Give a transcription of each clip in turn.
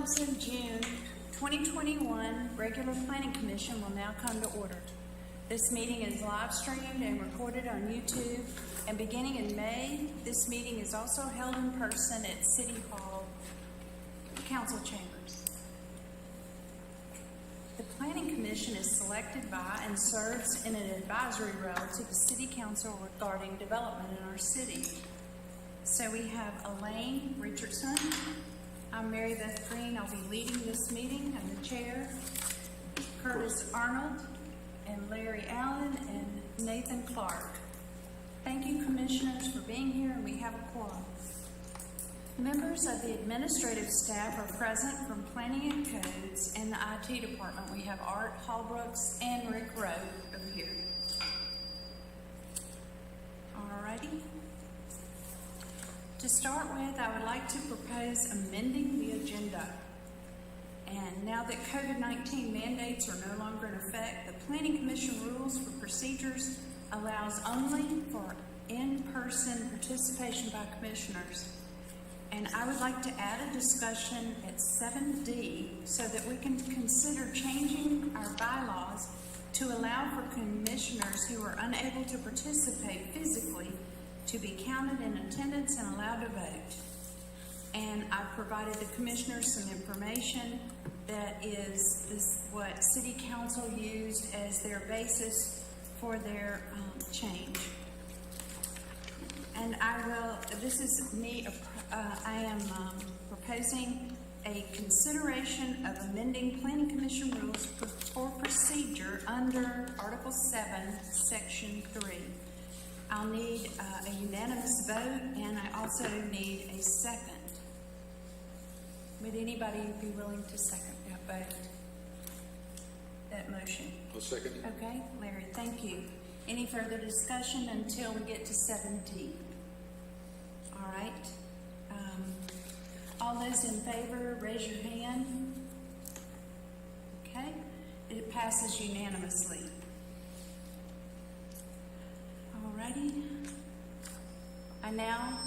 Clemson, June 2021 regular planning commission will now come to order. This meeting is live streamed and recorded on YouTube, and beginning in May, this meeting is also held in person at City Hall Council Chambers. The Planning Commission is selected by and serves in an advisory role to the City Council regarding development in our city. So we have Elaine Richardson. I'm Mary Beth Green. I'll be leading this meeting. I'm the chair. Curtis Arnold and Larry Allen and Nathan Clark. Thank you, commissioners, for being here, and we have a quorum. Members of the administrative staff are present from Planning and Codes and the IT department. We have Art Hallbrooks and Rick Rowe over here. Alrighty. To start with, I would like to propose amending the agenda. And now that COVID-19 mandates are no longer in effect, the Planning Commission rules for procedures allows only for in-person participation by commissioners. And I would like to add a discussion at 7D so that we can consider changing our bylaws to allow for commissioners who are unable to participate physically to be counted in attendance and allowed to vote. And I've provided the commissioners some information that is what City Council used as their basis for their change. And this is me, I am proposing a consideration of amending Planning Commission rules for procedure under Article 7, Section 3. I'll need a unanimous vote, and I also need a second. Would anybody be willing to second that vote? That motion? I'll second it. Okay, Larry, thank you. Any further discussion until we get to 7D? All right. All those in favor, raise your hand. Okay, it passes unanimously. All righty. I now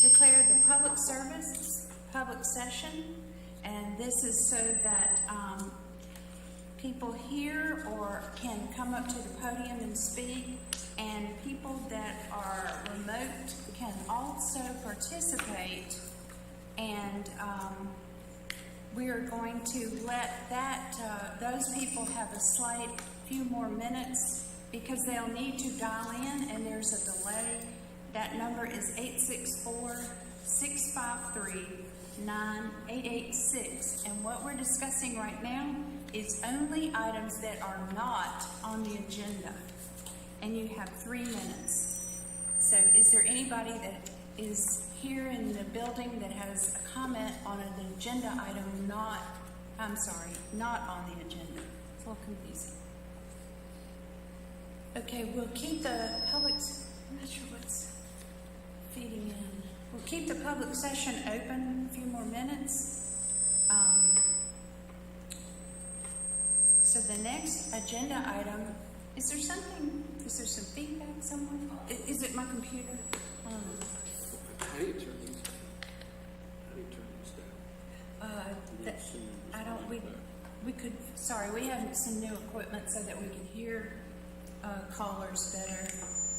declare the public session, and this is so that people here or can come up to the podium and speak, and people that are remote can also participate. And we are going to let those people have a slight few more minutes because they'll need to dial in, and there's a delay. That number is 864-653-9886. And what we're discussing right now is only items that are not on the agenda. And you have 3 minutes. So is there anybody that is here in the building that has a comment on an agenda item not on the agenda? It's a little confusing. Okay, we'll keep the public, I'm not sure what's feeding in. We'll keep the public session open a few more minutes. So the next agenda item, is there some feedback somewhere? Is it my computer? How do you turn these down? We have some new equipment so that we can hear callers better.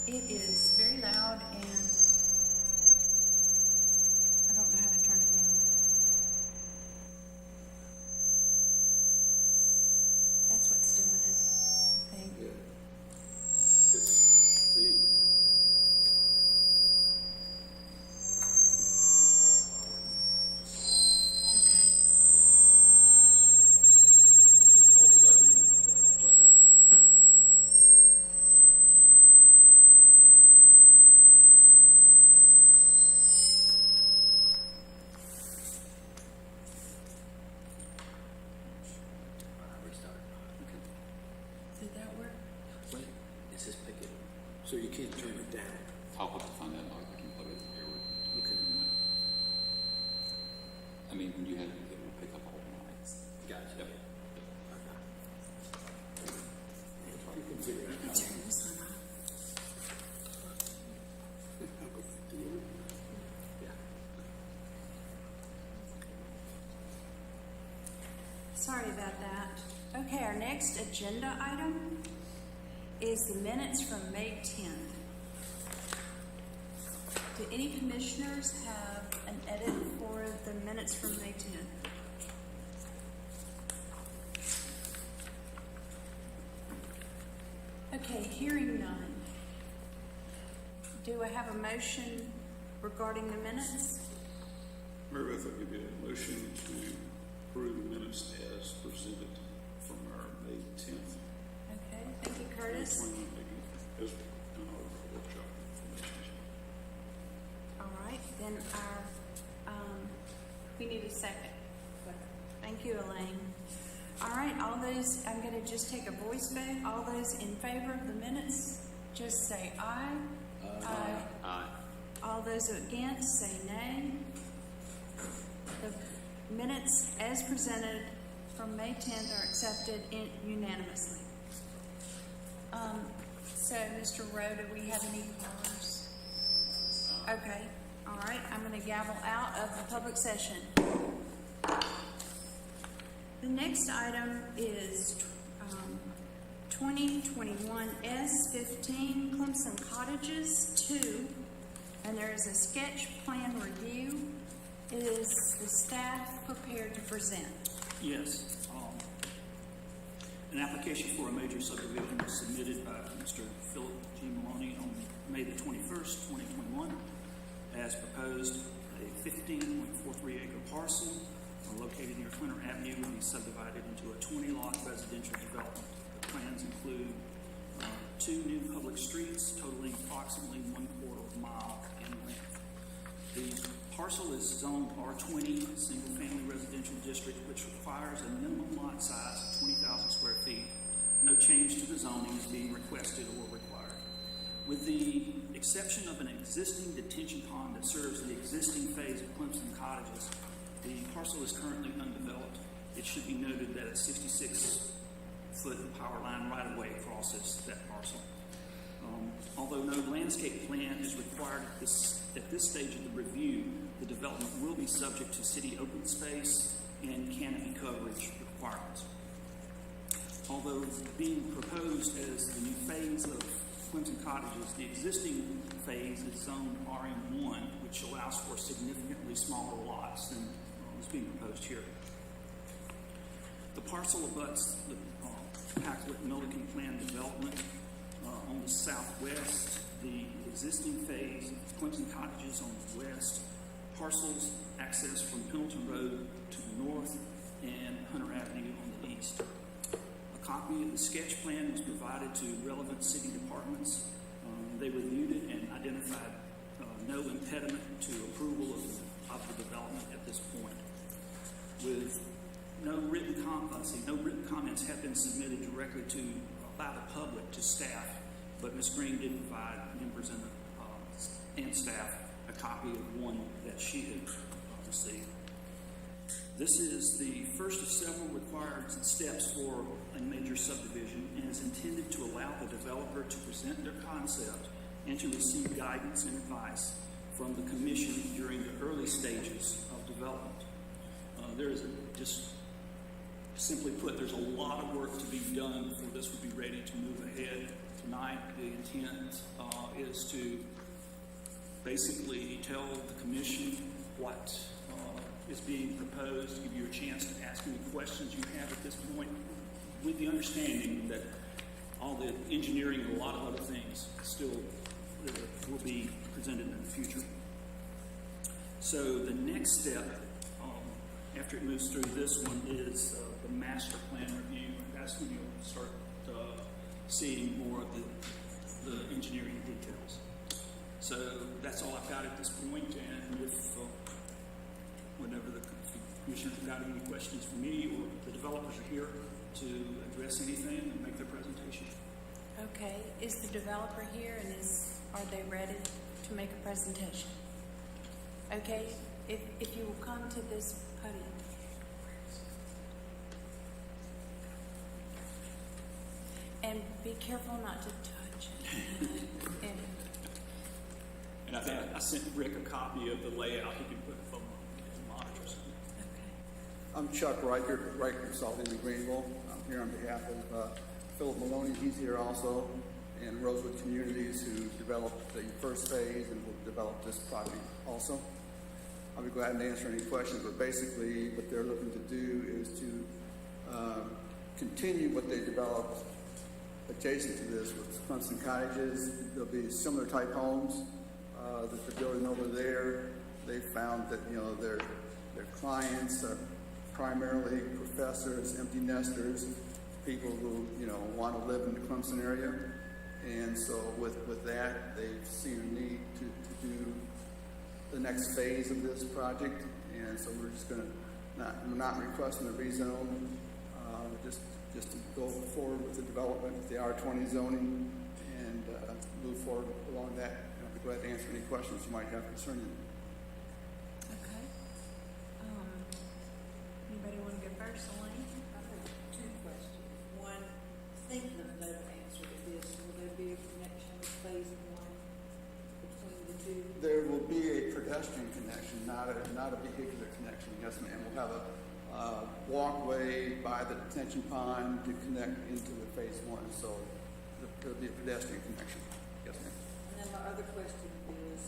It is very loud, and I don't know how to turn it down. That's what's doing it, I think. Yeah. It's the... Okay. Just hold the button. What's that? Did that work? Wait, is this picking? So you can't turn it down. I'll have to find that out. I can plug it here. Okay. I mean, when you had it will pick up all the lines. Gotcha. Yep. You can figure it out. Turn this one off. I'll go back to you. Yeah. Sorry about that. Okay, our next agenda item is the minutes from May 10th. Do any commissioners have an edit for the minutes from May 10th? Okay, hearing none. Do I have a motion regarding the minutes? Mary Beth, I'll give you a motion to approve the minutes as presented from our May 10th. Okay, thank you, Curtis. 2021 meeting, as done over a workshop. All right, then we need a second. Thank you, Elaine. All right, all those, I'm going to just take a voice vote. All those in favor of the minutes, just say aye. Aye. Aye. All those against, say nay. The minutes as presented from May 10th are accepted unanimously. So, Mr. Rowe, do we have any callers? Okay, all right, I'm going to gavel out of the public session. The next item is 2021 S15 Clemson Cottages 2, and there is a sketch plan review. Is the staff prepared to present? Yes. An application for a major subdivision was submitted by Mr. Philip G. Maloney on May the 21st, 2021. As proposed, a 15.43 acre parcel located near Clinton Avenue will be subdivided into a 20-lot residential development. The plans include 2 new public streets totaling approximately 1/4 mile in length. The parcel is zoned R20, single-family residential district, which requires a minimum lot size of 20,000 square feet. No change to the zoning is being requested or required. With the exception of an existing detention pond that serves the existing phase of Clemson Cottages, the parcel is currently undeveloped. It should be noted that a 66-foot power line right-of-way crosses that parcel. Although no landscape plan is required at this stage of the review, the development will be subject to city open space and canopy coverage requirements. Although being proposed as the new phase of Clemson Cottages, the existing phase is zoned RM1, which allows for significantly smaller lots than is being proposed here. The parcel abuts the Packlet-Milliken Plan development on the southwest, the existing phase of Clemson Cottages on the west, parcels access from Pendleton Road to the north, and Hunter Avenue on the east. A copy of the sketch plan was provided to relevant city departments. They reviewed it and identified no impediment to approval of the development at this point. With no written comments have been submitted directly by the public to staff, but Ms. Green did provide members and staff a copy of one that she had received. This is the first of several required steps for a major subdivision and is intended to allow the developer to present their concept and to receive guidance and advice from the commission during the early stages of development. Just simply put, there's a lot of work to be done before this would be ready to move ahead. Tonight, the intent is to basically tell the commission what is being proposed, give you a chance to ask any questions you have at this point, with the understanding that all the engineering and a lot of other things still will be presented in the future. So the next step, after it moves through this one, is the master plan review. That's when you'll start seeing more of the engineering details. So that's all I've got at this point, and if whenever the commissioners have got any questions for me or the developers are here to address anything and make their presentation. Okay, is the developer here and are they ready to make a presentation? Okay, if you will come to this podium. And be careful not to touch it. And I think I sent Rick a copy of the layout. He can put it on the monitors. Okay. I'm Chuck Riker, Riker Consulting in Greenville. I'm here on behalf of Philip Maloney. He's here also, and Rosewood Communities, who developed the first phase and will develop this project also. I'll be glad to answer any questions, but basically what they're looking to do is to continue what they developed adjacent to this with Clemson Cottages. There'll be similar type homes that they're building over there. They found that, you know, their clients are primarily professors, empty nesters, people who, you know, want to live in the Clemson area. And so with that, they've seen a need to do the next phase of this project. And so we're just going to, we're not requesting a rezone, just to go forward with the development with the R20 zoning and move forward along that. And I'll be glad to answer any questions you might have concerning it. Okay. Anybody want to go first, Elaine? I have two questions. One, thinking of no answer to this, will there be a connection with phase one between the two? There will be a pedestrian connection, not a vehicular connection. Yes, ma'am. We'll have a walkway by the detention pond to connect into the phase one. So there'll be a pedestrian connection. Yes, ma'am. And then my other question is,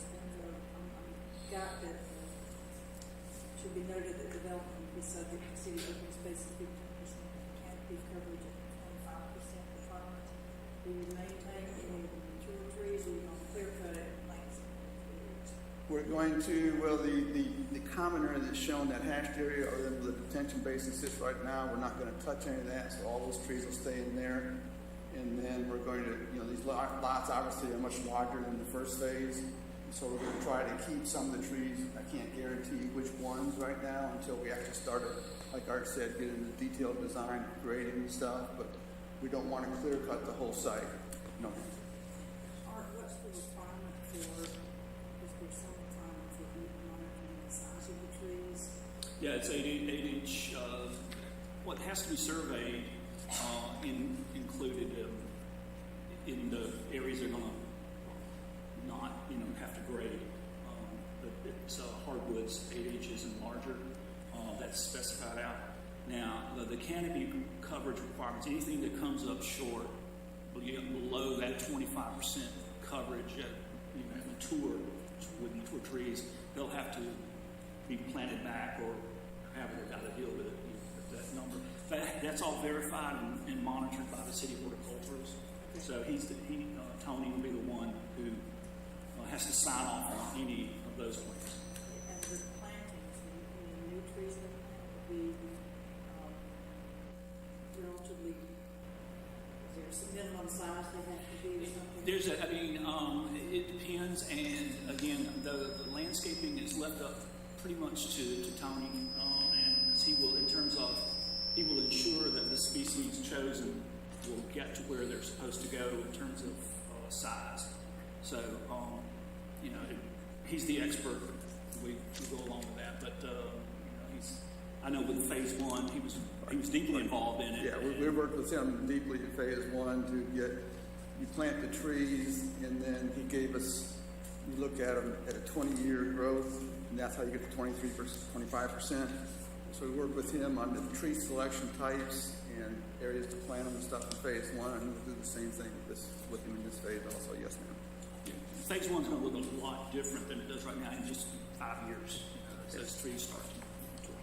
got that should be noted that development will be subject to city open space of 15% canopy coverage and 25% requirements. Do you maintain any of the mature trees, or are you going to clear cut it and plant some trees? We're going to, well, the common area that's shown, that hashed area, or the detention basin sits right now, we're not going to touch any of that, so all those trees will stay in there. And then we're going to, you know, these lots obviously are much larger than the first phase, so we're going to try to keep some of the trees. I can't guarantee which ones right now until we actually start it, like Art said, get into detailed design, grading and stuff, but we don't want to clear cut the whole site. No. Art, what's the requirement for, is there some requirement for monitoring the size of the trees? Yeah, it's 8-inch. What has to be surveyed included in the areas they're going to not, you know, have to grade. But it's hardwoods 8 inches and larger. That's specified out. Now, the canopy coverage requirements, anything that comes up short, below that 25% coverage at, you know, with mature trees, they'll have to be planted back or have it out of deal with it, that number. But that's all verified and monitored by the city horticulturist. Okay. So Tony will be the one who has to sign off on any of those plants. And the plantings, the new trees that plant will be relatively, is there some minimum size they have to be or something? It depends, and again, the landscaping is left up pretty much to Tony, and he will, he will ensure that the species chosen will get to where they're supposed to go in terms of size. So, you know, he's the expert. We go along with that, but you know, I know with phase one, he was deeply involved in it. Yeah, we worked with him deeply in phase one to get, you plant the trees, and then he gave us, you look at them at a 20-year growth, and that's how you get to 25%. So we worked with him on the tree selection types and areas to plant them and stuff in phase one, and we'll do the same thing with him in this phase also. Yes, ma'am. Yeah. Phase one's going to look a lot different than it does right now in just 5 years as those trees start to mature.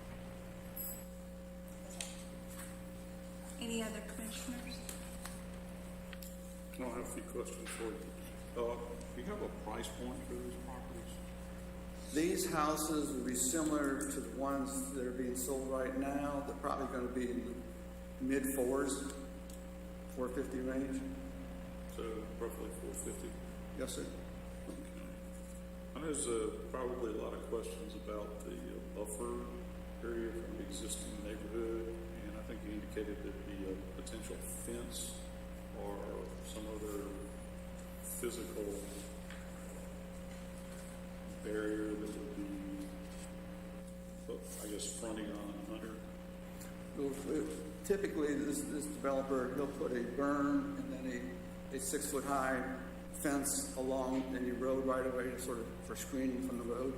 Any other commissioners? I have a few questions for you. Do you have a price point for these properties? These houses will be similar to the ones that are being sold right now. They're probably going to be in the mid-4s, 450 range. So roughly 450. Yes, sir. Okay. I know there's probably a lot of questions about the buffer area from the existing neighborhood, and I think you indicated there'd be a potential fence or some other physical barrier that would be, I guess, fronting on under. Well, typically, this developer, he'll put a berm and then a 6-foot-high fence along any road right away, sort of for screening from the road.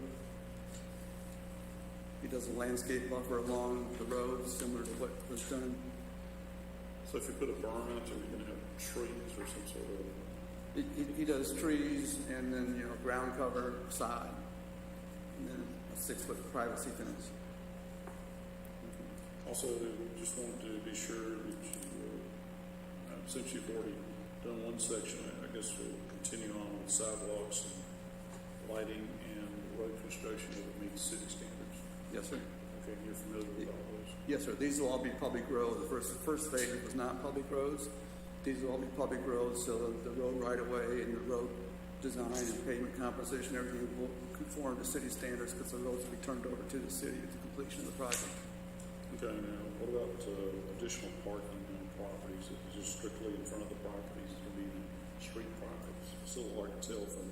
He does a landscape buffer along the road, similar to what was done. So if you put a berm out there, you're gonna have trees or some sort of, He does trees and then, ground cover, side, and then a 6-foot privacy fence. also, just wanted to be sure that you, since you've already done one section, I guess we'll continue on with sidewalks and lighting and road construction that would meet city standards. Yes, sir. Okay, you're familiar with all those? Yes, sir. These will all be public roads. The first phase was not public roads. These will all be public roads, so the road right-of-way and the road design and pavement composition, everything will conform to city standards because the roads will be turned over to the city at the completion of the project. Okay, now, what about additional parking on properties? Is it just strictly in front of the properties, or be street properties? It's a little hard to tell from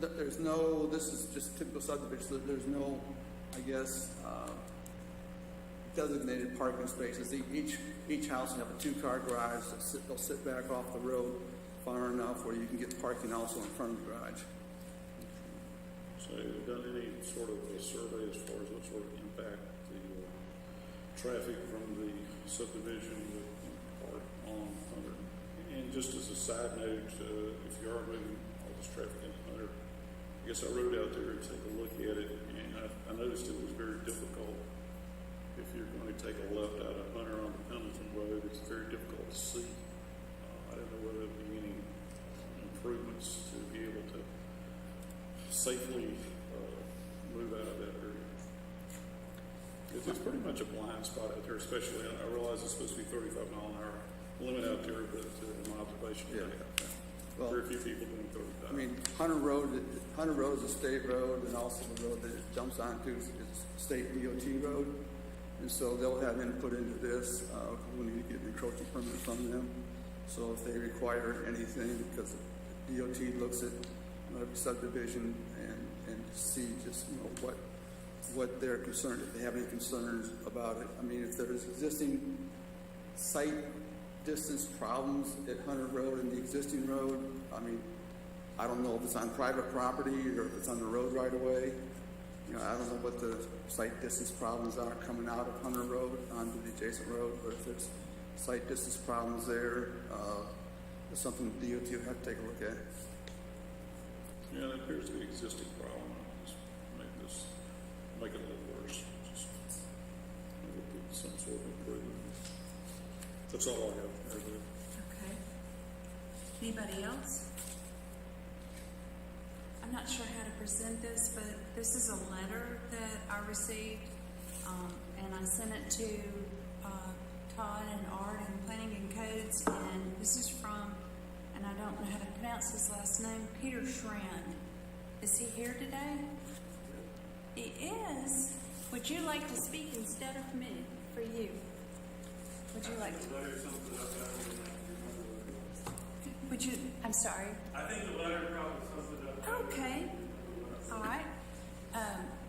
the, There's no, this is just typical subdivision, so there's no, I guess, designated parking spaces. Each house will have a 2-car garage. They'll sit back off the road far enough where you can get parking also in front of the garage. so have you done any sort of a survey as far as what sort of impact the traffic from the subdivision would impart on Hunter? And just as a side note, if you are moving all this traffic into Hunter, I guess I rode out there and took a look at it, and I noticed it was very difficult. If you're going to take a left out of Hunter on the Pendleton Road, it's very difficult to see. I don't know whether there'll be any improvements to be able to safely move out of that area. It's pretty much a blind spot out there, especially, I realize it's supposed to be 35 mile an hour limit out there, but in my observation, Yeah. Well, very few people doing 35. I mean, Hunter Road is a state road, and also the road that it jumps onto is state DOT road. And so they'll have input into this. We need to get an encroachment permit from them. So if they require anything, because DOT looks at every subdivision and see just, what they're concerned, if they have any concerns about it. I mean, if there's existing site distance problems at Hunter Road and the existing road, I mean, I don't know if it's on private property or if it's on the road right away. I don't know what the site distance problems are coming out of Hunter Road onto the adjacent road, but if there's site distance problems there, it's something the DOT will have to take a look at. Yeah, that appears to be an existing problem. Just make it a little worse. Just look at some sort of improvement. That's all I have. Okay. Anybody else? I'm not sure how to present this, but this is a letter that I received, and I sent it to Todd and Art and Planning and Codes, and this is from, and I don't know how to pronounce his last name, Peter Schwartz. Is he here today? He is. Would you like to speak instead of me, for you? Would you like to? Would you, I'm sorry. I think the letter probably sums it up. Okay. All right.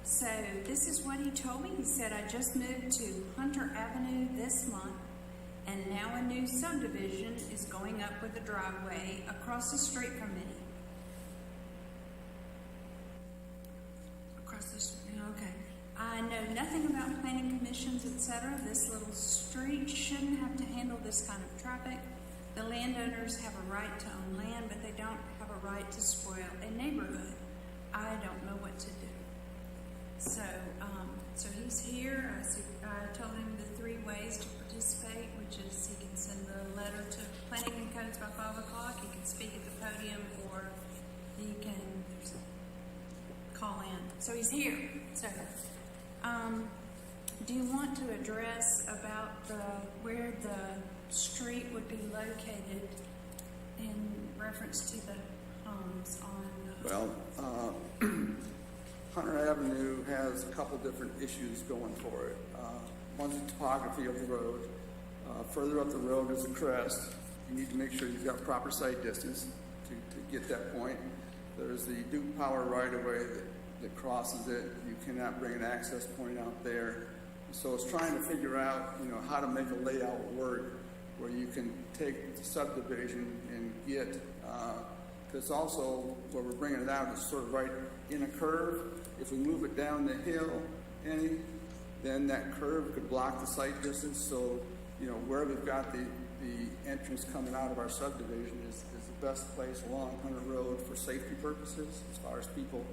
So this is what he told me. He said, I just moved to Hunter Avenue this month, and now a new subdivision is going up with a driveway across the street from me. Across the street, okay. I know nothing about planning commissions, etc. This little street shouldn't have to handle this kind of traffic. The landowners have a right to own land, but they don't have a right to spoil a neighborhood. I don't know what to do. So he's here. I told him the 3 ways to participate, which is he can send the letter to Planning and Codes by 5 o'clock, he can speak at the podium, or he can call in. So he's here. So, do you want to address about where the street would be located in reference to the homes on? Well, Hunter Avenue has a couple different issues going for it. One's the topography of the road. Further up the road is a crest. You need to make sure you've got proper site distance to get that point. There's the Duke Power right-of-way that crosses it. You cannot bring an access point out there. So it's trying to figure out, how to make a layout work where you can take the subdivision and get, because also where we're bringing it out is sort of right in a curve. If we move it down the hill, then that curve could block the sight distance, so, you know, where we've got the entrance coming out of our subdivision is the best place along Hunter Road for safety purposes, as far as people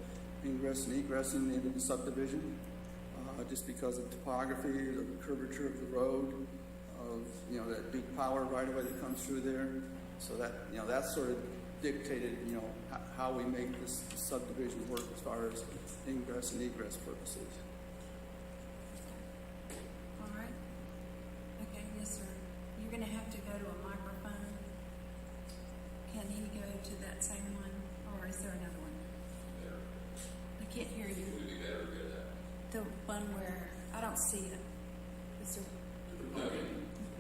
ingress and egressing into the subdivision, just because of topography, the curvature of the road, of, you know, that big power right away that comes through there. So that, you know, that's sort of dictated, you know, how we make this subdivision work as far as ingress and egress purposes. All right. Okay, yes, sir. You're gonna have to go to a microphone. Can he go to that same one, or is there another one? I can't hear you. The one where, I don't see it. Is there?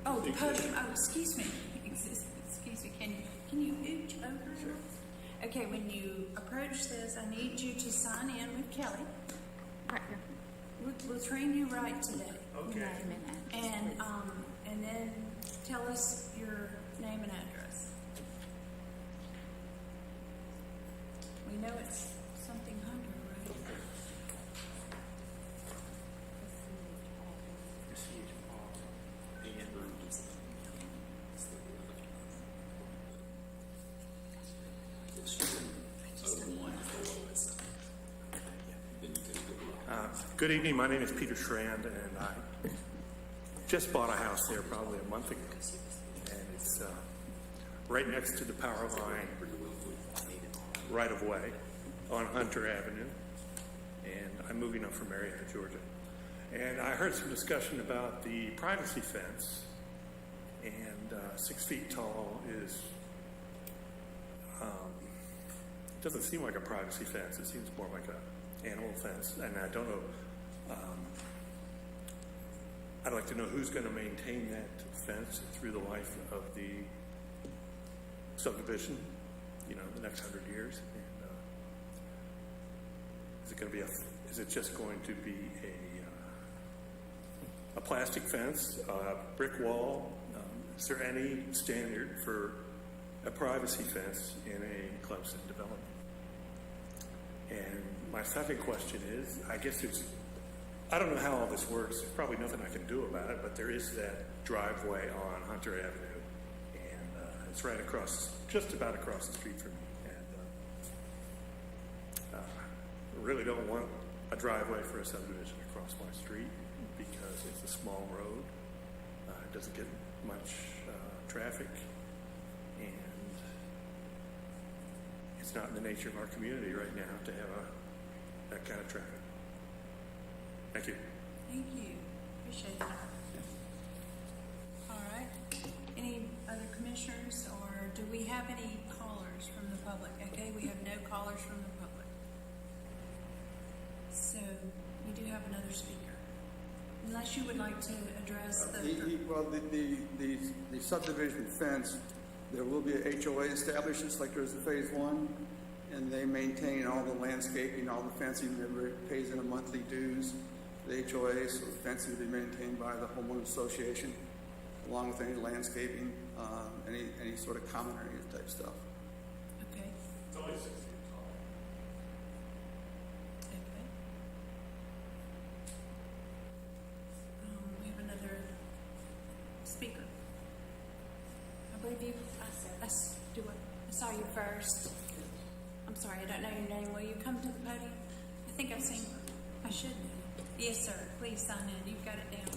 Oh, the podium. Oh, excuse me. Excuse me. Can you ooch over? Sure. Okay, when you approach this, I need you to sign in with Kelly. Right here. We'll train you right today. Okay. And then tell us your name and address. We know it's something Hunter, right? Good evening, my name is Peter Schwartz, and I just bought a house there probably a month ago. And it's right next to the power line, right of way on Hunter Avenue. And I'm moving up from Marietta, Georgia. And I heard some discussion about the privacy fence, and 6 feet tall is, doesn't seem like a privacy fence. It seems more like a animal fence, and I don't know. I'd like to know who's going to maintain that fence through the life of the subdivision, you know, the next 100 years. And is it going to be is it just going to be a plastic fence, a brick wall? Is there any standard for a privacy fence in a Clemson development? And my second question is, I guess I don't know how all this works. There's probably nothing I can do about it, but there is that driveway on Hunter Avenue, and it's right across, just about across the street from me. And I really don't want a driveway for a subdivision across my street because it's a small road. It doesn't get much traffic, and it's not in the nature of our community right now to have that kind of traffic. Thank you. Thank you. Appreciate that. All right. Any other commissioners, or do we have any callers from the public? Okay, we have no callers from the public. So we do have another speaker. Unless you would like to address the subdivision fence, there will be a HOA established, just like there's a phase one, and they maintain all the landscaping, all the fencing. Everybody pays in a monthly dues. The HOA, so the fencing will be maintained by the homeowner association, along with any landscaping, any sort of common area type stuff. Okay. It's only 6 feet tall. Okay. We have another speaker. I believe you. I saw you first. I'm sorry, I don't know your name. Will you come to the podium? I think I've seen. I should know. Yes, sir. Please sign in. You've got it down.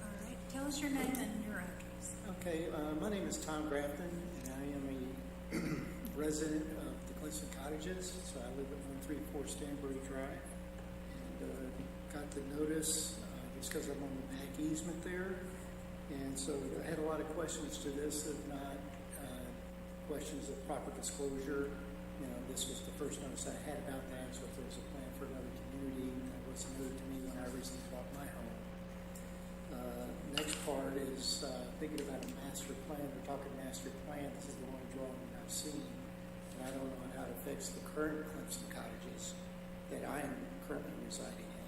All right. Tell us your name and your address. Okay, my name is Tom Grafton, and I am a resident of the Clemson Cottages. So I live at 134 Stanbury Drive, and got the notice just because I'm on the back easement there. And so I had a lot of questions to this, if not questions of proper disclosure. You know, this was the first notice I had about that, so if there was a plan for another community, that was new to me when I recently bought my home. Next part is was thinking about a master plan. We're talking master plan. This is the only drawing I've seen. And I don't know how it affects the current Clemson cottages that I am currently residing in.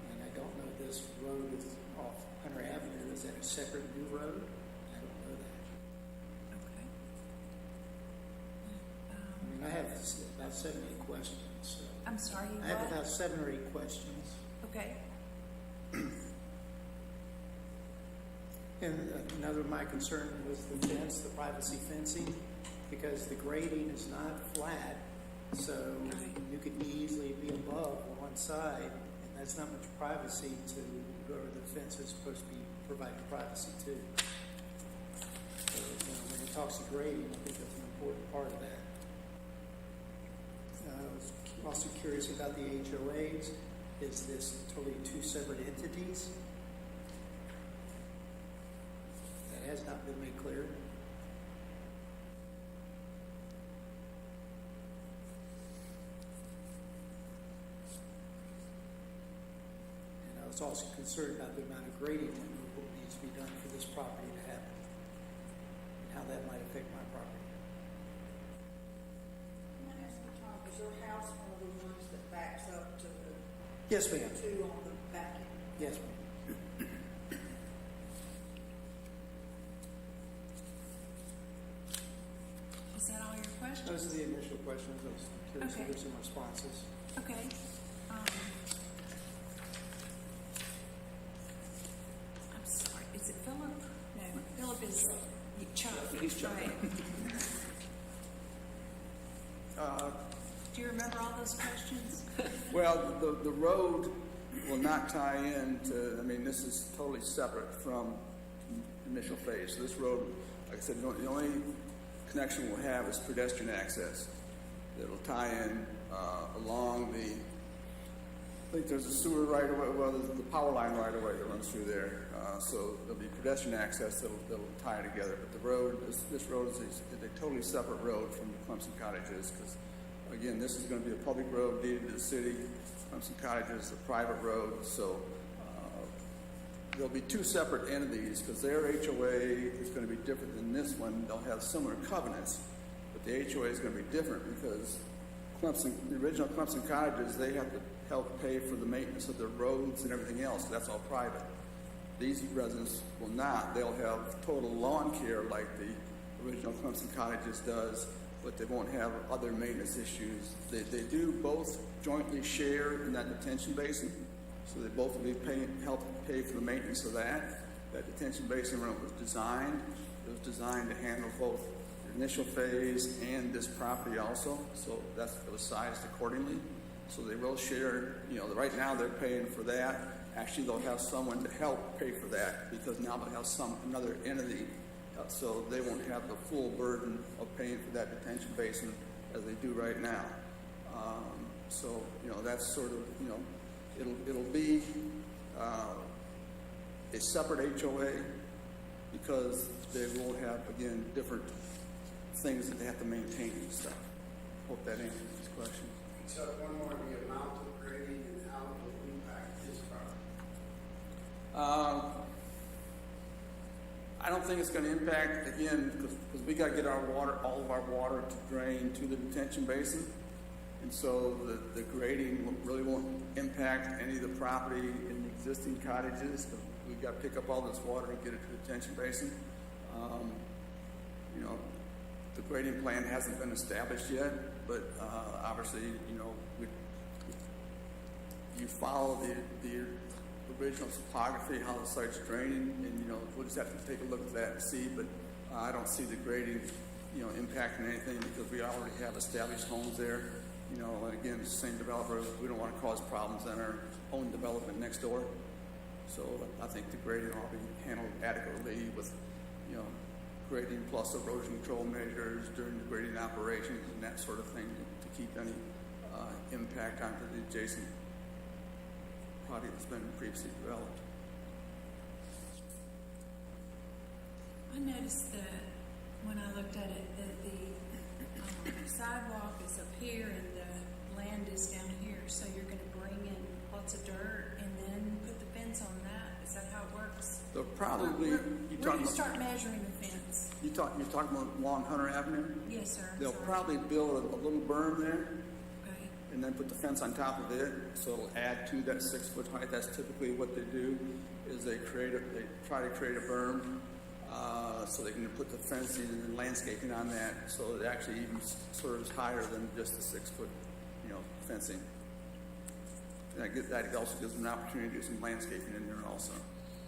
And I don't know this road is off Hunter Avenue. Is that a separate new road? I don't know that. Okay. I mean, I have about 7 or 8 questions. So. I'm sorry, you I have what? about 7 or 8 questions. Okay. And another of my concern was the fence, the privacy fencing, because the grading is not flat, so you could easily be above one side, and that's not much privacy to whoever the fence is supposed to be providing privacy to. So, when it talks to grading, I think that's an important part of that. I was also curious about the HOAs. Is this totally 2 separate entities? That has not been made clear. And I was also concerned about the amount of grading removal that needs to be done for this property to happen, and how that might affect my property. Can I ask you, Tom, is your house one of the ones that backs up to the Yes, ma'am. two on the back end? Yes, ma'am. Is that all your questions? Those are the initial questions. I was curious Okay. to hear some responses. Okay. I'm sorry. Is it Philip? No, Philip is Chuck. He's Chuck. Right. Do you remember all those questions? Well, the road will not tie in to, I mean, this is totally separate from initial phase. So this road, like I said, the only connection we'll have is pedestrian access. It'll tie in along the, I think there's a sewer right away, well, there's the power line right away that runs through there. So there'll be pedestrian access that'll tie it together. But the road, this road is a totally separate road from the Clemson Cottages, because again, this is going to be a public road deeded to the city. Clemson Cottages is a private road, so there'll be 2 separate entities, because their HOA is going to be different than this one. They'll have similar covenants, but the HOA is going to be different because the original Clemson Cottages, they have to help pay for the maintenance of their roads and everything else. That's all private. These residents will not. They'll have total lawn care like the original Clemson Cottages does, but they won't have other maintenance issues. They do both jointly share in that detention basin, so they both will be help pay for the maintenance of that. That detention basin, when it was designed to handle both the initial phase and this property also, so it was sized accordingly. So they will share, right now they're paying for that. Actually, they'll have someone to help pay for that, because now they'll have another entity, so they won't have the full burden of paying for that detention basin as they do right now. So that's sort of, it'll be a separate HOA, because they will have, again, different things that they have to maintain and stuff. Hope that answers this question. So one more, the amount of grading and how it will impact his property. I don't think it's going to impact, again, because we got to get all of our water to drain to the detention basin. And so the grading really won't impact any of the property in the existing cottages. We've got to pick up all this water and get it to the detention basin. The grading plan hasn't been established yet, but obviously, you follow the original topography, how the site's draining, and we'll just have to take a look at that and see. But I don't see the grading, impacting anything, because we already have established homes there. And again, it's the same developer. We don't want to cause problems on our own development next door. So I think the grading will be handled adequately with, grading plus erosion control measures during the grading operations and that sort of thing to keep any impact onto the adjacent property that's been previously developed. I noticed that when I looked at it, that the sidewalk is up here and the land is down here. So you're going to bring in lots of dirt and then put the fence on that. Is that how it works? They'll probably, Where do you start measuring the fence? you're talking about along Hunter Avenue? Yes, sir. They'll Sorry. probably build a little berm there Okay. and then put the fence on top of it, so it'll add to that 6 foot height. That's typically what they do, is they try to create a berm, so they can put the fencing and then landscaping on that, so it actually even serves higher than just the 6 foot, fencing. And that also gives them an opportunity to do some landscaping in there also.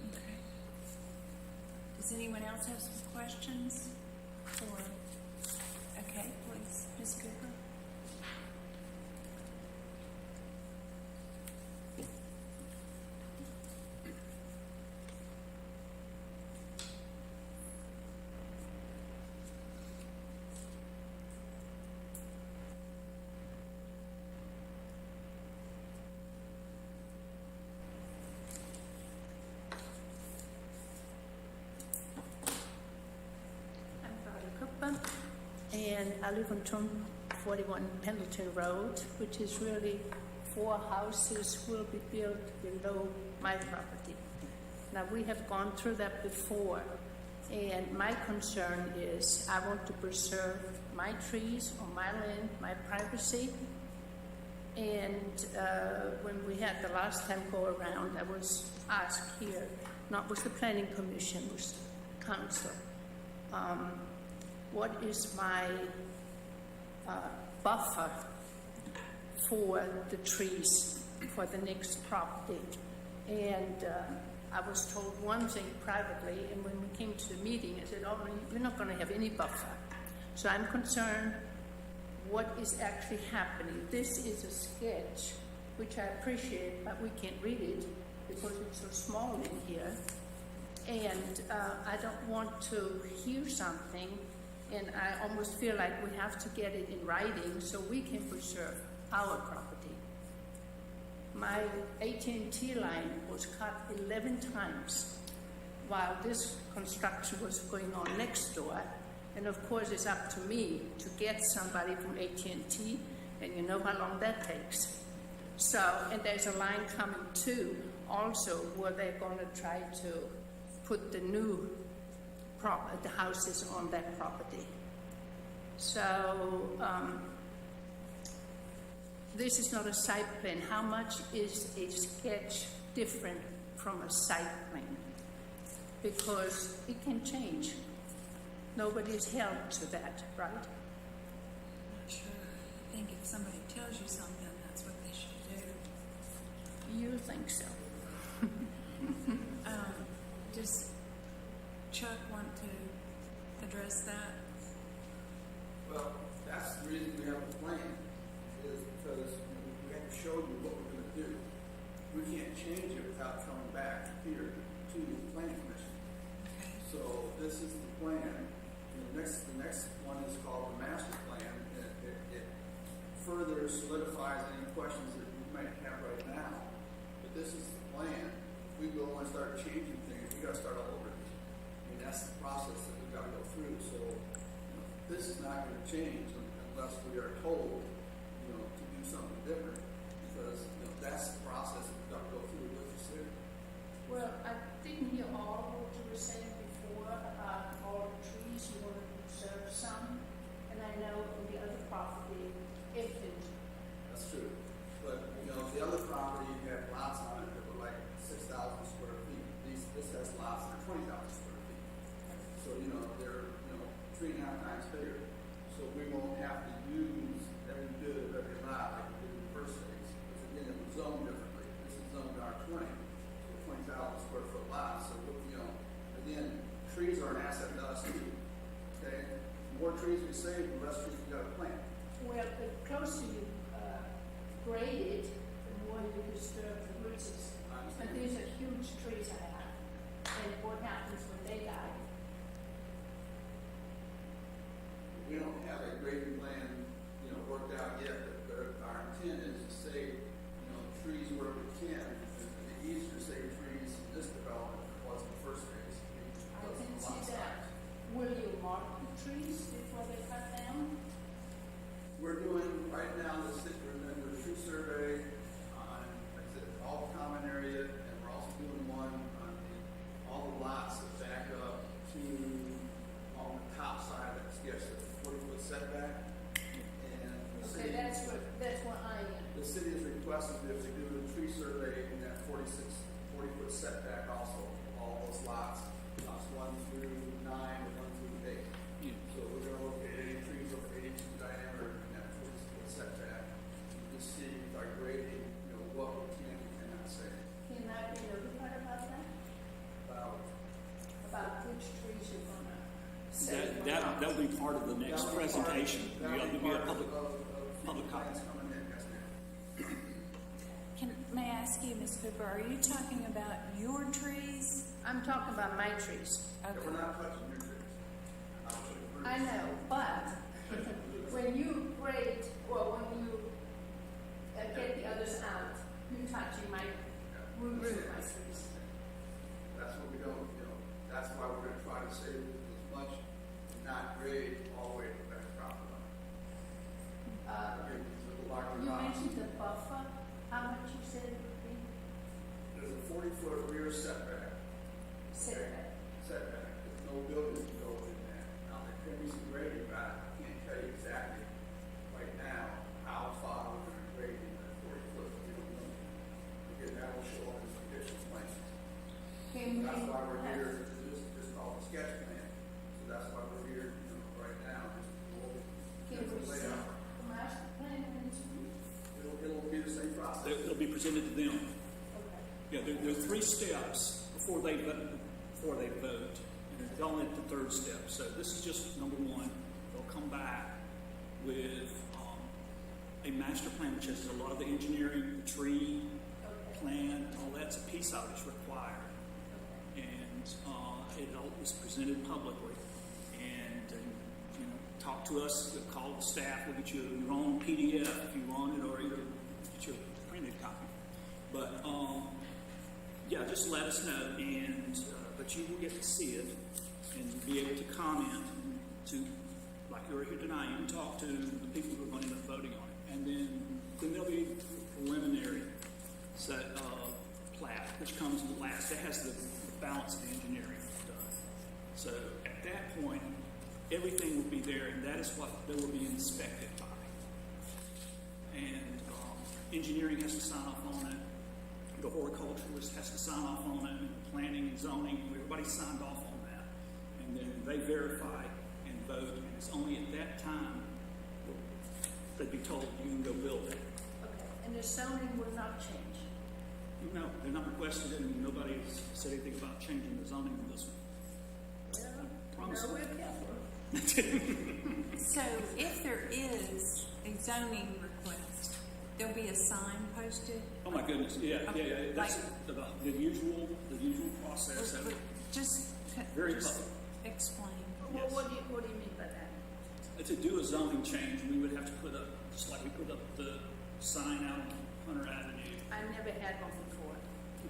Okay. Does anyone else have some questions? Or, okay, please, Ms. Cooper. And I live on 241 Pendleton Road, which is really 4 houses will be built below my property. Now, we have gone through that before, and my concern is I want to preserve my trees on my land, my privacy. And when we had the last time go around, I was asked here, not was the Planning Commission, was council, what is my buffer for the trees for the next property? And I was told one thing privately, and when we came to the meeting, I said, oh, we're not going to have any buffer. So I'm concerned what is actually happening. This is a sketch, which I appreciate, but we can't read it because it's so small in here. And I don't want to hear something, and I almost feel like we have to get it in writing so we can preserve our property. My AT&T line was cut 11 times while this construction was going on next door. And of course, it's up to me to get somebody from AT&T, and you know how long that takes. So, and there's a line coming too, also, where they're going to try to put the new the houses on that property. So, this is not a site plan. How much is a sketch different from a site plan? Because it can change. Nobody is held to that, right? I'm not sure. I think if somebody tells you something, that's what they should do. You think so? Does Chuck want to address that? Well, that's the reason we have a plan, is because we have to show you what we're going to do. We can't change it without coming back here to the planning commission. Okay. So this is the plan. And the next one is called the master plan. It further solidifies any questions that we might have right now. But this is the plan. If we go and start changing things, we got to start all over. I mean, that's the process that we've got to go through. So this is not going to change unless we are told, to do something different. Because that's the process that we've got to go through with the city. Well, I didn't hear all what you were saying before about all the trees. You want to preserve some, and I know on the other property, it did. That's true. But, the other property had lots on it that were like 6,000 square feet. This has lots that are 20,000 square feet. So, they're, 3.5 times bigger. So we won't have to use every bit of every lot like we did in the first phase. Because again, it was zoned differently. This is zoned R20, so 20,000 square foot lot. So, again, trees are an asset to us too. Okay? The more trees we save, the less trees we got to plant. Well, the closer you grade it, the more you disturb the roots. And these are huge trees I have. And what happens when they die? We don't have a grading plan, worked out yet, but our intent is to save, trees where we can. It'd be easier to save trees in this development than it was in the first phase. I can see that. Will you mark the trees before they cut down? We're doing, right now, we're doing a tree survey on, like I said, all common area, and we're also doing one setback also, all those lots 1 through 9 or 1 through 8. Yeah. So we're gonna look at any trees over 82 diameter and that 40-foot setback. And just see with our grading, what we can and cannot say Can I be notified about that? About which trees you're gonna say? That'll be part of the next presentation. That'll There'll be be a part public of comment. coming in, yes, ma'am. May I ask you, Ms. Cooper, are you talking about your trees? I'm talking about my trees. Yeah, Okay. we're not touching your trees. I'll show you I know, but when you grade, or when you get the others out, you're touching my roots of my trees. That's what we don't, that's why we're gonna try to save as much, and not grade all the way to the next property line. Again, these little larger You lots. mentioned the buffer, how much you said it would be? There's a 40-foot rear setback. Setback. Setback, there's no building to go in that. Now, there could be some grading, but I can't tell you exactly right now how far we're gonna grade in that 40-foot, we don't know. Again, that will show up in some additional plans. Can we That's why we're have- here, this is called a sketch plan, so that's why we're here, right now, just to go over Can we the see layout. the master plan and It'll be the same process. It'll be presented to them. okay. Yeah, there are 3 steps before they vote, and it's only at the 3rd step. So this is just number 1. They'll come back with a master plan, which has a lot of the engineering, the tree plan, all that's a piece of it is required. And it all is presented publicly. And talk to us, call the staff, we'll get you your own PDF if you want it, or either get you a printed copy. But yeah, just let us know, and but you will get to see it and be able to comment and to, like you're here tonight, you can talk to the people who are going to end up voting on it, and then there'll be preliminary plat, which comes last. That has the balance of the engineering done. So at that point, everything will be there, and that is what they will be inspected by. And engineering has to sign off on it. The horticulturalist has to sign off on it, and planning and zoning, everybody signed off on that. And then they verify and vote, and it's only at that time they'd be told you can go build it. Okay, and the zoning will not change? No, they're not requested it, and nobody has said anything about changing the zoning on this one. Well, Promise. no, we're careful. So if there is a zoning request, there'll be a sign posted? Oh my goodness, yeah. That's Like- the usual process. Of it. Just Very just public. explain. Well, Yes. what do you mean by that? To do a zoning change, we would have to put up, just like we put up the sign out on Hunter Avenue. I never had one before.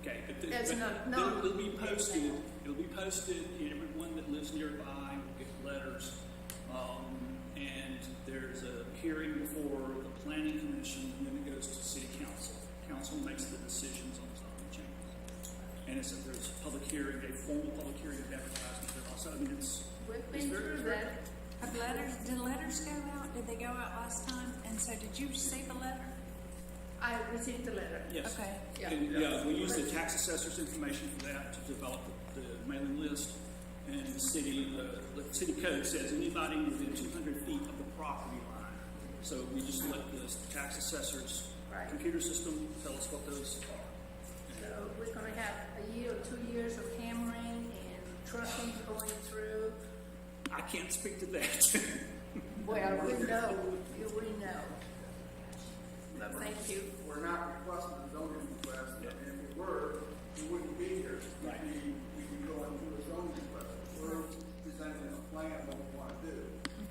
Okay, but There's but no- it'll be posted. It'll be posted. Everyone that lives nearby will get letters. And there's a hearing before the planning commission, and then it goes to city council. Council makes the decisions on zoning changes. And there's a public hearing, a formal public hearing advertisement. Also, We've it's been very, through very- that. Did letters go out? Did they go out last time? And so did you receive a letter? I received the letter. Yes. Okay. Yeah. And, we use the tax assessor's information for that to develop the mailing list. And the city code says anybody within 200 feet of the property line. So we just let the tax assessor's Right. computer system tell us what those are. So we're gonna have a year or 2 years of hammering and trucking going through. I can't speak to that. Well, we know. But thank you. We're not requesting a zoning request, and if we were, we wouldn't be here. Right. We'd be going through a zoning request. We're presenting a plan of what we want to do.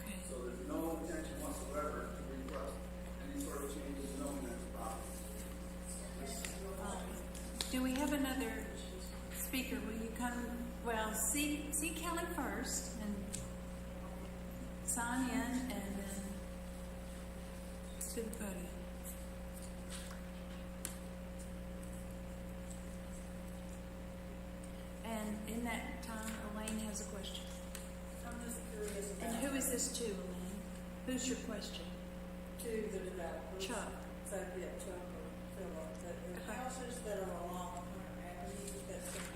Okay. So there's no intention whatsoever to request any sort of changes in zoning that's property. Do we have another speaker? Will you come? Well, see Kelly first and sign in, and then to the podium. And in that time, Elaine has a question. I'm just curious And about. who is this to, Elaine? Who's your question? To the developers. Chuck. So, yeah, Chuck or Philip, that the Okay. houses that are along Hunter Avenue, that's going to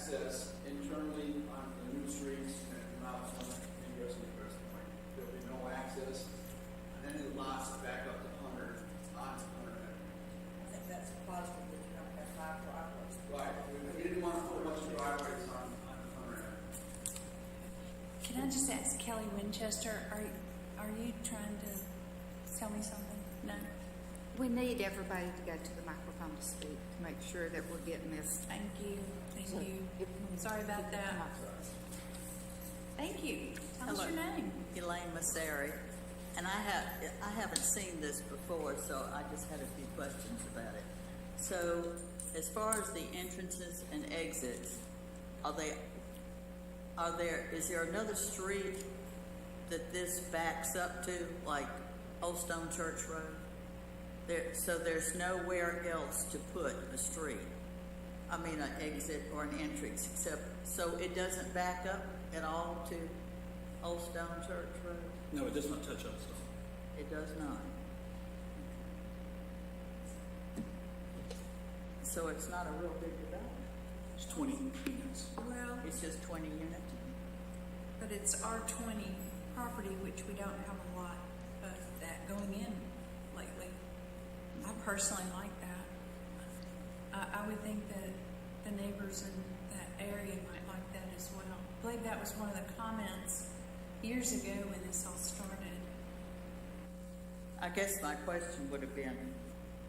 access internally onto the new streets and not on ingress and egress point. There'll be no access on any of the lots that back up to Hunter, onto Hunter Avenue. I think that's positive that you don't have 5 driveways. Right, we didn't want to put a bunch of driveways on Hunter Avenue. Can I just ask Kelly Winchester, are you trying to tell me something? No? We need everybody to go to the microphone to speak, to make sure that we're getting this. Thank you, thank So, you. if- Sorry about that. Thank you. Tell us Hello. your name. Elaine Masseri, and I haven't seen this before, so I just had a few questions about it. So, as far as the entrances and exits, is there another street that this backs up to, like Old Stone Church Road? So there's nowhere else to put a street. I mean, an exit or an entrance, except, so it doesn't back up at all to Old Stone Church Road? No, it does not touch us. It does not. So it's not a real big development. It's 20 units. Well, It's just 20 units. but it's R20 property, which we don't have a lot of that going in lately. I personally like that. I would think that the neighbors in that area might like that as well. I believe that was one of the comments years ago when this all started. I guess my question would have been,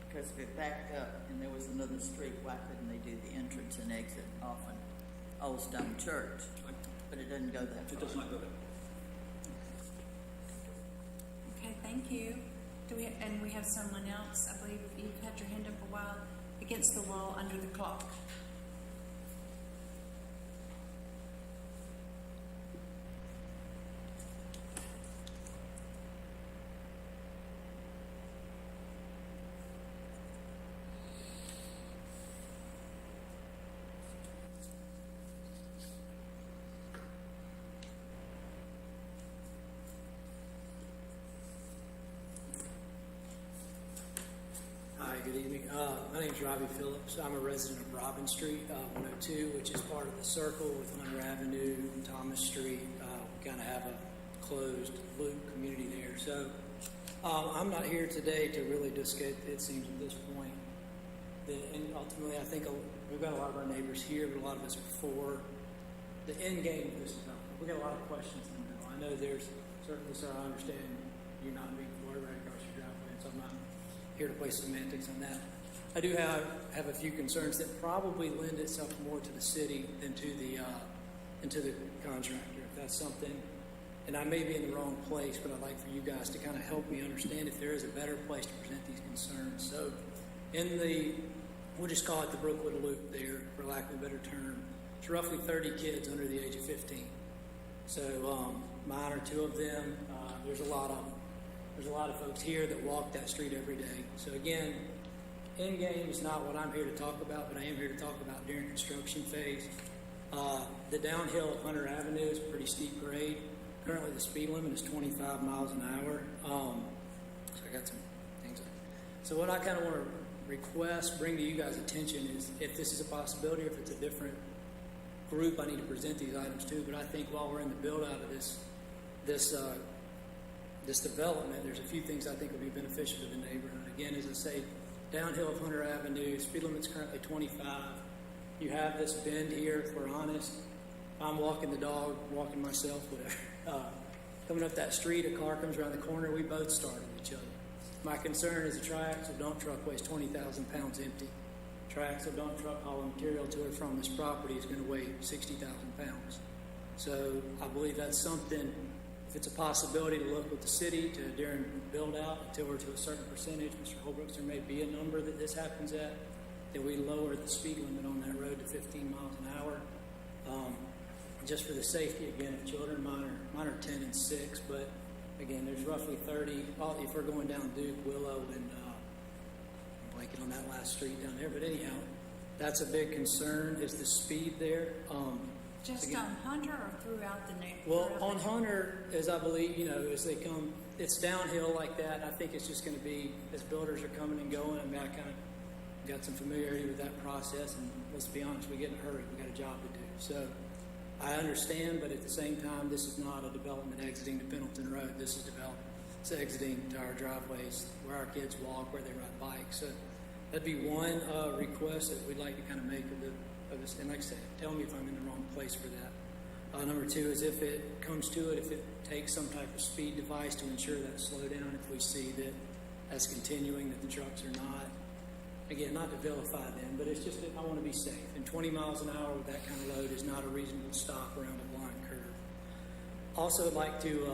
because if it backed up and there was another street, why couldn't they do the entrance and exit off an Old Stone Church? But it doesn't go that It far. does not go there. Okay, thank you. And we have someone else, I believe you've had your hand up a while, against the wall under the clock. Hi, good evening. My name is Robbie Phillips. I'm a resident of Robin Street, 102, which is part of the circle with Hunter Avenue, Thomas Street. We kind of have a closed loop community there. So I'm not here today to really discuss, it seems at this point, and ultimately I think we've got a lot of our neighbors here, but a lot of us before. The end game of this development, we've got a lot of questions in the middle. I know there's certainly, sir, I understand you're not being Florida right across your driveway, so I'm not here to play semantics on that. I do have a few concerns that probably lend itself more to the city than to the contractor. If that's something, and I may be in the wrong place, but I'd like for you guys to kind of help me understand if there is a better place to present these concerns. So, we'll just call it the Brookwood Loop there, for lack of a better term. It's roughly 30 kids under the age of 15. So, mine are 2 of them. There's a lot of them. There's a lot of folks here that walk that street every day. So again, end game is not what I'm here to talk about, but I am here to talk about during construction phase. The downhill of Hunter Avenue is pretty steep grade. Currently the speed limit is 25 miles an hour. So I got some things. So what I kind of want to bring to you guys' attention is if this is a possibility, or if it's a different group I need to present these items to, but I think while we're in the build out of this development, there's a few things I think will be beneficial to the neighborhood. Again, as I say, downhill of Hunter Avenue, speed limit's currently 25. You have this bend here, if we're honest. I'm walking the dog, walking myself, whatever. Coming up that street, a car comes around the corner, we both startle each other. My concern is a tri-axle dump truck weighs 20,000 pounds empty. Tri-axle dump truck hauling material to or from this property is going to weigh 60,000 pounds. So I believe that's something, if it's a possibility to look with the city to during build out until we're to a certain percentage, Mr. Holbrooks, there may be a number that this happens at, that we lower the speed limit on that road to 15 miles an hour. Just for the safety, again, of children, mine are 10 and 6, but again, there's roughly 30, if we're going down Duke, Willow, and I'm blanking on that last street down there, but anyhow, that's a big concern, is the speed there. Just again, on Hunter or throughout the neighborhood? well, on Hunter, as I believe, as they come, it's downhill like that. I think it's just going to be, as builders are coming and going, I mean, I kind of got some familiarity with that process, and let's be honest, we get in a hurry, we got a job to do. So I understand, but at the same time, this is not a development exiting to Pendleton Road. This is development. It's exiting to our driveways, where our kids walk, where they ride bikes. So that'd be one request that we'd like to kind of make of this. And like I said, tell me if I'm in the wrong place for that. Number two is if it comes to it, if it takes some type of speed device to ensure that slowdown, if we see that that's continuing, that the trucks are not, again, not to vilify them, but it's just that I want to be safe. And 20 miles an hour with that kind of load is not a reasonable stop around a blind curve. Also, I'd like to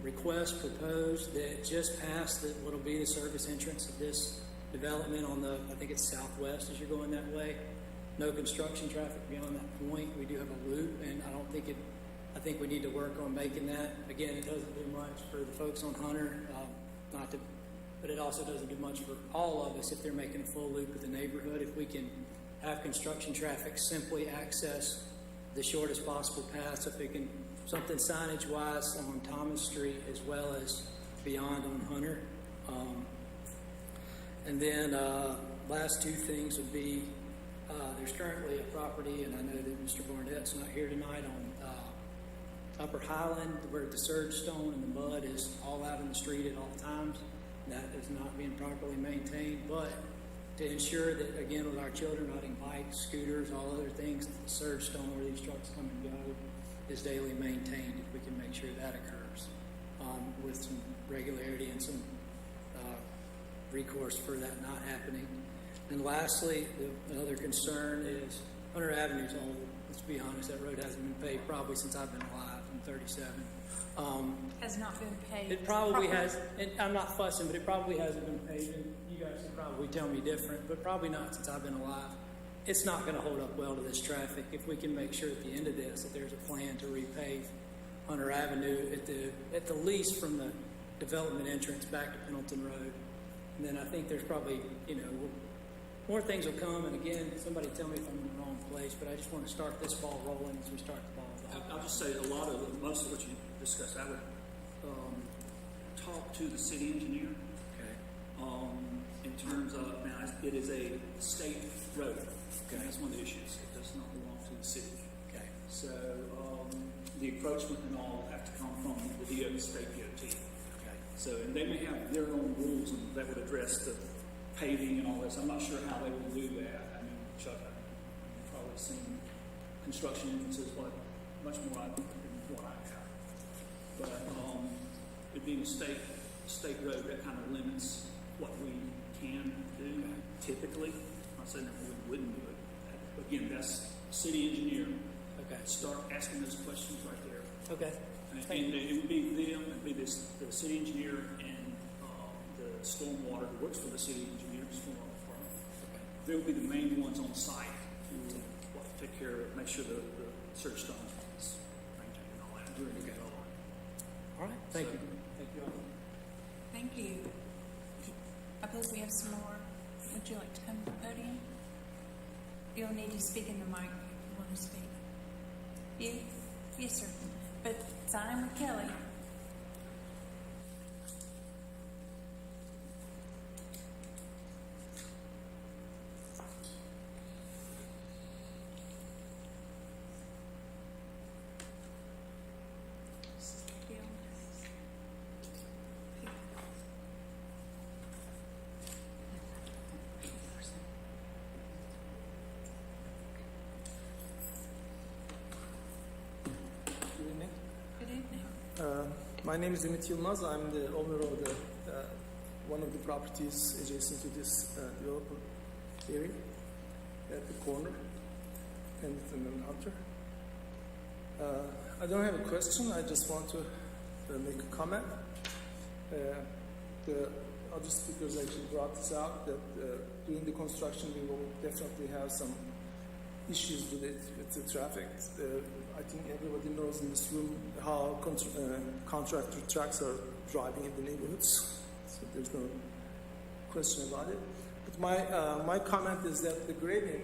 propose that just past what'll be the service entrance of this development on the, I think it's southwest as you're going that way, no construction traffic beyond that point. We do have a loop, and I think we need to work on making that. Again, it doesn't do much for the folks on Hunter, but it also doesn't do much for all of us if they're making a full loop of the neighborhood. If we can have construction traffic simply access the shortest possible path, so if we can, something signage-wise on Thomas Street as well as beyond on Hunter. And then last two things would be, there's currently a property, and I know that Mr. Barnett's not here tonight, on Upper Highland, where the surge stone and the mud is all out in the street at all times. That is not being properly maintained, but to ensure that, again, with our children riding bikes, scooters, all other things, the surge stone where these trucks come and go is daily maintained, if we can make sure that occurs with some regularity and some recourse for that not happening. And lastly, another concern is Hunter Avenue's old. Let's be honest, that road hasn't been paved probably since I've been alive. I'm 37. Has not been paid. It probably has, and I'm not fussing, but it probably hasn't been paved. And you guys can probably tell me different, but probably not since I've been alive. It's not going to hold up well to this traffic if we can make sure at the end of this that there's a plan to repave Hunter Avenue at the least from the development entrance back to Pendleton Road. And then I think there's probably, more things will come. And again, somebody tell me if I'm in the wrong place, but I just want to start this ball rolling as we start the ball rolling. I'll just say most of what you discussed, I would talk to the city engineer. Okay. In terms of, now, it is a state road. Okay. That's one of the issues. It does not belong to the city. Okay. So the encroachment and all have to come from the state DOT. Okay. So, and they may have their own rules that would address the paving and all this. I'm not sure how they will do that. I mean, Chuck, I've probably seen construction entrances, much more than what I have. But it being a state road, that kind of limits what we can do typically. I'm not saying that we wouldn't do it. Again, that's city engineer. Okay. Start asking those questions right there. Okay. And it would be them, it would be the city engineer and the stormwater who works for the city engineer, stormwater department. Okay. They would be the main ones on site who will take care of, make sure the search stone is maintained and all that during the go. All right. Thank you. Thank you all. Thank you. I believe we have some more. Would you like to come to the podium? You'll need to speak in the mic if you want to speak. You? Yes, sir. But sign with Kelly. Good evening. My name is Ümit Yılmaz. I'm the owner of one of the properties adjacent to this developer area at the corner, Pendleton and Hunter. I don't have a question. I just want to make a comment. The other speakers actually brought this out that during the construction we will definitely have some issues with the traffic. I think everybody knows in this room how contractor trucks are driving in the neighborhoods, so there's no question about it. But my comment is that the grading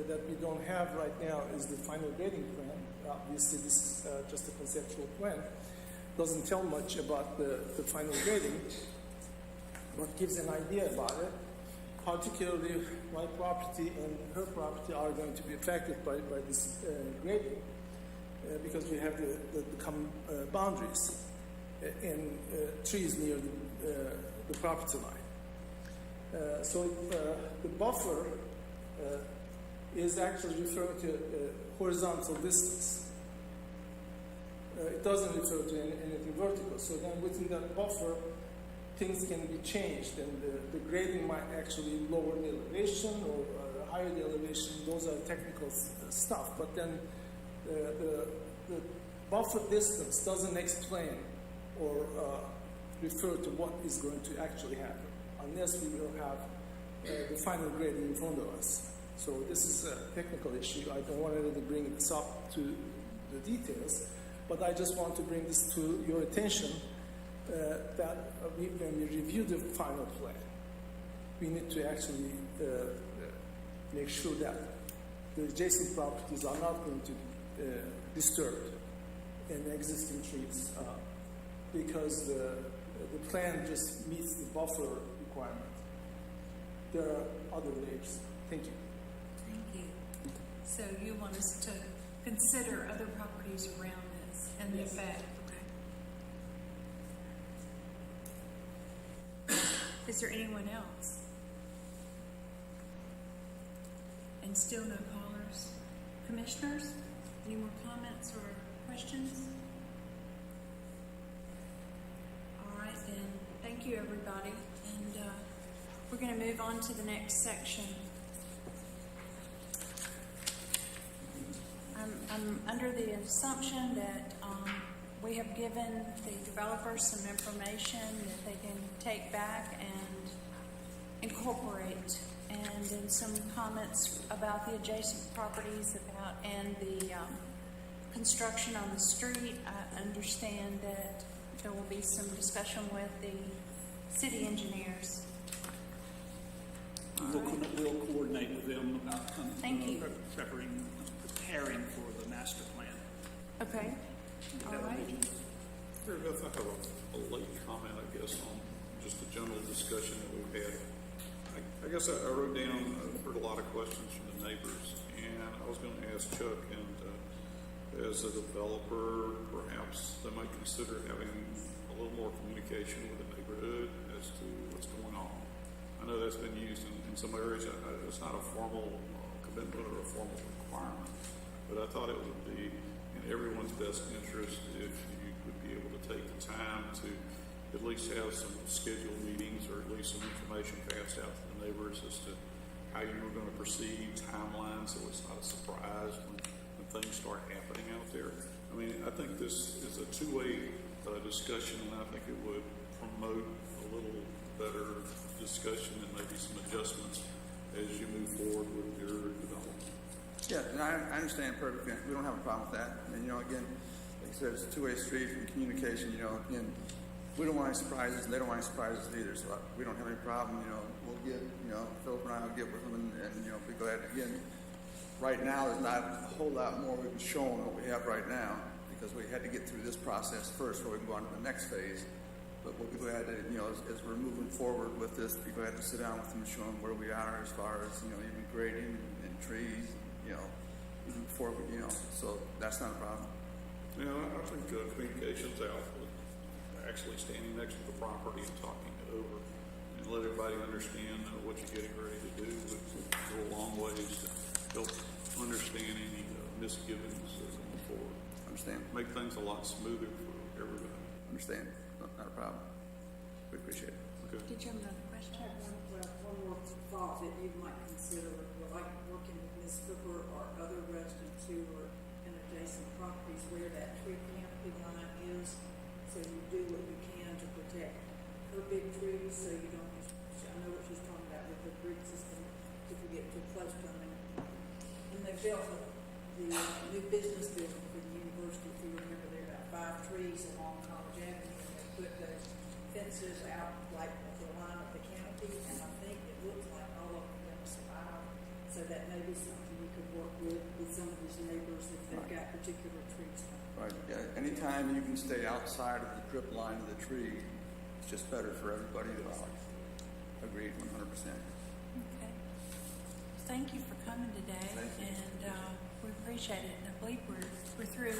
that we don't have right now is the final grading plan. Obviously, this is just a conceptual plan. Doesn't tell much about the final grading, but gives an idea about it. particularly my property and her property are going to be affected by this grading because we have the common boundaries and trees near the property line. So the buffer is actually referring to horizontal distance. It doesn't refer to anything vertical. So then within that buffer, things can be changed, and the grading might actually lower the elevation or higher the elevation. Those are technical stuff. But then the buffer distance doesn't explain or refer to what is going to actually happen, unless we will have the final grading in front of us. So this is a technical issue. I don't want to bring this up to the details, but I just want to bring this to your attention that when we review the final plan, we need to actually make sure that the adjacent properties are not going to be disturbed in existing trees because the plan just meets the buffer requirement. There are other ways. Thank you. Thank you. So you want us to consider other properties around this and the effect? Okay. Is there anyone else? And still no callers? Commissioners, any more comments or questions? All right, then. Thank you, everybody. And we're going to move on to the next section. I'm under the assumption that we have given the developers some information that they can take back and incorporate, and then some comments about the adjacent properties and the construction on the street. I understand that there will be some discussion with the city engineers. We'll coordinate with them about Thank you. preparing for the master plan. Okay. All right. Mary Beth, I have a late comment, I guess, on just the general discussion that we've had. I guess I wrote down, I've heard a lot of questions from the neighbors, and I was going to ask Chuck, and as a developer, perhaps they might consider having a little more communication with the neighborhood as to what's going on. I know that's been used in some areas. It's not a formal commitment or a formal requirement, but I thought it would be in everyone's best interest if you would be able to take the time to at least have some scheduled meetings or at least some information passed out to the neighbors as to how you were going to proceed, timelines, so it's not a surprise when things start happening out there. I mean, I think this is a two-way discussion, and I think it would promote a little better discussion and maybe some adjustments as you move forward with your development. Yeah, and I understand perfectly. We don't have a problem with that. And, again, like I said, it's a two-way street from communication. Again, we don't want any surprises, and they don't want any surprises either. So we don't have any problem. We'll get, Philip and I will get with them and be glad. Again, right now, there's not a whole lot more we can show them what we have right now because we had to get through this process first before we can go on to the next phase. But we'll be glad to, as we're moving forward with this, be glad to sit down with them and show them where we are as far as, even grading and trees, even before we, so that's not a problem. Yeah, I think communication's out with actually standing next to the property and talking it over and let everybody understand what you're getting ready to do. It go a long ways to help understand any misgivings going forward. Understand. Make things a lot smoother for everybody. Understand. Not a problem. We appreciate it. Okay. Did you have another question? I have one more thought that you might consider, like working with Ms. Cooper or other residents who are in adjacent properties where that tree canopy line is, so you do what you can to protect her big trees, so you don't, I know what she's talking about with the root system, if you get too close to them. And they built the new business building for the university, if you remember, there are about 5 trees along College Avenue, and they put those fences out like the line of the canopy, and I think it looks like all of them are going to survive. So that may be something you could work with some of these neighbors if they've got particular trees. Right. Yeah. Anytime you can stay outside of the drip line of the tree, it's just better for everybody involved. Agreed, 100%. thank you for coming today, and we appreciate it. And I believe we're through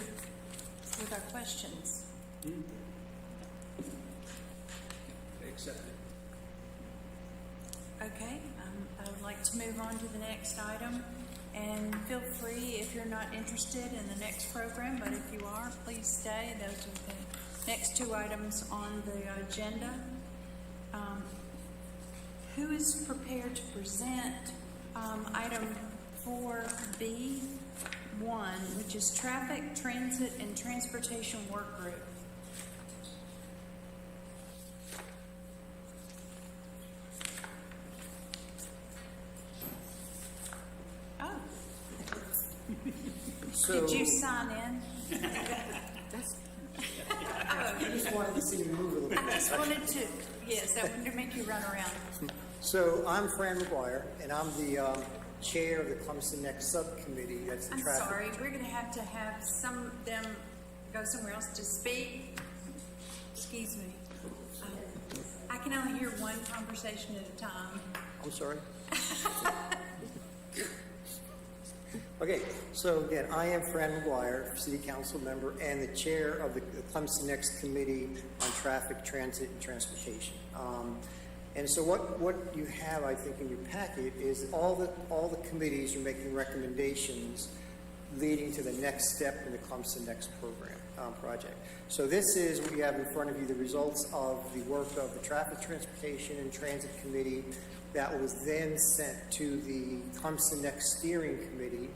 with our questions. Accepted. Okay, I would like to move on to the next item, and feel free if you're not interested in the next program, but if you are, please stay. Those are the next two items on the agenda. Who is prepared to present item 4B1, which is Traffic, Transit, and Transportation Work Group? Oh. Did you sign in? I just wanted to see you move a little bit. I just wanted to, yes, I wanted to make you run around. So I'm Fran McGuire, and I'm the chair of the Clemson Next Subcommittee. That's the I'm traffic. sorry, we're gonna have to have some of them go somewhere else to speak. Excuse me. I can only hear one conversation at a time. I'm sorry. Okay, so again, I am Fran McGuire, City Council member and the chair of the Clemson Next Committee on Traffic, Transit, and Transportation. And so what you have, I think, in your packet is all the committees are making recommendations leading to the next step in the Clemson Next program project. So this is what you have in front of you, the results of the work of the Traffic, Transportation, and Transit Committee that was then sent to the Clemson Next Steering Committee.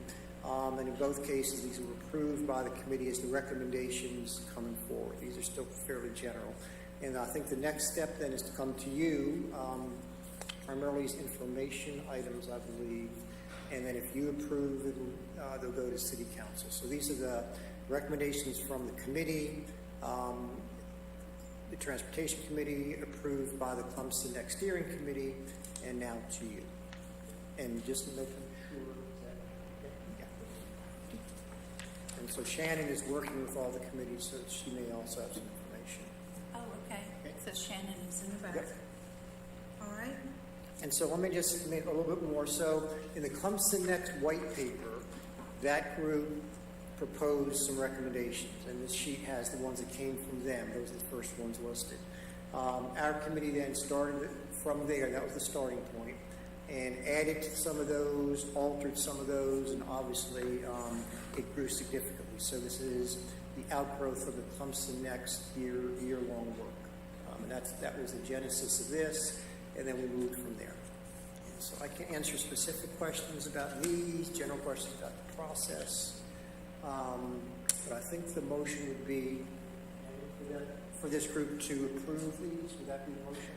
And in both cases, these were approved by the committee as the recommendations coming forward. These are still fairly general. And I think the next step then is to come to you, primarily as information items, I believe. And then if you approve it, they'll go to City Council. So these are the recommendations from the committee, the Transportation Committee, approved by the Clemson Next Steering Committee, and now to you. And just making sure that, okay, yeah. And so Shannon is working with all the committees, so she may also have some information. Oh, okay. So Shannon is in the back. Yep. All right. And so let me just make a little bit more. So in the Clemson Next white paper, that group proposed some recommendations, and this sheet has the ones that came from them. Those are the first ones listed. Our committee then started from there. That was the starting point, and added to some of those, altered some of those, and obviously it grew significantly. So this is the outgrowth of the Clemson Next year-long work, and that was the genesis of this, and then we moved from there. So I can answer specific questions about these, general questions about the process, but I think the motion would be for this group to approve these. Would that be the motion?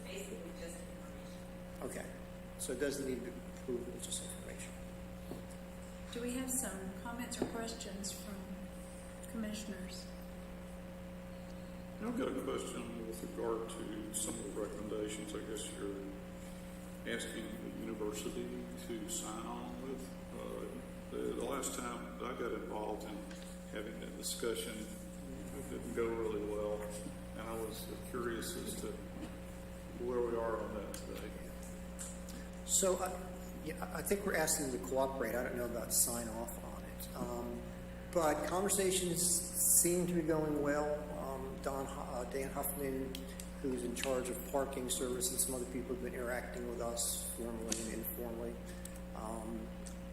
Basically just information. Okay, so it doesn't need to approve, it's just information. Do we have some comments or questions from commissioners? I've got a question with regard to some of the recommendations. I guess you're asking the university to sign on with. The last time I got involved in having that discussion, it didn't go really well, and I was curious as to where we are on that today. So, I think we're asking them to cooperate. I don't know about sign off on it. But conversations seem to be going well. Dan Huffman, who's in charge of parking service, and some other people have been interacting with us formally and informally.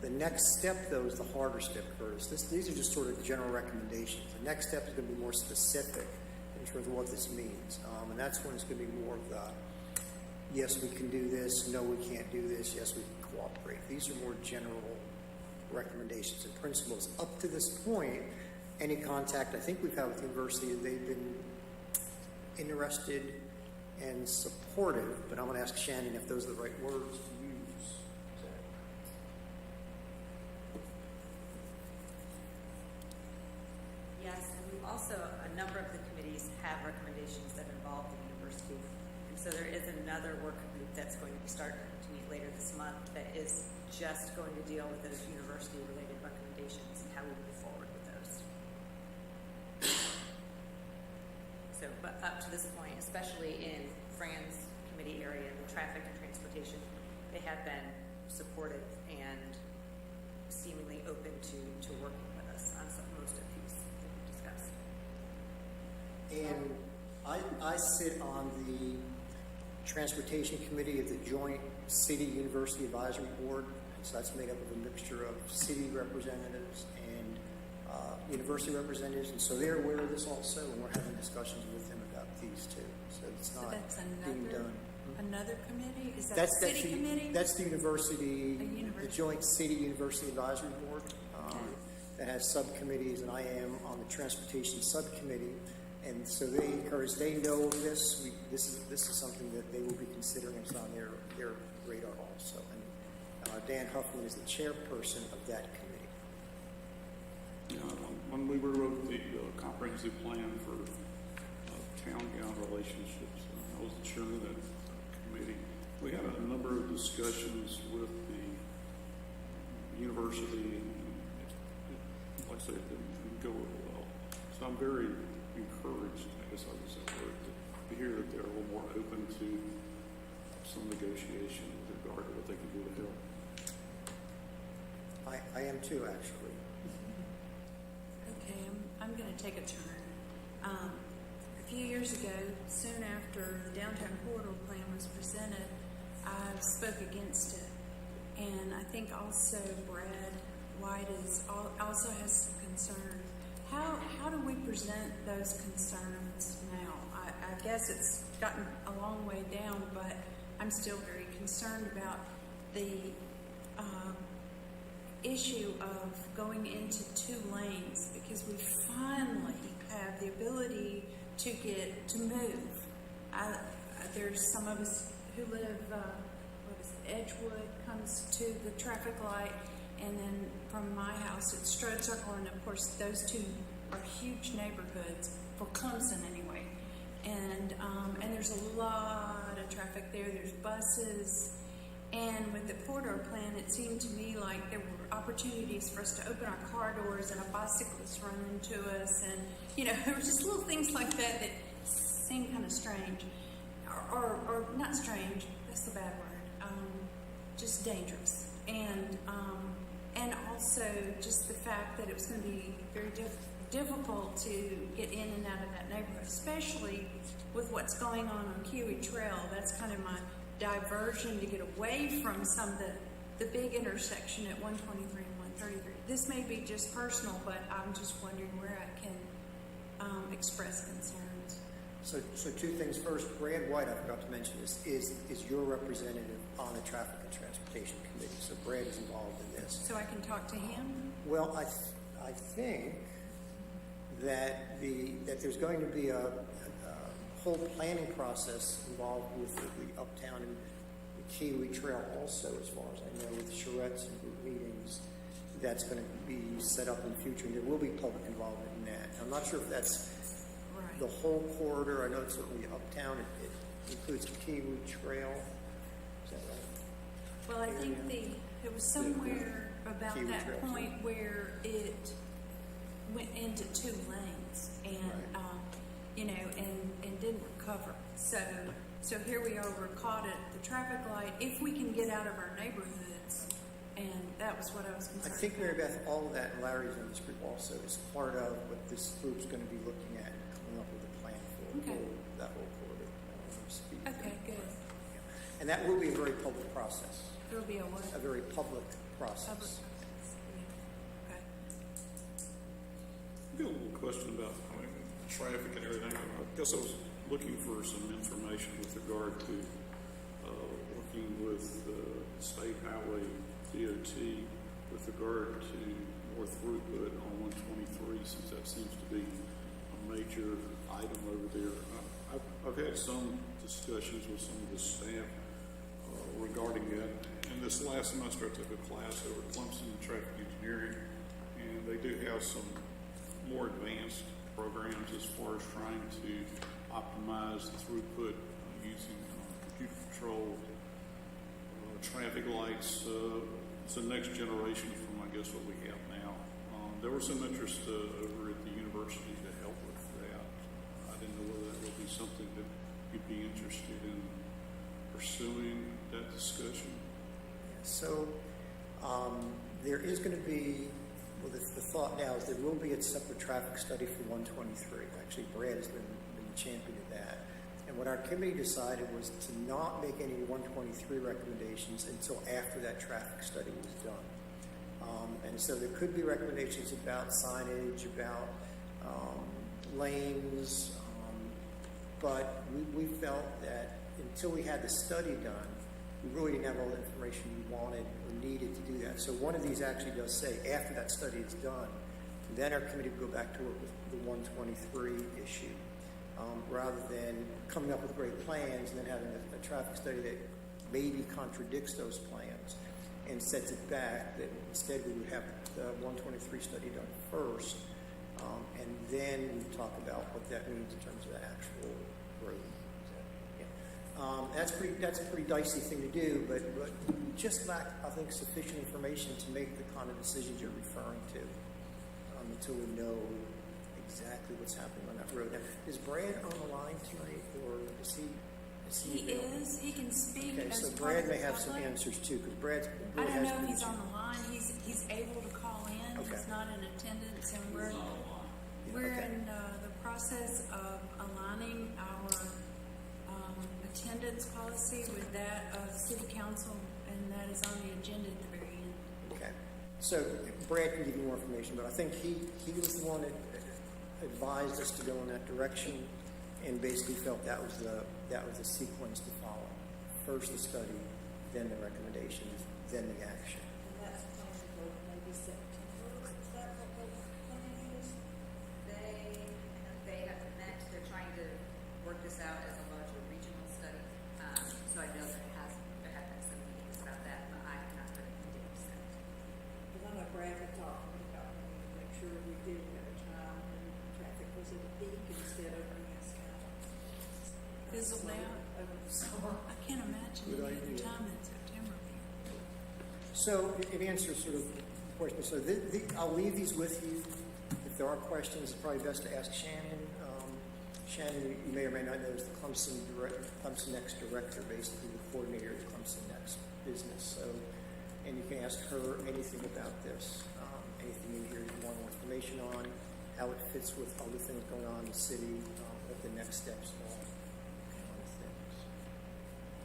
The next step, though, is the harder step, Curtis. These are just sort of general recommendations. The next step is going to be more specific in terms of what this means. And that's when it's going to be more of the, yes, we can do this, no, we can't do this, yes, we can cooperate. These are more general recommendations and principles. Up to this point, any contact I think we've had with the university, they've been interested and supportive, but I'm going to ask Shannon if those are the right words to use. Yes, and we've also, a number of the committees have recommendations that involve the university. And so there is another work group that's going to be starting to meet later this month that is just going to deal with those university-related recommendations and how we move forward with those. So, but up to this point, especially in Fran's committee area, the traffic and transportation, they have been supportive and seemingly open to working with us on most of these things discussed. And I sit on the Transportation Committee of the Joint City University Advisory Board. So that's made up of a mixture of city representatives and university representatives. And so they're aware of this also, and we're having discussions with them about these too. So it's So not that's being done. another committee? Is that That's the city committee? That's the university, A university. the Joint City University Advisory Board Okay. that has subcommittees, and I am on the Transportation Subcommittee. And so they encourage, they know of this. This is something that they will be considering. It's on their radar also. And Dan Huffman is the chairperson of that committee. You know, when we rewrote the comprehensive plan for town-gown relationships, I was the chairman of that committee. We had a number of discussions with the university, and like I said, it didn't go over well. So I'm very encouraged, I guess I would say, to hear that they're a little more open to some negotiation with regard to what they can do to help. I am too, actually. Okay, I'm going to take a turn. A few years ago, soon after the downtown corridor plan was presented, I spoke against it. And I think also Brad White also has some concern. How do we present those concerns now? I guess it's gotten a long way down, but I'm still very concerned about the issue of going into 2 lanes, because we finally have the ability to move. There's some of us who live, Edgewood comes to the traffic light, and then from my house it's Strode Circle, and of course those 2 are huge neighborhoods for Clemson anyway. And there's a lot of traffic there. There's buses. And with the corridor plan, it seemed to me like there were opportunities for us to open our car doors and a bicyclist run into us. And, there were just little things like that seemed kind of strange. Or not strange, that's the bad word. Just dangerous. And also just the fact that it was going to be very difficult to get in and out of that neighborhood, especially with what's going on Kiwi Trail. That's kind of my diversion to get away from some of the big intersection at 123 and 133. This may be just personal, but I'm just wondering where I can express concerns. So 2 things. First, Brad White, I forgot to mention this, is your representative on the Traffic and Transportation Committee. So Brad is involved in this. So I can talk to him? Well, I think that there's going to be a whole planning process involved with the Uptown and the Kiwi Trail also, as far as I know, with charrettes and group meetings. That's going to be set up in the future, and there will be public involvement in that. I'm not sure if that's Right. the whole corridor. I know it's certainly Uptown. It includes the Kiwi Trail. Is that right? Well, I think it was somewhere about Kiwi that Trail, point where it went into 2 lanes and, and didn't recover. So here we are, we're caught at the traffic light, if we can get out of our neighborhoods, and that was what I was I concerned think, Mary about. Beth, all of that, and Larry's in this group also, is part of what this group's going to be looking at and coming up with a plan for Okay. that whole corridor. Okay, good. And that will be a very public process, There'll be a what? a very public process. Public process. Yeah. Okay. I got a little question about traffic and everything. I guess I was looking for some information with regard to working with State Highway DOT with regard to more throughput on 123, since that seems to be a major item over there. I've had some discussions with some of the staff regarding that. And this last semester I took a class over at Clemson in traffic engineering, and they do have some more advanced programs as far as trying to optimize the throughput using computer controlled traffic lights. It's the next generation from, I guess, what we have now. There was some interest over at the university to help with that. I didn't know whether that would be something that you'd be interested in pursuing that discussion. So there is going to be, well, the thought now is there will be a separate traffic study for 123. Actually, Brad has been the champion of that. And what our committee decided was to not make any 123 recommendations until after that traffic study was done. And so there could be recommendations about signage, about lanes, but we felt that until we had the study done, we really didn't have all the information we wanted or needed to do that. So one of these actually does say, after that study is done, then our committee will go back to work with the 123 issue, rather than coming up with great plans and then having a traffic study that maybe contradicts those plans and sets it back. That instead we would have the 123 study done first, and then we talk about what that means in terms of the actual road. That's a pretty dicey thing to do, but we just lack, I think, sufficient information to make the kind of decisions you're referring to until we know exactly what's happening on that road. Now, is Brad on the line tonight, or is he? He is. He can speak. Okay, as so part Brad of may the have some public. answers too, because Brad I really don't has know if been he's on the line. He's able to call in. Okay. He's not in attendance, and we're Okay. in the process of aligning our attendance policy with that of City Council, and that is on the agenda at the very end. Okay. So Brad can give you more information, but I think he was the one that advised us to go in that direction, and basically felt that was the sequence to follow. First the study, then the recommendations, then the action. And that's planned for maybe September, is that what the plan is? They have met, they're trying to work this out as a larger regional study. So I know there have been some meetings about that, but I have not heard anything set. Because I know Brad had talked to me about wanting to make sure we did it at a time when traffic was at a peak instead of being Fizzled out. over the summer. I can't imagine Good any other idea. time than September. So it answers sort of the question. So I'll leave these with you. If there are questions, it's probably best to ask Shannon. Shannon, you may or may not know, is the Clemson Next director, basically the coordinator of Clemson Next business. So, and you can ask her anything about this, anything in here you want more information on, how it fits with other things going on in the city, what the next steps are.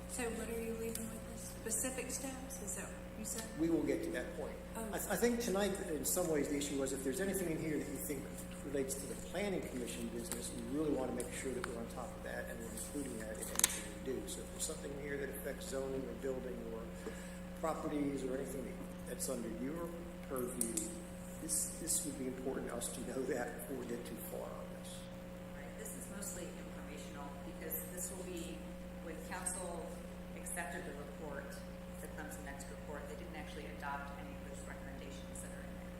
So what are you leaving with us? Specific steps? Is that what you said? We will get to that point. Oh. I think tonight, in some ways, the issue was if there's anything in here that you think relates to the planning commission business, we really want to make sure that we're on top of that and we're including that in anything we do. So if there's something here that affects zoning or building or properties or anything that's under your purview, this would be important to us to know that before we get too far on this. Right, this is mostly informational because this will be, when council accepted the report, the Clemson Next report, they didn't actually adopt any of those recommendations that are in there.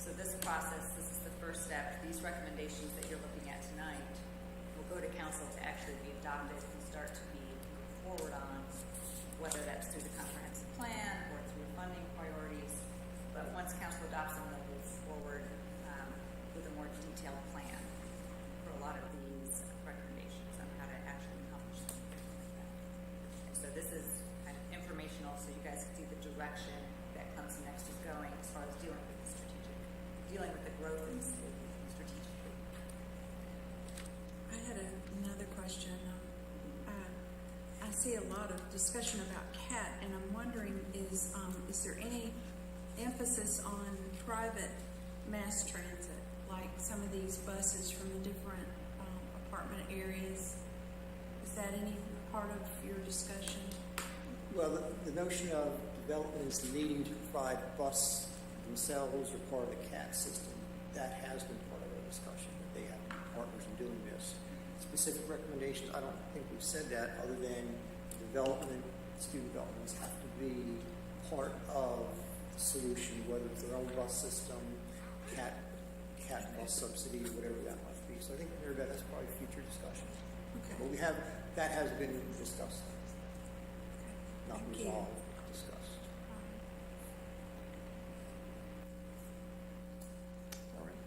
So this process, this is the first step. These recommendations that you're looking at tonight will go to council to actually be adopted and start to be moved forward on, whether that's through the comprehensive plan or through funding priorities. But once council adopts them, they'll move forward with a more detailed plan for a lot of these recommendations on how to actually accomplish them. So this is kind of informational, so you guys can see the direction that Clemson Next is going as far as dealing with the growth in the city strategically. I had another question. I see a lot of discussion about CAT, and I'm wondering, is there any emphasis on private mass transit, like some of these buses from the different apartment areas? Is that any part of your discussion? Well, the notion of development is needing to provide bus themselves or part of the CAT system. That has been part of our discussion, that they have partners in doing this. Specific recommendations, I don't think we've said that, other than student developments have to be part of the solution, whether it's their own bus system, CAT bus subsidies, whatever that might be. So I think that's probably a future discussion. Okay. But that has been discussed, not Thank you. resolved, discussed. All right.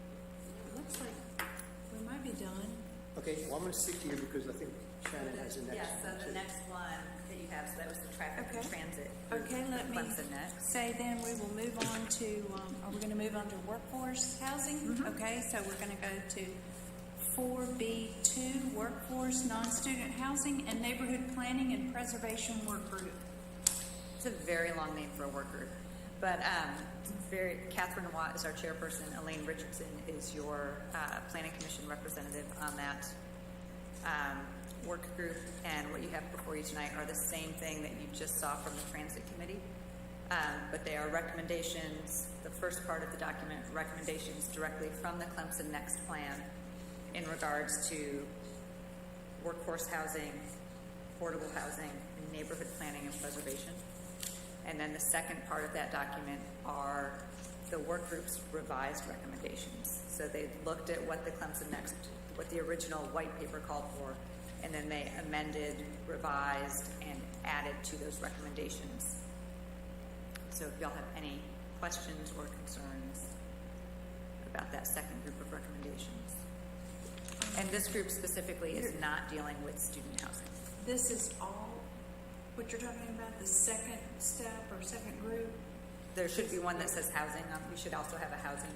It looks like we might be done. Okay, well, I'm going to stick to you because I think Shannon has the next Yeah, so one, the too. next one that you you have, so that was the traffic and Okay. transit. Okay, let me Clemson next. say then we will move on to, are we going to move on to workforce housing? Okay, so we're going to go to 4B2, workforce, non-student housing, and neighborhood planning and preservation work group. It's a very long name for a work group, but Catherine Watt is our chairperson. Elaine Richardson is your planning commission representative on that work group. And what you have before you tonight are the same thing that you just saw from the transit committee, but they are recommendations. The first part of the document, recommendations directly from the Clemson Next Plan in regards to workforce housing, affordable housing, and neighborhood planning and preservation. And then the second part of that document are the work group's revised recommendations. So they looked at what the Clemson Next, what the original white paper called for, and then they amended, revised, and added to those recommendations. So if y'all have any questions or concerns about that second group of recommendations. And this group specifically is not dealing with student housing. This is all what you're talking about, the second step or second group? There should be one that says housing. We should also have a housing.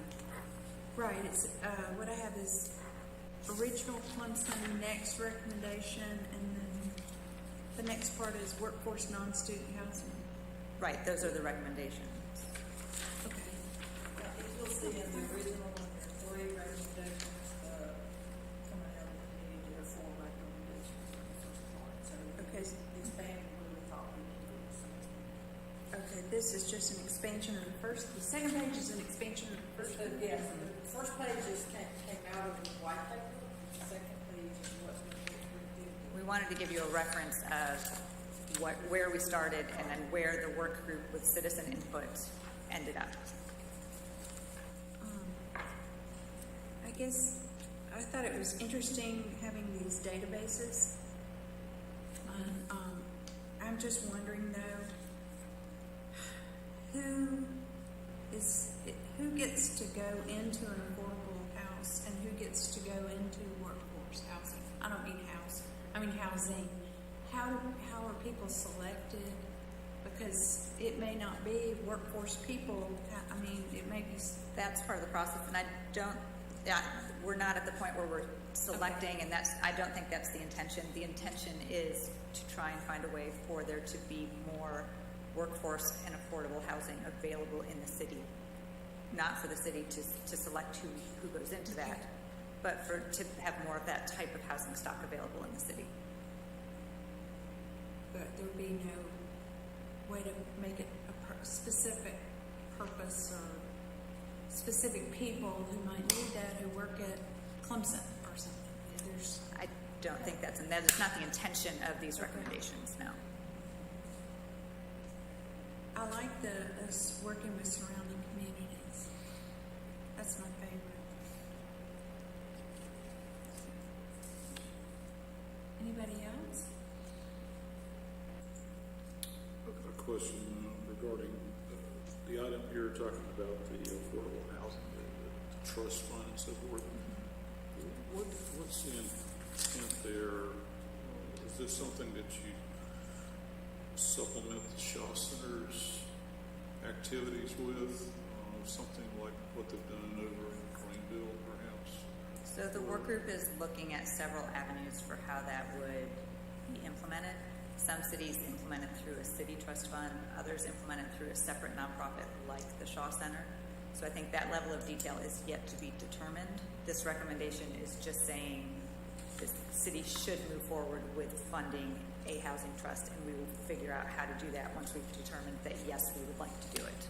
Right, it's, what I have is original Clemson next recommendation, and then the next part is workforce non-student housing. Right, those are the recommendations. Okay. If you'll see in the original one, there are 3 recommendations, coming out of the committee, there are 4 recommendations in the first part. So Okay. expanding what we thought we could do. Okay, this is just an expansion of the first, the second page is an expansion of the first. So, yes, the first page just came out of the white paper, the second page is what's been reviewed. We wanted to give you a reference of where we started and then where the work group with citizen input ended up. I guess I thought it was interesting having these databases. I'm just wondering though, who gets to go into an affordable house and who gets to go into workforce housing? I don't mean house, I mean housing. How are people selected? Because it may not be workforce people. I mean, it may be. That's part of the process, and we're not at the point where we're selecting, and I don't think that's the intention. The intention is to try and find a way for there to be more workforce and affordable housing available in the city. Not for the city to select who goes into that, but to have more of that type of housing stock available in the city. But there would be no way to make it a specific purpose or specific people who might need that who work at Clemson or something. I don't think that's not the intention of these recommendations, no. I like us working with surrounding communities. That's my favorite. Anybody else? A question regarding the item here talking about the affordable housing, the trust fund and so forth. What's the intent there? Is this something that you supplement the Shaw Center's activities with? Something like what they've done over in Greenville, perhaps? So the work group is looking at several avenues for how that would be implemented. Some cities implement it through a city trust fund, others implement it through a separate nonprofit like the Shaw Center. So I think that level of detail is yet to be determined. This recommendation is just saying the city should move forward with funding a housing trust, and we will figure out how to do that once we've determined that yes, we would like to do it.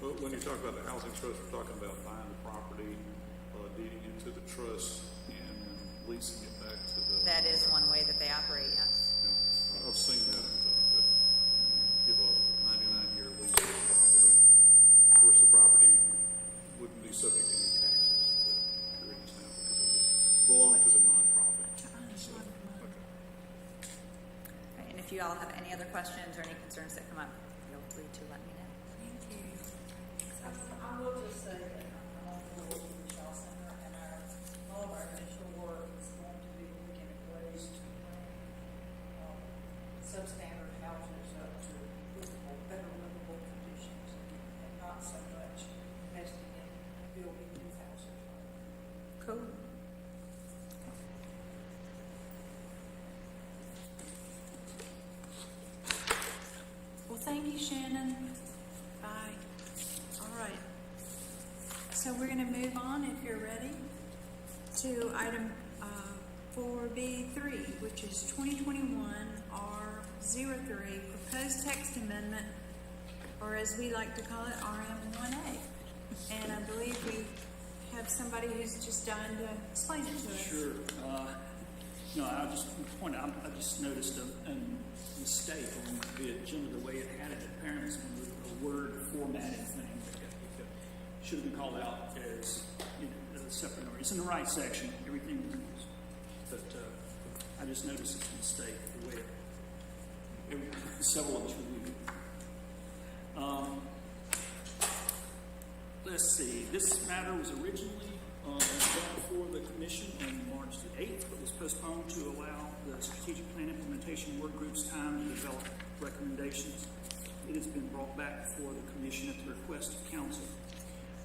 Well, when you talk about the housing trust, we're talking about buying the property, deeding it to the trust, and then leasing it back to the... That is one way that they operate, yes. Yeah, I've seen that give a 99-year lease on the property. Of course, the property wouldn't be subject to any taxes, but here it is now because it would belong to the nonprofit. So, okay. Right, and if you all have any other questions or any concerns that come up, feel free to let me know. Thank you. I will just say that I'm on board with the Shaw Center, and all of our initial work is going to be looking at ways to bring substandard going to move on, if you're ready, to item 4B3, which is 2021 R03, proposed text amendment, or as we like to call it, RM1A. And I believe we have somebody who's just dying to explain it to us. Sure. No, I'll just point out, I just noticed a mistake on the agenda, the way it had it. Apparently, it's a word formatting thing. It should have been called out as a separate number. It's in the right section, everything was used. But I just noticed it's a mistake, the way several of us reviewed it. Let's see, this matter was originally brought before the commission on March the 8th, but was postponed to allow the strategic plan implementation work group's time to develop recommendations. It has been brought back before the commission at the request of council.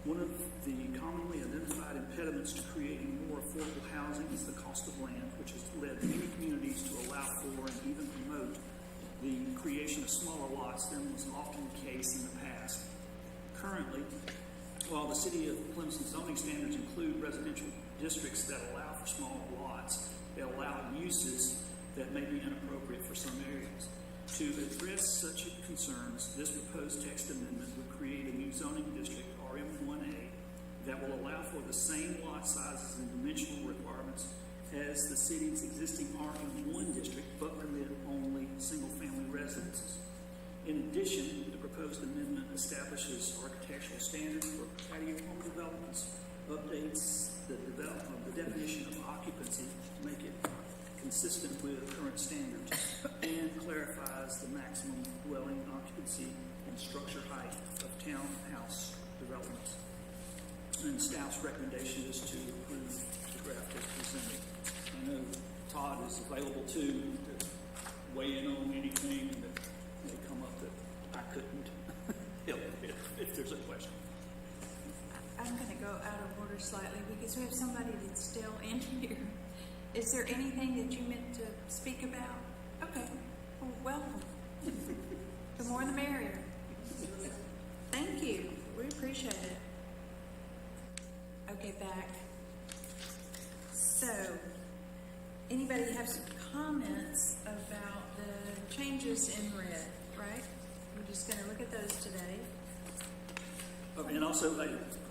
One of the commonly identified impediments to creating more affordable housing is the cost of land, which has led many communities to allow for and even promote the creation of smaller lots than was often the case in the past. Currently, while the city of Clemson zoning standards include residential districts that allow for smaller lots, they allow uses that may be inappropriate for some areas. To address such concerns, this proposed text amendment would create a new zoning district, RM1A, that will allow for the same lot sizes and dimensional requirements as the city's existing RM1 district, but permit only single-family residences. In addition, the proposed amendment establishes architectural standards for patio home developments, updates the definition of occupancy to make it consistent with current standards, and clarifies the maximum dwelling occupancy and structure height of townhouse developments. And staff's recommendation is to approve the draft as presented. I know Todd is available too to weigh in on anything that may come up that I couldn't help if there's a question. I'm going to go out of order slightly because we have somebody that's still in here. Is there anything that you meant to speak about? Okay. Well, welcome. The more the merrier. Thank you. We appreciate it. Okay, back. So, anybody have some comments about the changes in red, right? We're just going to look at those today. And also,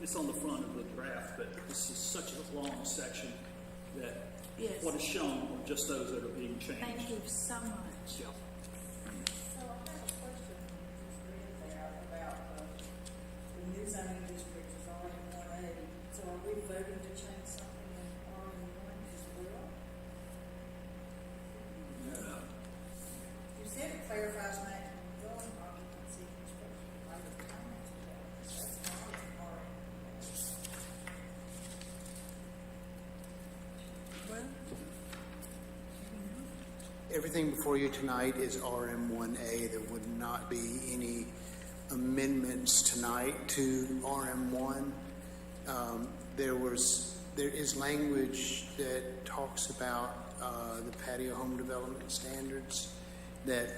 it's on the front of the draft, but this is such a long section that Yes. what is shown are just those that are being changed. Thank you so much. Yeah. So I have a question, just read there about the new zoning district is RM1A. So are we voting to change something in RM1 as well? No. You said it clarifies maximum dwelling occupancy and structure height of townhouse developments. That's not in RM1A. Well, Everything before you tonight is RM1A. There would not be any amendments tonight to RM1. There is language that talks about the patio home development standards that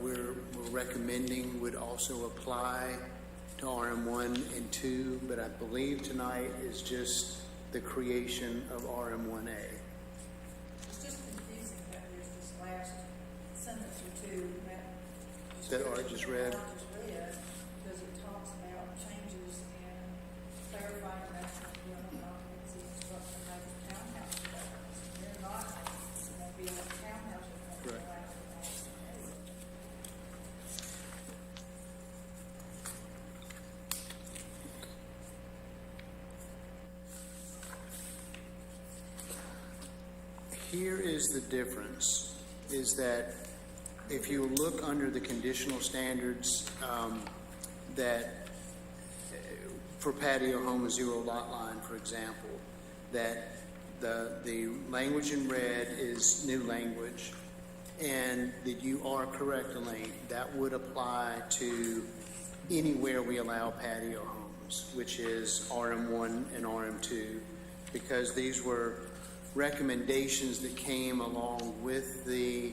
we're recommending would also apply to RM1 and 2, but I believe tonight is just the creation of RM1A. It's just confusing that there's this last sentence or two That Art just read. Because it talks about changes in clarifying maximum dwelling occupancy and structure height of townhouse developments. They're not, it won't be on townhouse, it won't be Correct. allowed on all. Here is the difference, is that if you look under the conditional standards that for patio home and zero lot line, for example, that the language in red is new language, and that you are correct, Elaine, that would apply to anywhere we allow patio homes, which is RM1 and RM2, because these were recommendations that came along with the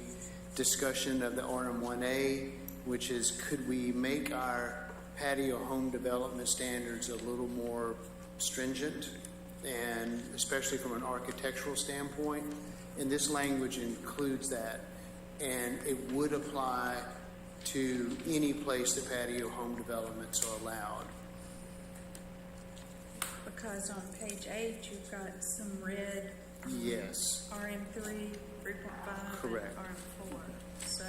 discussion of the RM1A, which is could we make our patio home development standards a little more stringent, and especially from an architectural standpoint, and this language includes that, and it would apply to any place that patio home developments are allowed. Because on page 8, you've got some red Yes, RM3, 3.5, Correct. and RM4. So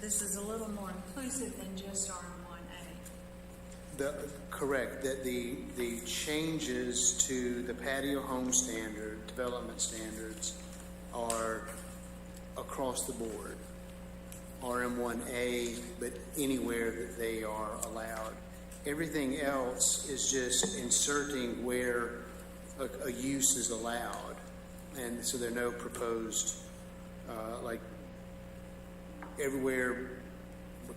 this is a little more inclusive than just RM1A. correct, that the changes to the patio home standard, development standards, are across the board. RM1A, but anywhere that they are allowed. Everything else is just inserting where a use is allowed. And so there are no proposed, like everywhere,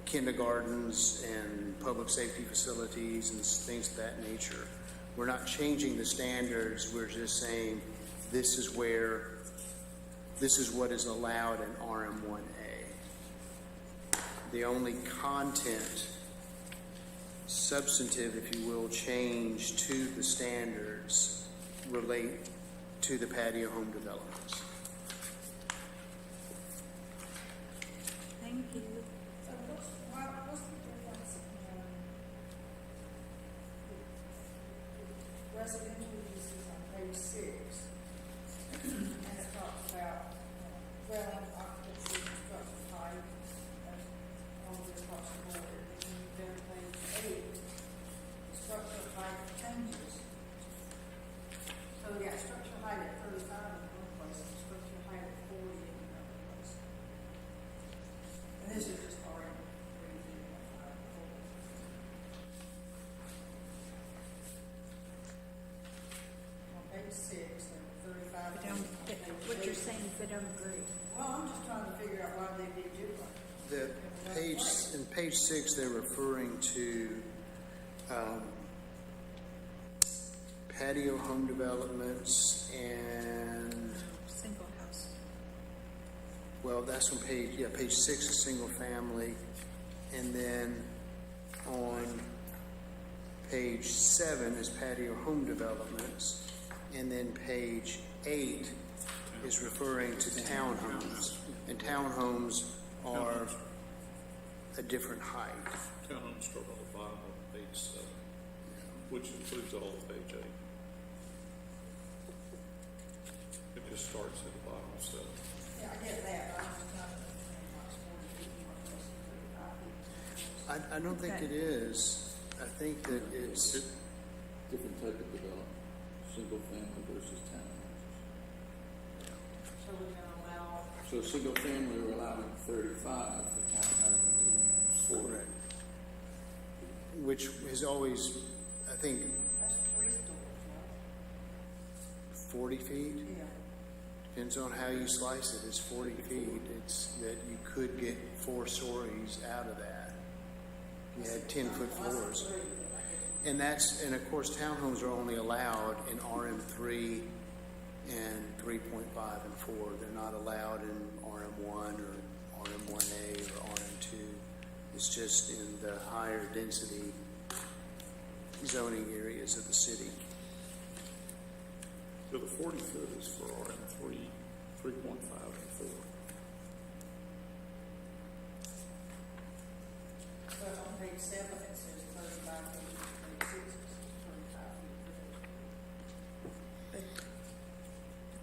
kindergartens and public safety facilities and things of that nature. We're not changing the standards, we're just saying this is what is allowed in RM1A. The only content, substantive, if you will, change to the standards relate to the patio home developments. Thank you. So what's the difference in residential uses on page 6? And it talks about dwelling occupancy, construction height, and all of this across the board. And then you go to page 8, the structural height changes. So we got structural height at 35 in one place, and structural height at 40 in another place. And this is just already on page 6, there were 35. What you're saying is they don't agree. Well, I'm just trying to figure out why they did different. In page 6, they're referring to patio home developments and, Single house. well, that's on page 6 is single family. And then on page 7 is patio home developments. And then page 8 is referring to townhomes. And townhomes are a different height. Townhomes start on the bottom of page 7, which includes all of page 8. It just starts at the bottom of 7. Yeah, I get that, but I'm just trying to understand why it's 40 feet more close to 35 feet. I don't think it is. I think that it's, Different type of development, single family versus townhouses. So we're gonna allow, So single family, we're allowing 35, for townhouses, we're allowing 40. correct. Which has always, I think, that's 3 stories, right? 40 feet. Yeah. Depends on how you slice it. It's 40 feet. It's that you could get 4 stories out of that. You had 10-foot floors. And of course, townhomes are only allowed in RM3 and 3.5 and 4. They're not allowed in RM1 or RM1A or RM2. It's just in the higher density zoning areas of the city. So the 40 foot is for RM3, 3.5, and 4. So on page 7, it says 35 feet, page 6 is 35 feet. But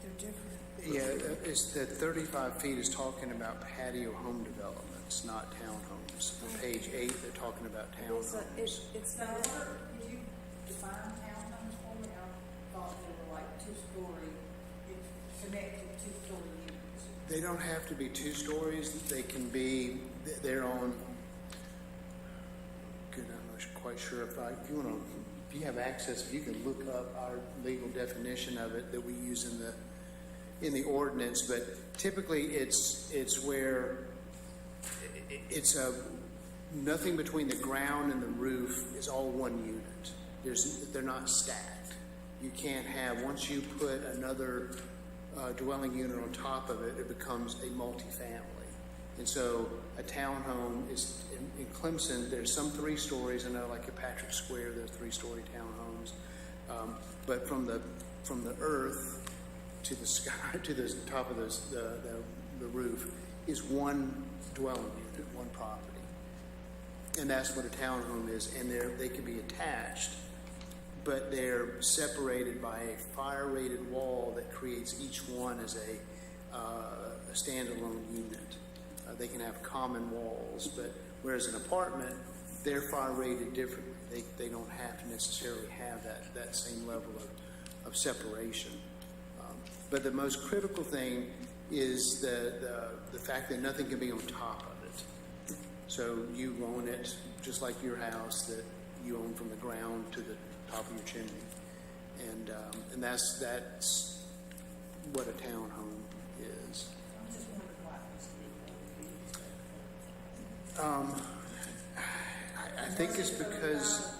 they're different. Yeah, it's that 35 feet is talking about patio home developments, not townhomes. On page 8, they're talking about townhomes. It's Now, could you define townhomes for me? I thought they were like 2-story, connected 2-story units. They don't have to be 2 stories. They can be their own. Good, I'm not quite sure if you have access, if you can look up our legal definition of it that we use in the ordinance. But typically, it's where it's nothing between the ground and the roof is all one unit. They're not stacked. You can't have, once you put another dwelling unit on top of it, it becomes a multifamily. And so a townhome is, in Clemson, there's some 3 stories. I know, like at Patrick Square, there's 3-story townhomes. But from the earth to the sky, to the top of the roof, is one dwelling unit, one property. And that's what a townhome is, and they can be attached, but they're separated by a fire-rated wall that creates each one as a standalone unit. They can have common walls, but whereas an apartment, they're fire-rated differently. They don't have to necessarily have that same level of separation. But the most critical thing is the fact that nothing can be on top of it. So you own it just like your house that you own from the ground to the top of your chimney, and that's what a townhome is. I think it's because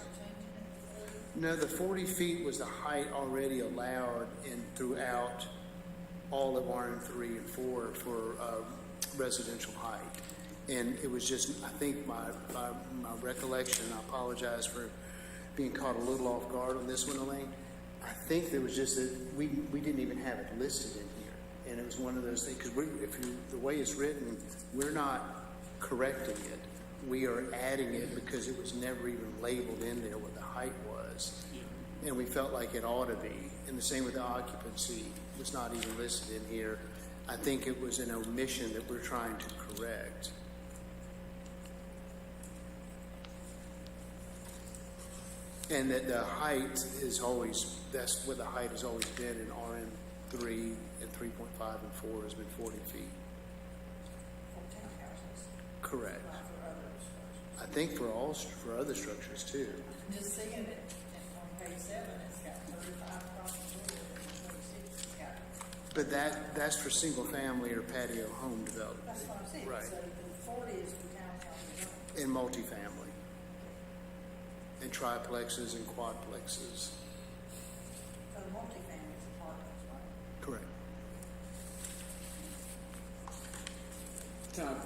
the 40 feet was the height already allowed throughout all of RM3 and 4 for residential height. And it was just, I think my recollection, I apologize for being caught a little off guard on this one, Elaine. I think there was just that we didn't even have it listed in here. And it was one of those things, because the way it's written, we're not correcting it. We are adding it because it was never even labeled in there what the height was. And we felt like it ought to be. And the same with the occupancy. It's not even listed in here. I think it was an omission that we're trying to correct. And that the height is always, that's what the height has always been in RM3 and 3.5 and 4 has been 40 feet. Correct. I think for other structures too. Just seeing it on page 7, it's got 35 across the board, and 26 it's got. But that's for single family or patio home development. That's what I'm saying. Right. So the 40 is for townhouses. And multifamily. And triplexes and quadplexes. So the multifamily is apartments, right? Correct. Tom,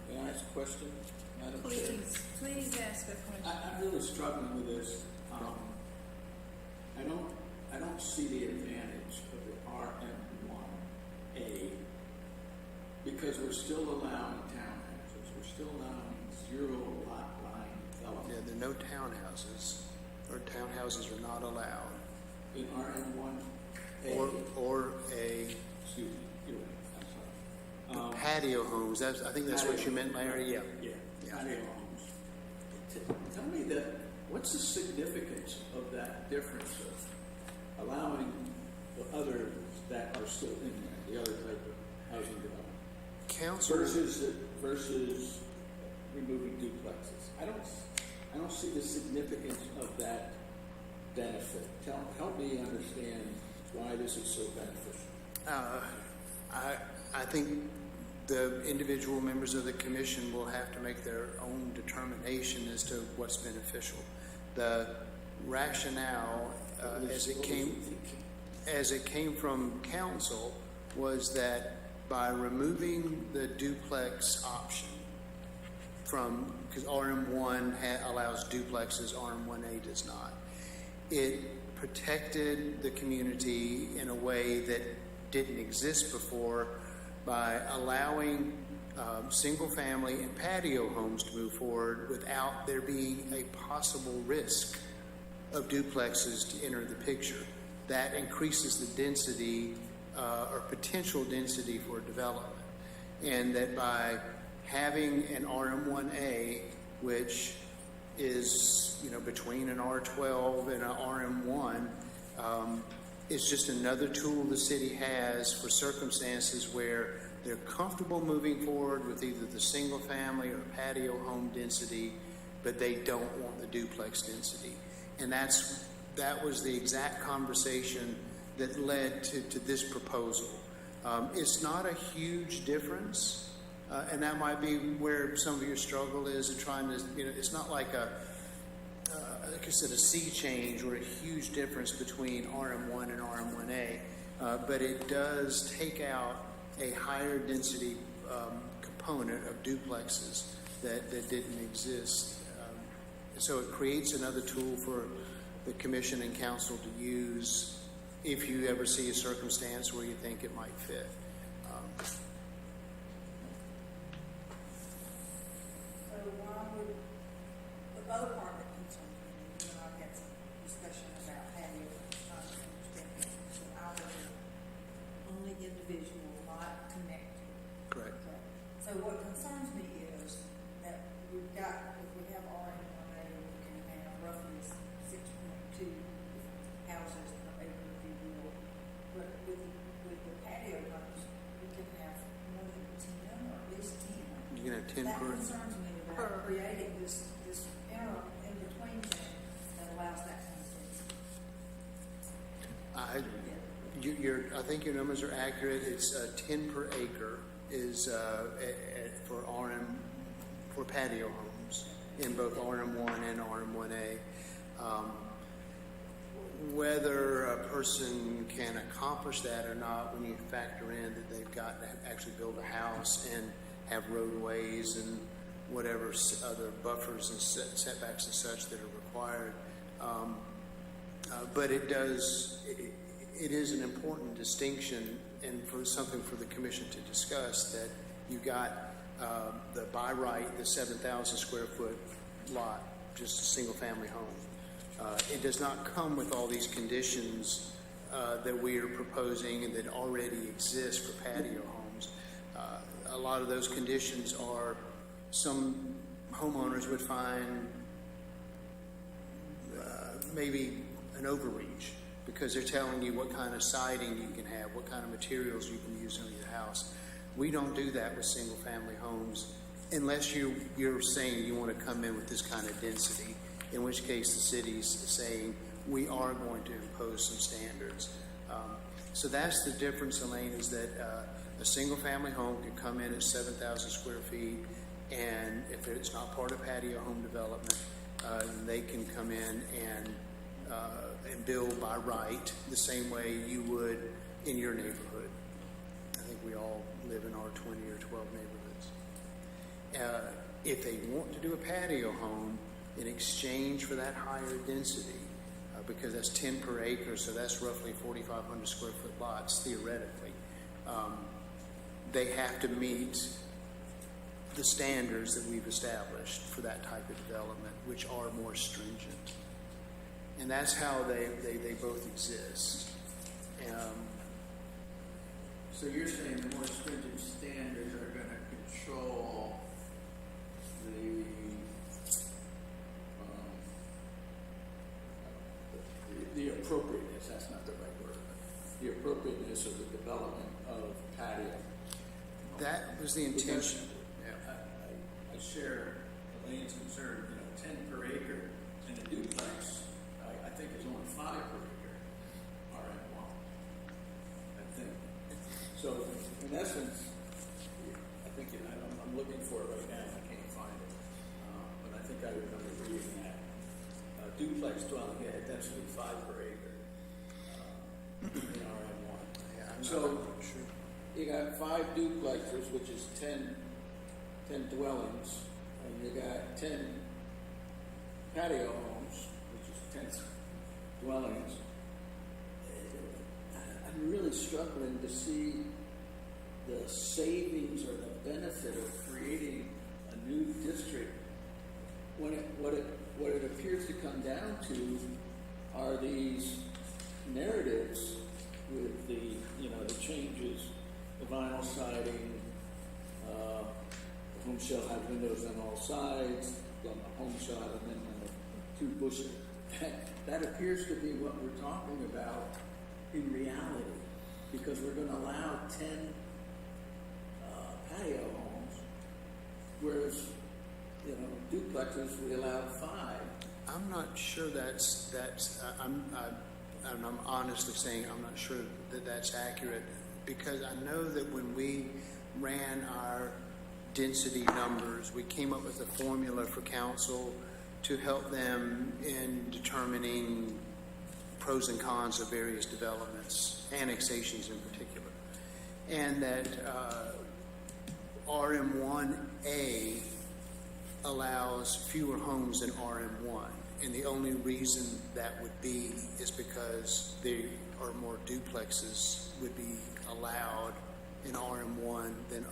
may I ask a question, Madam Chair? Please ask a question. I'm really struggling with this. I don't see the advantage of the RM1A because we're still allowing townhouses. We're still allowing zero lot line development. Yeah, there are no townhouses, or townhouses are not allowed. In RM1A. Or a Excuse me, you're right, I'm sorry. patio homes. I think that's what you meant, Larry. Yeah. Yeah, patio homes. Tell me what's the significance of that difference of allowing the others that are still in there, the other type of housing development, Council versus removing duplexes? I don't see the significance of that benefit. Help me understand why this is so beneficial. I think the individual members of the commission will have to make their own determination as to what's beneficial. The rationale, as it came from council, was that by removing the duplex option from, because RM1 allows duplexes, RM1A does not, it protected the community in a way that didn't exist before by allowing single family and patio homes to move forward without there being a possible risk of duplexes to enter the picture. That increases the density or potential density for development. And that by having an RM1A, which is between an R12 and an RM1, is just another tool the city has for circumstances where they're comfortable moving forward with either the single family or patio home density, but they don't want the duplex density. And that was the exact conversation that led to this proposal. It's not a huge difference, and that might be where some of your struggle is in trying to, it's not like like I said, a sea change or a huge difference between RM1 and RM1A, but it does take out a higher density component of duplexes that didn't exist. So it creates another tool for the commission and council to use if you ever see a circumstance where you think it might fit. So why would, the other part that concerns me, you know, I've had some discussion about patio, not understanding, so ours are only individual, not connected. Correct. Okay. So what concerns me is that we've got, if we have RM1A, we can have roughly 6.2 houses per acre, if you will. But with the patio homes, we can have more than 10 or at least 10. You can have 10 That per. concerns me about creating this interim in between thing that allows that kind of thing. I think your numbers are accurate. It's 10 per acre is for for patio homes in both RM1 and RM1A. Whether a person can accomplish that or not, when you factor in that they've got to actually build a house and have roadways and whatever other buffers and setbacks and such that are required. But it is an important distinction, and for something for the commission to discuss, that you got the by right, the 7,000 square foot lot, just a single family home. It does not come with all these conditions that we are proposing and that already exist for patio homes. A lot of those conditions are, some homeowners would find maybe an overreach, because they're telling you what kind of siding you can have, what kind of materials you can use in your house. We don't do that with single family homes unless you're saying you want to come in with this kind of density, in which case the city's saying we are going to impose some standards. So that's the difference, Elaine, is that a single family home can come in at 7,000 square feet, and if it's not part of patio home development, they can come in and build by right the same way you would in your neighborhood. I think we all live in our 20 or 12 neighborhoods. If they want to do a patio home in exchange for that higher density, because that's 10 per acre, so that's roughly 4,500 square foot lots theoretically, they have to meet the standards that we've established for that type of development, which are more stringent. And that's how they both exist. So you're saying the more stringent standards are going to control the appropriateness, that's not the right word, but the appropriateness of the development of patio. That was the intention. I share Elaine's concern, 10 per acre in a duplex, I think it's only 5 per acre, RM1, I think. So, in essence, I think, I'm looking for it right now, I can't find it, but I think I remember reading that. Duplex dwelling, density 5 per acre in RM1. So, you got 5 duplexes, which is 10 dwellings, and you got 10 patio homes, which is 10 dwellings. I'm really struggling to see the savings or the benefit of creating a new district when what it appears to come down to are these narratives with the changes, the vinyl siding, the home shall have windows on all sides, the home shall have a minimum of 2 bushes. That appears to be what we're talking about in reality, because we're going to allow 10 patio homes, whereas duplexes we allowed 5. I'm not sure I'm honestly saying I'm not sure that that's accurate, because I know that when we ran our density numbers, we came up with a formula for council to help them in determining pros and cons of various developments, annexations in particular, and that RM1A allows fewer homes than RM1. And the only reason that would be is because there are more duplexes would be allowed in RM1 than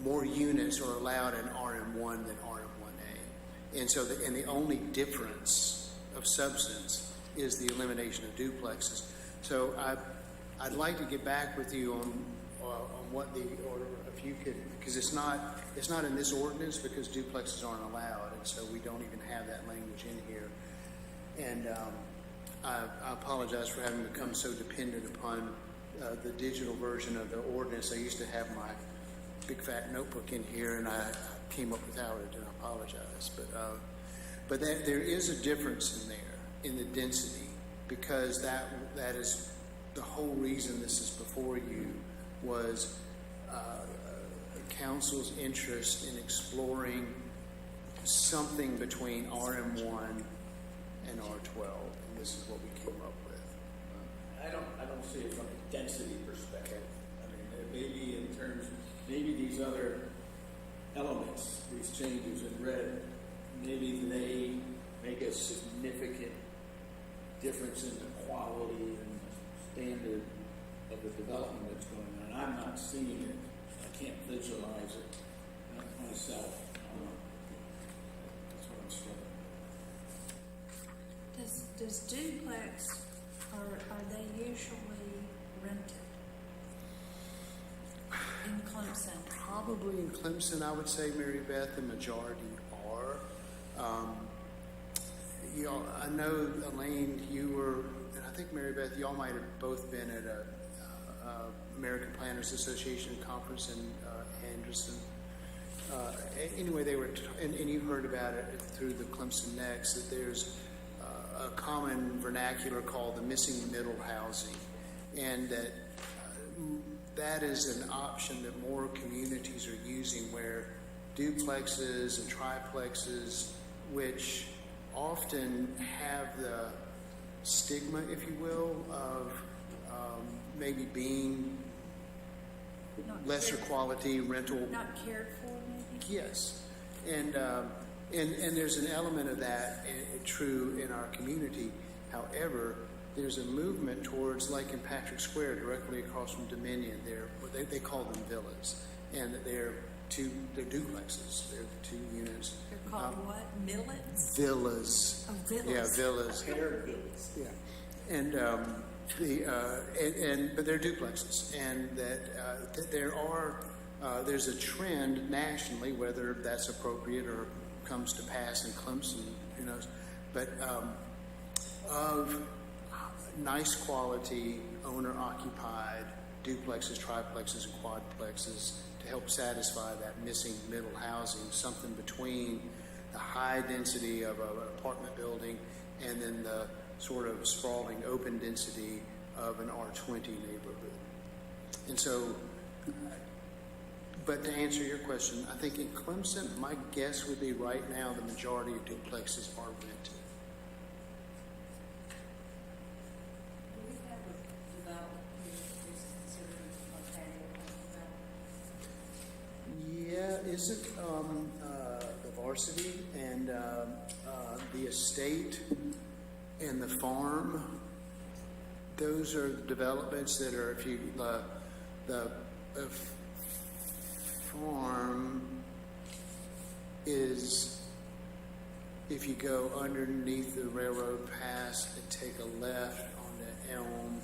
more units are allowed in RM1 than RM1A. And so the only difference of substance is the elimination of duplexes. So I'd like to get back with you on what the, or if you could, because it's not in this ordinance because duplexes aren't allowed, and so we don't even have that language in here. And I apologize for having become so dependent upon the digital version of the ordinance. I used to have my big fat notebook in here, and I came up without it, and I apologize. But there is a difference in there in the density, because that is the whole reason this is before you was council's interest in exploring something between RM1 and R12, and this is what we came up with. I don't see it from a density perspective. I mean, maybe in terms, maybe these other elements, these changes in red, maybe they make a significant difference in the quality and standard of the development that's going on. I'm not seeing it. I can't visualize it myself. That's what I'm struggling with. Does duplex, are they usually rented in Clemson? Probably in Clemson, I would say, Mary Beth, the majority are. I know, Elaine, you were, and I think Mary Beth, y'all might have both been at a American Planners Association conference in Anderson. Anyway, they were, and you heard about it through the Clemson Next, that there's a common vernacular called the missing middle housing, and that is an option that more communities are using, where duplexes and triplexes, which often have the stigma, if you will, of maybe being lesser quality rental. Not cared for, maybe? Yes. And there's an element of that true in our community. However, there's a movement towards, like in Patrick Square, directly across from Dominion, they call them villas. And they're duplexes. They're 2 units. They're called what? Millets? Villas. Oh, villas. Yeah, villas. Paired villas. Yeah. And but they're duplexes, and that there's a trend nationally, whether that's appropriate or comes to pass in Clemson, who knows, but of nice quality owner occupied duplexes, triplexes, and quadplexes to help satisfy that missing middle housing, something between the high density of an apartment building and then the sort of sprawling open density of an R20 neighborhood. And so, but to answer your question, I think in Clemson, my guess would be right now the majority of duplexes are rented. Do we have a development here that's considered a patio home development? Yeah, isn't the Varsity and the estate and the farm, those are developments that are, if you, the farm is, if you go underneath the railroad pass and take a left onto Elm,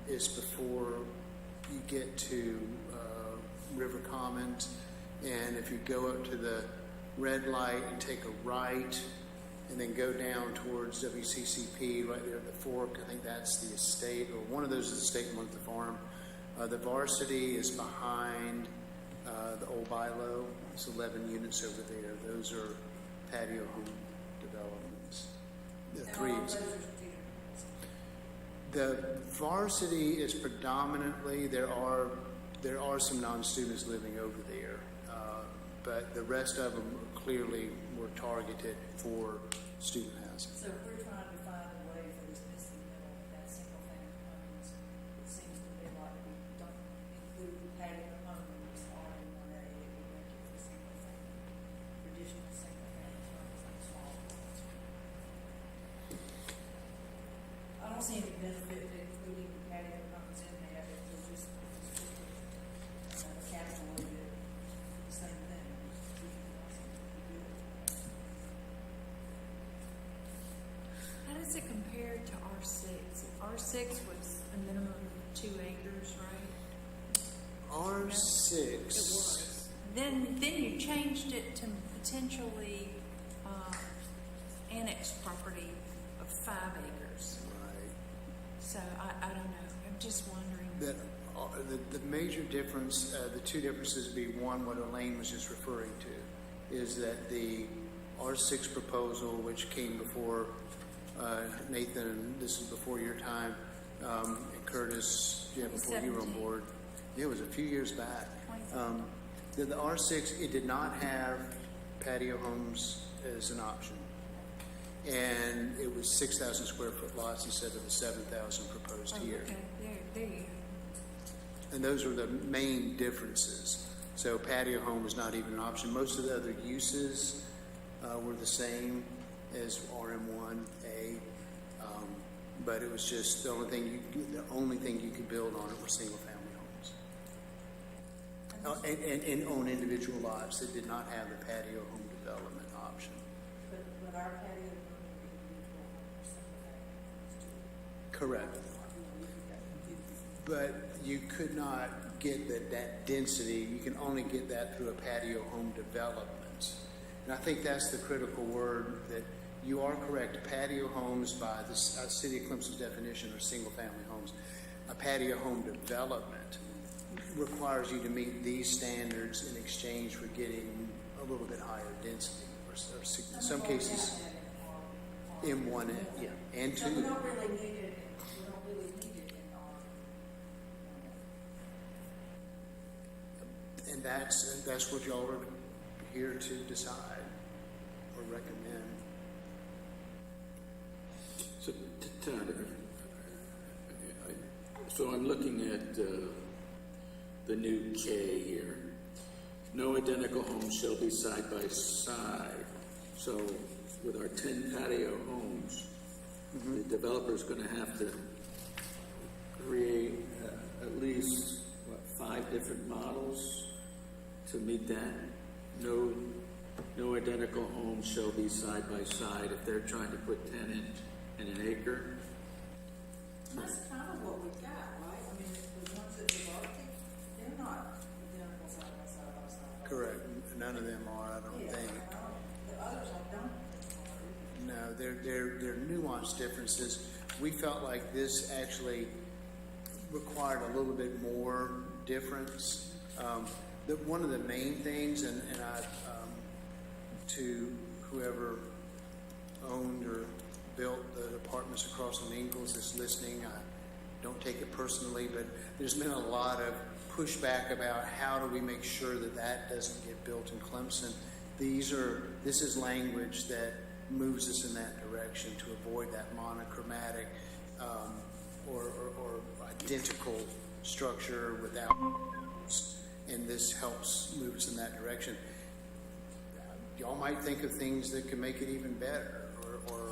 is before you get to River Commons. And if you go up to the red light and take a right and then go down towards WCCP, right there at the fork, I think that's the estate, or one of those is the estate and one's the farm. The Varsity is behind the old Bilo. It's 11 units over there. Those are patio home developments. The three. The Varsity is predominantly, there are some non-students living over there, but the rest of them clearly were targeted for student housing. So if we're trying to find a way for this missing middle, that single-family homes, it seems to me like we don't include the patio homes or in one area, we make it for single-family, traditional single-family homes on small don't see any benefit to including patio homes in there, if they're just capitalized, same thing. How does it compare to R6? R6 was a minimum of 2 acres, right? R6. It was. Then you changed it to potentially annexed property of 5 acres. Right. So I don't know. I'm just wondering. That the major difference, the two differences would be one, what Elaine was just referring to, is that the R6 proposal, which came before Nathan, and this is before your time, and Curtis, yeah, before you were on 2017. board. It was a few years back. The R6, it did not have patio homes as an option. And it was 6,000 square foot lots instead of the 7,000 proposed here. Okay, there you go. And those were the main differences. So patio home was not even an option. Most of the other uses were the same as RM1A, but it was just the only thing you could build on it were single family homes, and on individual lots that did not have the patio home development option. But our patio home individual Correct. But you could not get that density. You can only get that through a patio home development. And I think that's the critical word, that you are correct. Patio homes by the City of Clemson's definition are single-family homes. A patio home development requires you to meet these standards in exchange for getting a little bit higher density, or in some cases M1 and 2. So we don't really need it. We don't really need it in our. And that's what y'all are here to decide or recommend. So, so I'm looking at the new K here. No identical homes shall be side by side. So with our 10 patio homes, the developer's going to have to create at least 5 different models to meet that. No identical homes shall be side by side if they're trying to put 10 in an acre. And that's kind of what we got, right? I mean, the ones that developed, they're not identical side by side by side. Correct. None of them are, I don't think. The others I don't. No, they're nuanced differences. We felt like this actually required a little bit more difference. One of the main things, and I, to whoever owned or built the apartments across on Ingalls that's listening, I don't take it personally, but there's been a lot of pushback about how do we make sure that doesn't get built in Clemson. This is language that moves us in that direction to avoid that monochromatic or identical structure without, and this helps move us in that direction. Y'all might think of things that could make it even better or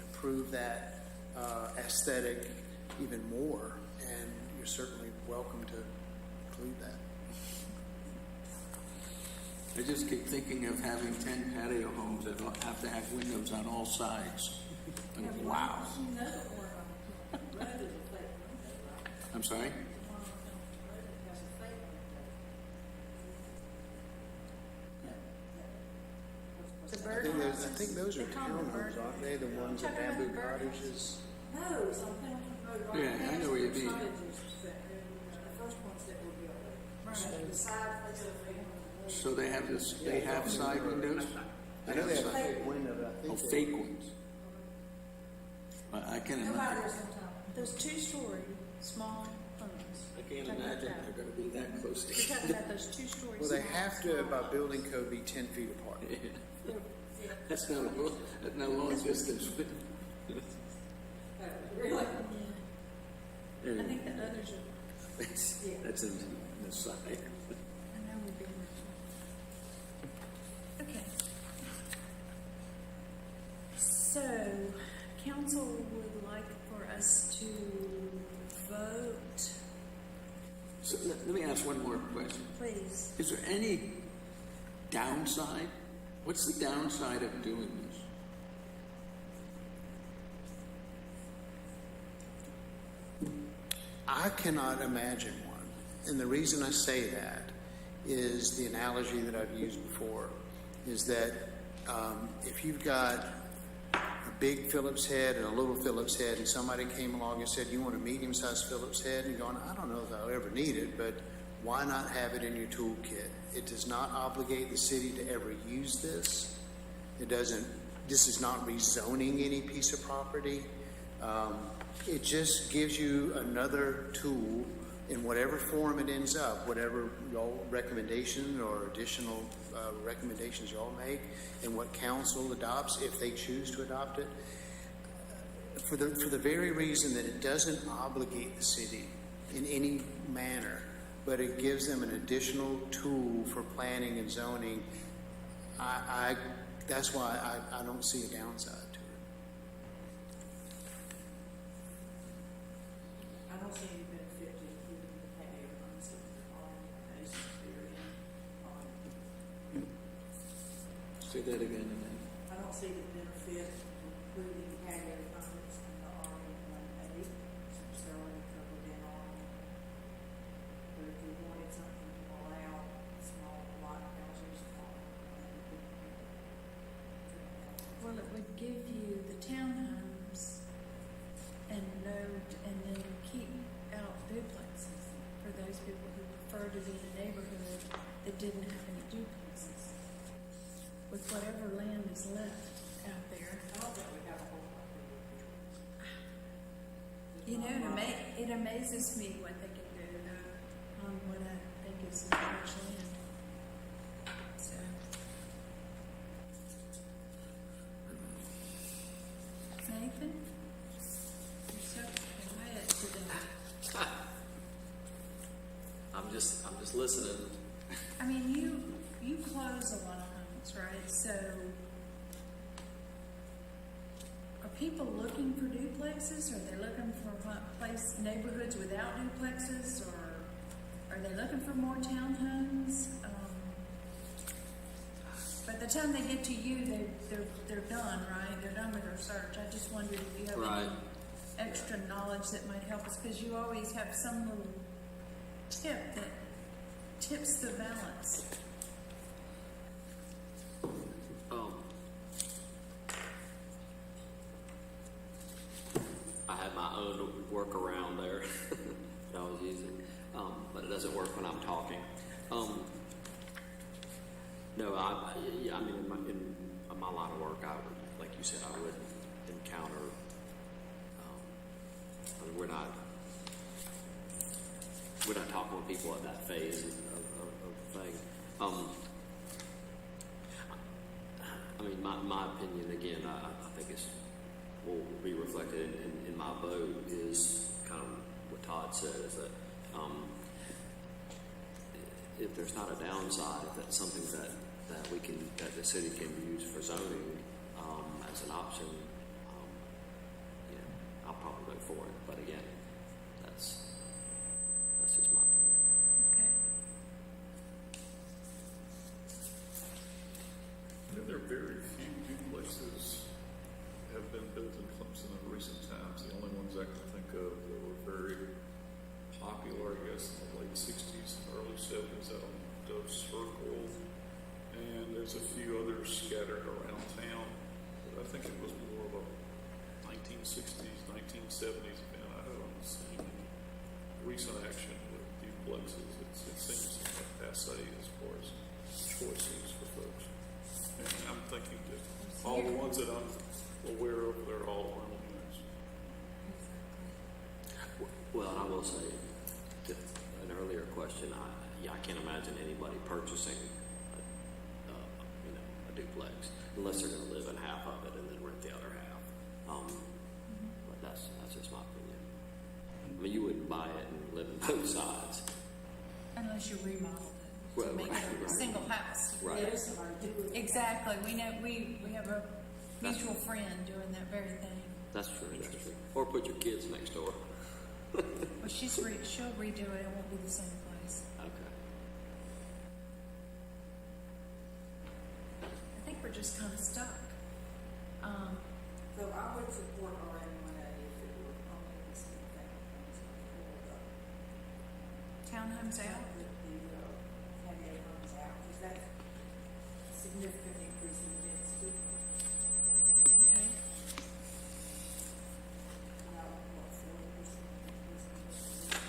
improve that aesthetic even more, and you're certainly welcome to include that. I just keep thinking of having 10 patio homes that have to have windows on all sides. And wow. I'm sorry? I think those are townhomes, aren't they? The ones at Bamboo Cottages. No, it's on Pendleton Road. Right Yeah, next I know to where you the mean. cottages the first ones that were built. Right. The side, that's a So they have this, they have side windows? I know they have a fake window, but I think Oh, fake ones. I can't nobody imagine. lives on top. Those 2-story small homes. I can't imagine they're going to be that close You're together. talking about those 2-story. Well, they have to, by building code, be 10 feet apart. That's not a long distance. Really? I think the others are. That's in the side. I know we've been there. Okay. So, council would like for us ask one more question? Please. Is there any downside? What's the downside of doing this? I cannot imagine one. And the reason I say that is the analogy that I've used before, is that if you've got a big Phillips head and a little Phillips head, and somebody came along and said, you want a medium-sized Phillips head? And you're going, I don't know if I'll ever need it, but why not have it in your toolkit? It does not obligate the city to ever use this. It doesn't, this is not rezoning any piece of property. It just gives you another tool in whatever form it ends up, whatever y'all recommendation or additional recommendations y'all make, and what council adopts if they choose to adopt it, for the very reason that it doesn't obligate the city in any manner, but it gives them an additional tool for planning and zoning. That's why I don't see a downside to it. I don't see any benefit to including the patio concept on Mason's theory. Say that again. I don't see the benefit to including patio concepts in the RE1A, since they're already covered in RE. But if you wanted something to allow small lot houses, Well, it would give you the townhomes and note, and then keep out duplexes for those people who prefer to be in a neighborhood that didn't have any duplexes. With whatever land is left out there. I don't think we have a whole lot of You know, it amazes me what they can do on what I think is large land. So. Nathan? You're so quiet today. I'm just listening. I mean, you close a lot of homes, right? So are people looking for duplexes? Are they looking for neighborhoods without duplexes? Or are they looking for more townhomes? By the time they get to you, they're done, right? They're done with their search. I just wondered if you have any extra knowledge that might help us, because you always have some little tip that tips the balance. I had my own workaround there that I was using, but it doesn't work when I'm talking. No, I mean, in my line of work, I would, like you said, I would encounter. I mean, we're not talking with people at that phase of thing. I mean, my opinion again, I think it's will be reflected in my vote is kind of what Todd said, is that if there's not a downside, if that's something that the city can use for zoning as an option, I'll probably vote for it. But again, that's just my opinion. Okay. There are very few duplexes have been built in Clemson in recent times. The only ones I can think of that were very popular, I guess, in the late 60s and early 70s out on Dove Circle. And there's a few others scattered around town. But I think it was more of a 1960s, 1970s event. I haven't seen any recent action with duplexes. It seems like passe as far as choices for folks. And I'm thinking that all the ones that I'm aware of, they're all rental units. Well, I will say, to an earlier question, I can't imagine anybody purchasing a duplex unless they're going to live in half of it and then rent the other half. But that's just my opinion. I mean, you wouldn't buy it and live in both sides. Unless you remodel it Well, to make it a single house. Right. Exactly. We know we have a mutual friend doing that very thing. That's true. That's true. Or put your kids next door. Well, she'll redo it. It won't be the same place. properties. Okay. I think we're just kind of stuck. So I would support RM1A if it were only the single family homes before Townhomes out? the family homes out, because that's a significant increase in density. Okay. About, what, 40% increase in density.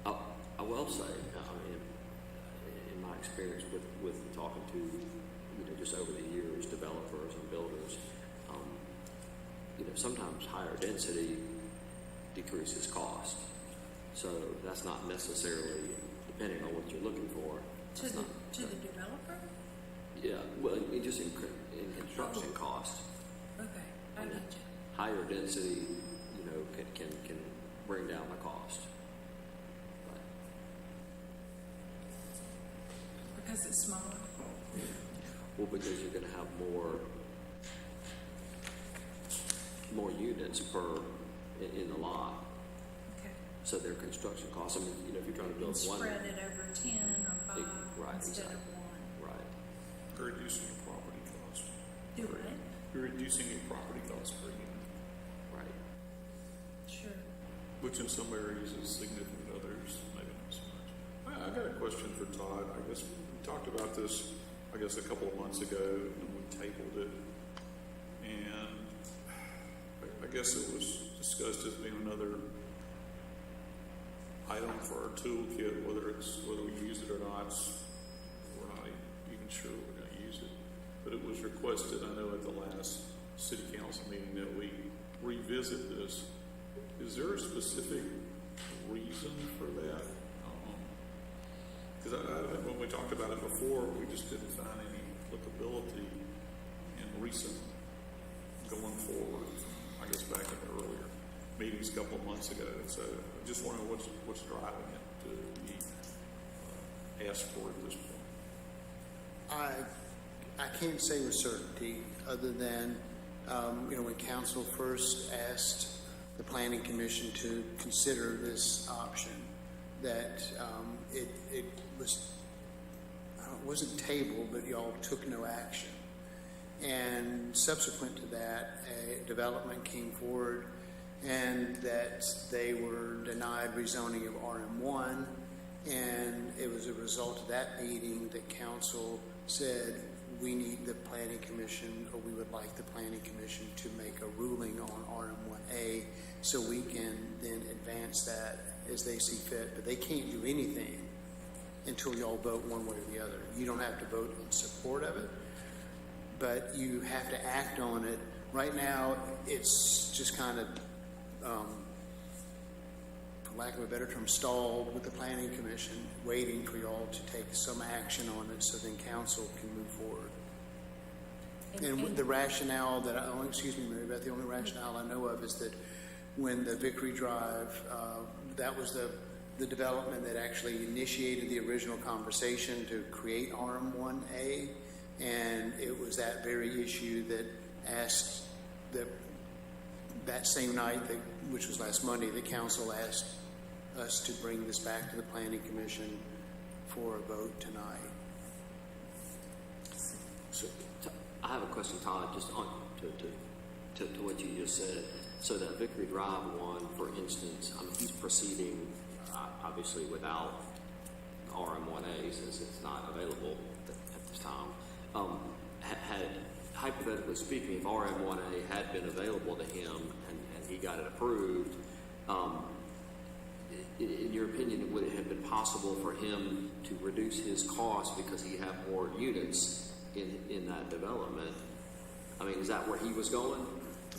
I will say, I mean, in my experience with talking to, just over the years, developers and builders, sometimes higher density decreases cost. So that's not necessarily, depending on what you're looking for. To the developer? Yeah, well, just in construction cost. Okay, I get you. Higher density, can bring down the cost. Because it's smaller? Well, because you're going to have more units in the lot. Okay. So their construction costs. I mean, if you're trying to build one, spread it over 10 or 5 right, instead exactly. of 1. Right. You're reducing your property cost. Do what? You're reducing your property cost per unit. Right. Sure. Which in some areas is significant, others maybe not so much. I got a question for Todd. I guess we talked about this, a couple of months ago, and we tabled it. And I guess it was discussed as being another item for our toolkit, whether we use it or not, we're not even sure we're going to use it. But it was requested, I know, at the last city council meeting that we revisit this. Is there a specific reason for that? Because when we talked about it before, we just didn't find any applicability in recent going forward. I guess back in the earlier meetings a couple of months ago. So I just wondering what's driving it to be asked for at this point. I can't say with certainty, other than when council first asked the planning commission to consider this option, that it wasn't tabled, but y'all took no action. And subsequent to that, a development came forward, and that they were denied rezoning of RM1, and it was a result of that meeting that council said, we need the planning commission, or we would like the planning commission to make a ruling on RM1A, so we can then advance that as they see fit. But they can't do anything until y'all vote one way or the other. You don't have to vote in support of it, but you have to act on it. Right now, it's just kind of, for lack of a better term, stalled with the planning commission, waiting for y'all to take some action on it so then council can move forward. And the rationale that Mary Beth, the only rationale I know of is that when the Vickery Drive, that was the development that actually initiated the original conversation to create RM1A, and it was that very issue that asked that same night, which was last Monday, the council asked us to bring this back to the planning commission for a vote tonight. So I have a question, Todd, just on to what you just said. So that Vickery Drive one, for instance, he's proceeding obviously without RM1A since it's not available at this time. Had hypothetically speaking, if RM1A had been available to him and he got it approved, in your opinion, would it have been possible for him to reduce his cost because he had more units in that development? I mean, is that where he was going?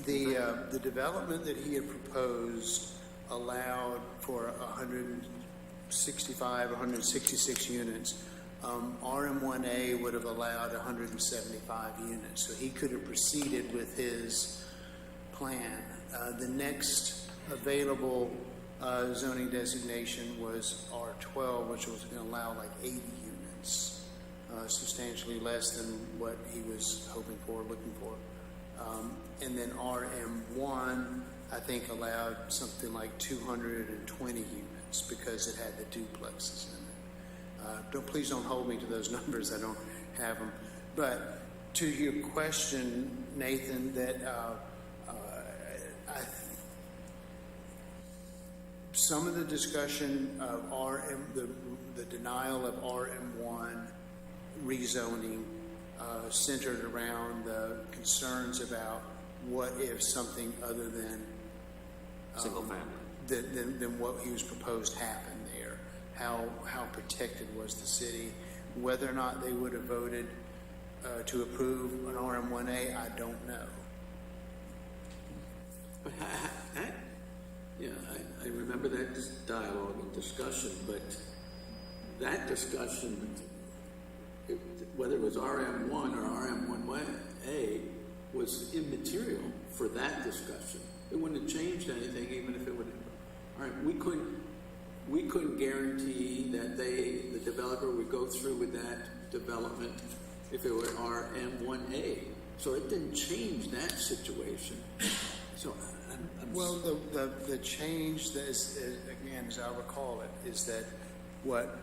The development that he had proposed allowed for 165, 166 units. RM1A would have allowed 175 units, so he could have proceeded with his plan. The next available zoning designation was R12, which was going to allow like 80 units, substantially less than what he was hoping for, looking for. And then RM1, I think allowed something like 220 units because it had the duplexes in it. Please don't hold me to those numbers. I don't have them. But to your question, Nathan, that some of the discussion of the denial of RM1 rezoning centered around the concerns about what if something other than Single family. Than what he was proposed happened there. How protected was the city? Whether or not they would have voted to approve an RM1A, I don't know. But I remember that dialogue and discussion, but that discussion, whether it was RM1 or RM1A, was immaterial for that discussion. It wouldn't have changed anything, even if it would. All right, we couldn't guarantee that the developer would go through with that development if it were RM1A. So it didn't change that situation. So well, the change that is, again, as I recall it, is that what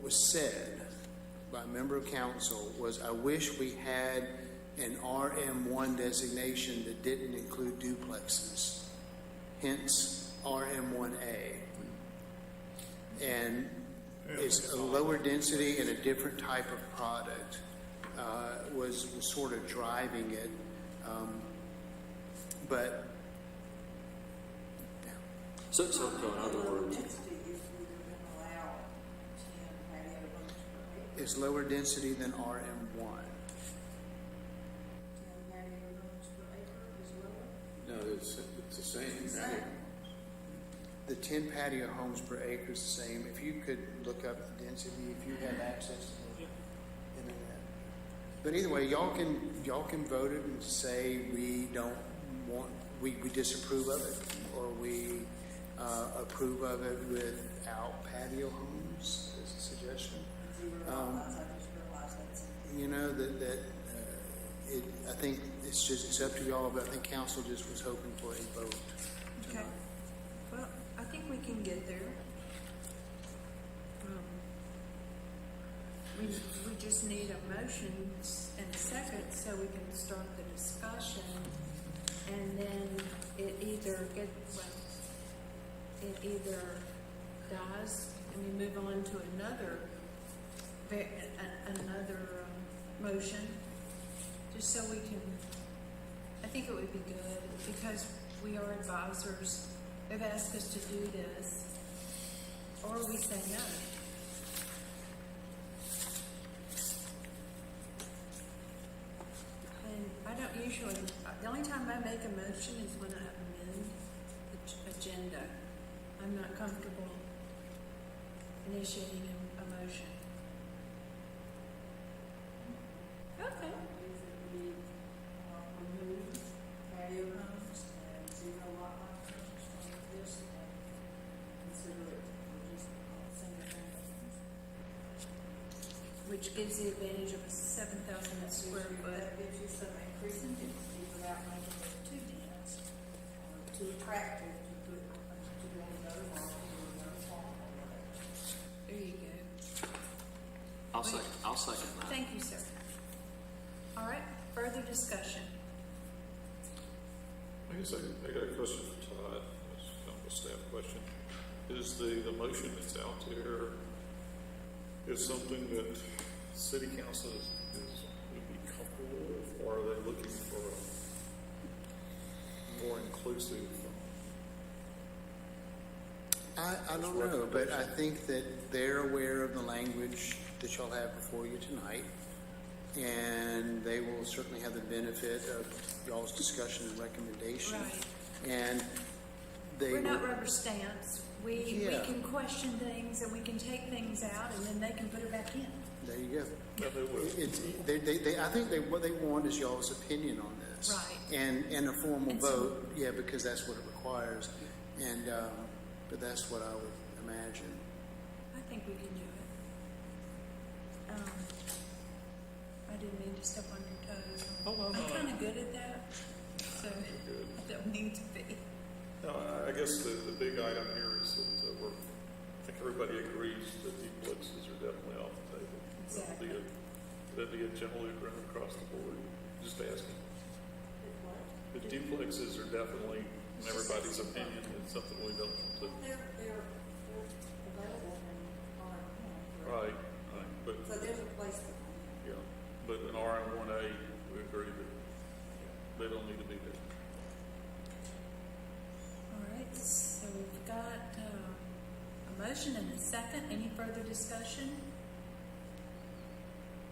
was said by a member of council was, I wish we had an RM1 designation that didn't include duplexes, hence RM1A. And it's a lower density and a different type of product was sort of driving it. But yeah. So in other words, it's lower density than RM1. No, it's the same. Right? The 10 patio homes per acre is the same. If you could look up the density, if you have access to the internet. But either way, y'all can vote it and say we don't want, we disapprove of it, or we approve of it without patio homes, as a suggestion. You know I think it's up to y'all, but I think council just was hoping for a vote. Okay. Well, I think we can get there. We just need a motion and a second so we can start the discussion, and then it either dies and we move on to another motion, just so we can. I think it would be good because we are advisors. They've asked us to do this, or we say no. And I don't usually, the only time I make a motion is when I amend the agenda. I'm not comfortable initiating a motion. Okay. Remove patio homes and zero lot line homes from this and consider it just single family homes. Which gives the advantage of a 7,000 square foot. That gives you some increase in density without making it too dense or too attractive to put to build another mall or another farm or whatever. There you go. I'll second that. Thank you, sir. All right, further discussion. I guess I got a question for Todd. It's kind of a staff question. Is the motion that's out there is something that city council would be comfortable with, or are they looking for a more inclusive? I don't know, but I think that they're aware of the language that y'all have before you tonight, and they will certainly have the benefit of y'all's discussion and recommendation. Right. And We're not rubber stamps. We can question things and we can take things out and then they can put it back in. There you go. I think what they want is y'all's opinion on this. Right. And a formal vote, because that's what it requires. And but that's what I would imagine. I think we can do it. I didn't mean to step on your toes. Oh, no, I'm kind of good at that. So doesn't need to be. No, I guess the big item here is that I think everybody agrees that duplexes are definitely off the table. Exactly. That'd be a general agreement across the board, just asking. The duplexes are definitely, in everybody's opinion, it's something we don't consider. They're available in R1. Right, but, So there's a place for them. yeah, but in RM1A, we agree that they don't need to be there. All right, so we've got a motion and a second. Any further discussion?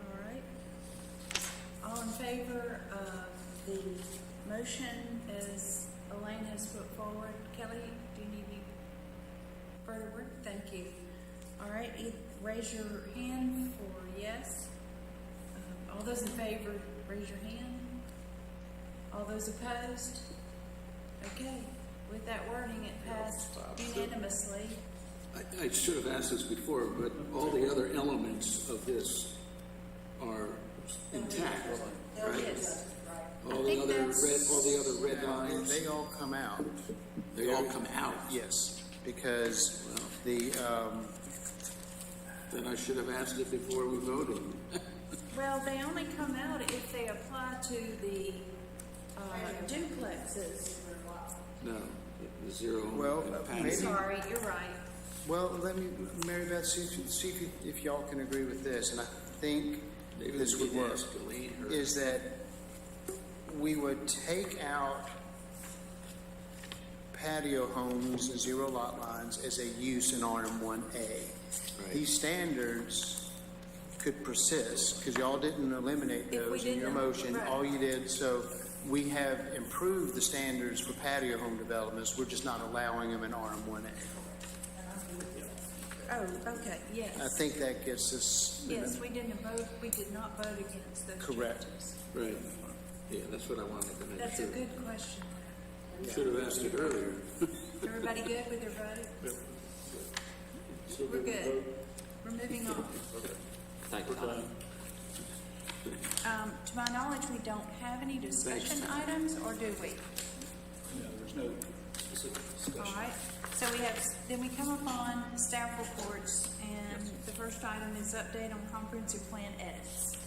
All right. All in favor of the motion as Elaine has put forward? Kelly, do you need any further work? Thank you. All right, raise your hand for yes. All those in favor, raise your hand. All those opposed? Okay, with that wording, it passed unanimously. I should have asked this before, but all the other elements of this are intact, right? Yes. All the other red lines, They all come out. they all come out. Yes, because the, Then I should have asked it before we voted. Well, they only come out if they apply to the duplexes. No, the zero. Well, and maybe- padding. Sorry, you're right. well, let me, Mary Beth, see if y'all can agree with this, and I think Maybe this would we work, ask Elaine or- is that we would take out patio homes and zero lot lines as a use in RM1A. Right. These standards could persist, because y'all didn't eliminate If we those in your didn't, motion. right. All you did, so we have improved the standards for patio home developments, we're just not allowing them in RM1A. Oh, okay, yes. I think that gets us. Yes, we did not vote against those Correct. changes. Right. Yeah, that's what I wanted to make That's a sure. good question. Should have asked it earlier. Everybody good with their vote? So We're good. We're moving on. Thank you, Todd. To my knowledge, we don't have any discussion items, or do we? No, there's no specific discussion. All right, so then we come upon staff reports, and the first item is update on comprehensive plan edits.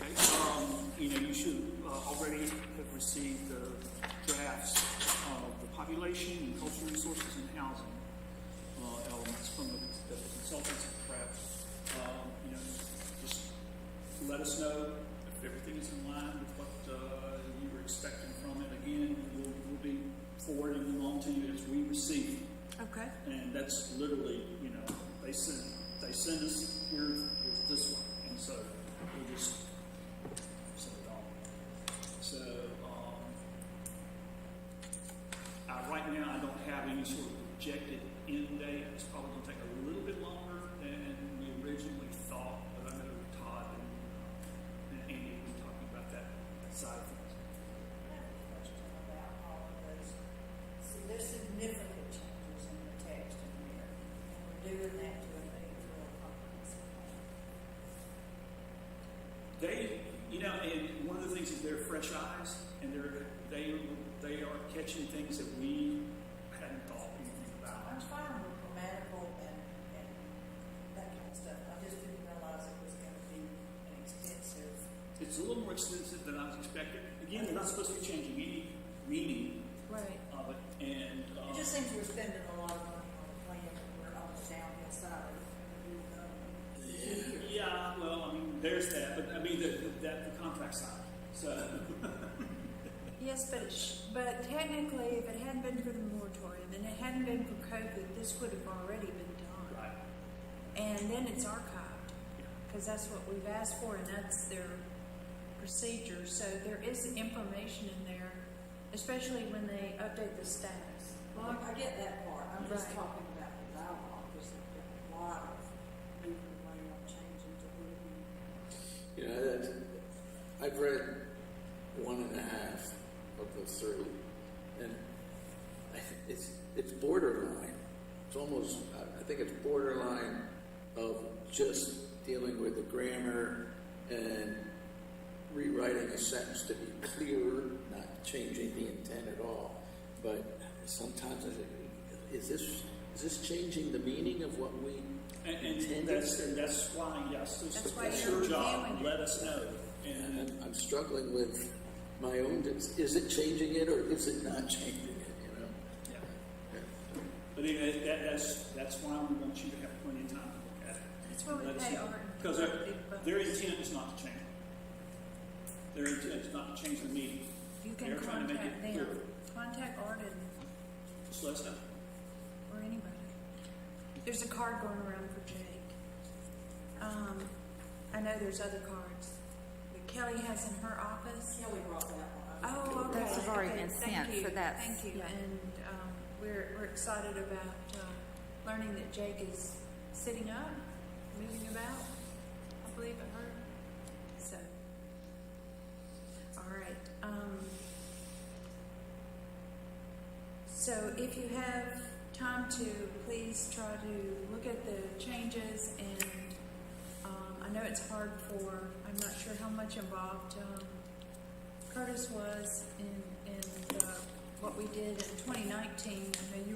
Okay, you should already have received the drafts of the population and cultural resources and housing elements from the consultants at PrEP. Just let us know if everything is in line with what you were expecting from it. Again, we'll be forwarding them on to you as we receive them. Okay. And that's literally, they send us, here's this one, and so we'll just send it on. So, right now, I don't have any sort of projected end date. It's probably going to take a little bit longer than we originally thought, but I know Todd and Andy have been talking about that side of things. I have a question about all of those. See, there's significant changes in the text in here, and we're doing that to a real comprehensive plan. And one of the things is they're fresh eyes, and they are catching things that we hadn't thought anything about. I'm fine with grammatical and that kind of stuff. I just didn't realize it was going to be an extensive. It's a little more extensive than I was expecting. Again, they're not supposed to be changing any meaning Right. of it, and It just seems we're spending a lot of money on a plan and we're on the downhill side of yeah, well, I mean, there's that, but I mean the contract side. So Yes, but technically, if it hadn't been for the moratorium and it hadn't been for COVID, this would have already been done. right. And then it's archived, because that's what we've asked for, and that's their procedure. So there is information in there, especially when they update the status. Well, I get that part. I'm just Right. talking about the dialogue. There's a lot of moving around, changing to where we. I've read 1.5 of the 3, and it's borderline. It's almost, I think it's borderline of just dealing with the grammar and rewriting a sentence to be clearer, not changing the intent of at all. But sometimes I think, is this changing the meaning of what we intended? And that's why, yes, That's why that's you're your job, reviewing it. let us know. And I'm struggling with my own, is it changing it or is it not changing it, you know? yeah. But anyway, that's why we want you to have plenty of time to look at it. That's why we Let us pay know. Art. Because their intent is not to change it. Their intent is not to change the meeting. You can They're trying to make contact it them, clear. contact Art and, Just let us know. or anybody. There's a card going around for Jake. I know there's other cards that Kelly has in her office. Kelly brought that one. Oh, okay. Those have already okay. been Thank sent, you. so that's- Thank you. yeah. And we're excited about learning that Jake is sitting up, moving about. I believe I heard. So, all right. So if you have time to, please try to look at the changes, and I know it's hard for, I'm not sure how much involved Curtis was in what we did in 2019. I know you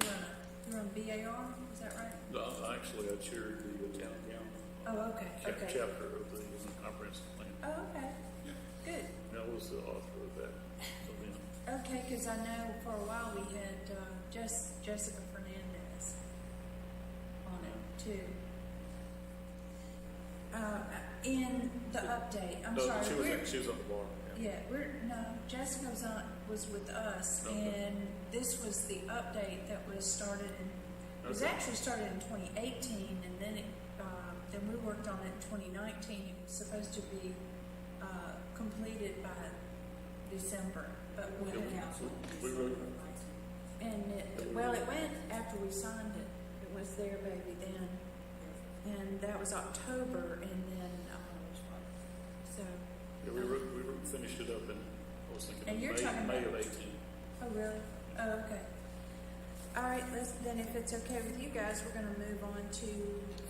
were on BAR, is that right? Actually, I chaired the town council. Oh, okay, okay. Chapter of the comprehensive plan. Oh, okay. Yeah. Good. That was the author of that event. Okay, because I know for a while we had Jessica Fernandez on it too. In the update, I'm No, sorry. she was on the bar. Yeah, Jessica was with us, Okay. and this was the update that was started in, it was Okay. actually started in 2018, and then then we worked on it in 2019. It was supposed to be completed by December, but we Yeah, had, we wrote, and it went after we signed it. It was their baby then, and that was October, and then so. yeah, we finished it up in, I was thinking And you're talking May about- of 18. Oh, really? Oh, okay. All right, then if it's okay with you guys, we're going to move on to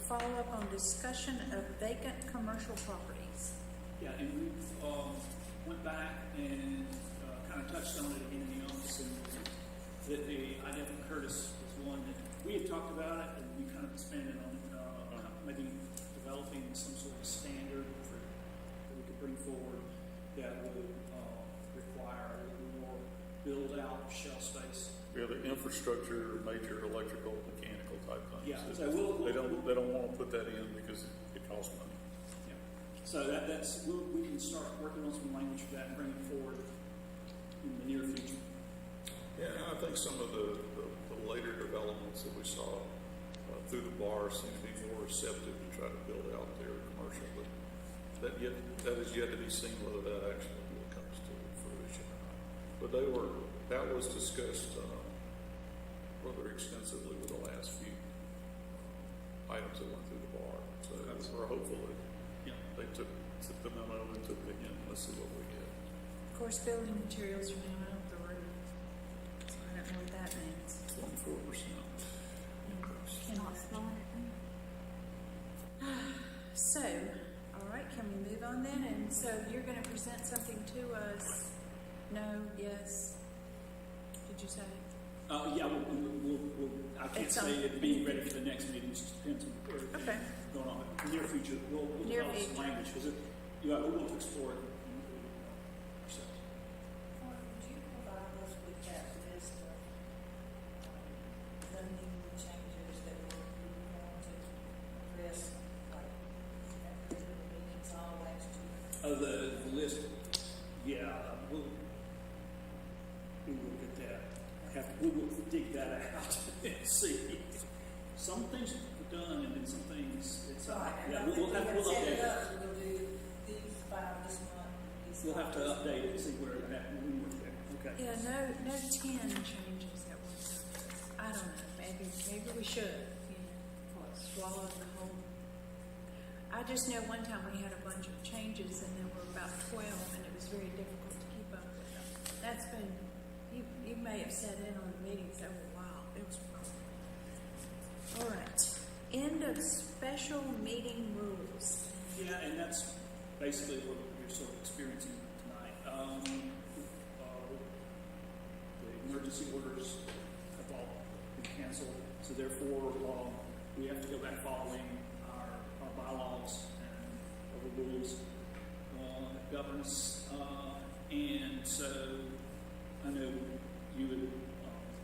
follow up on discussion of vacant commercial properties. Yeah, and we went back and kind of touched on it again in the office, and that the idea from Curtis was one that we had talked about it, and we kind of expanded on maybe developing some sort of standard that we could bring forward that would require a little more build-out shelf space. Yeah, the infrastructure, major electrical, mechanical type things. Yeah, so we'll- They don't want to put that in because it costs money. Yeah. So we can start working on some language for that and bring it forward in the near future. Yeah, and I think some of the later developments that we saw through the bar seem to be more receptive to try to build out their commercial, but that is yet to be seen whether that actually comes to fruition or not. But that was discussed rather extensively with the last few items that went through the bar. So we're hopeful that they took the memo and took the hint. Let's see what we get. Of course, building materials are now out the roof, so I don't know what that means. 24%. Not slowing it down. So, all right, can we move on then? And so you're going to present something to us? No, yes? Did you say? Yeah, I can't It's say on- it'd be ready for the next meeting. It just depends on everything Okay. going on. In the near future, we'll Near develop some future. language because we want to explore it ourselves. Would you provide us with that list of zoning changes that we're going to address, like, after the meetings all last year? Oh, the list. Yeah, we'll get that. We will dig that out and see. Some things are done, and then some things it's yeah. We'll update it. We'll do these 5 this month. We'll have to update it and see where we're at when we work there. Okay. Yeah, no 10 changes at one time. I don't know, maybe we should, swallow the whole. I just know one time we had a bunch of changes and there were about 12 and it was very difficult to keep up with them. That's been, you may have sat in on the meetings over a while. It was all right. End of special meeting rules. Yeah, and that's basically what you're sort of experiencing tonight. The emergency orders have all been canceled. So therefore, we have to go back following our bylaws and other rules that govern us. And so I know you would,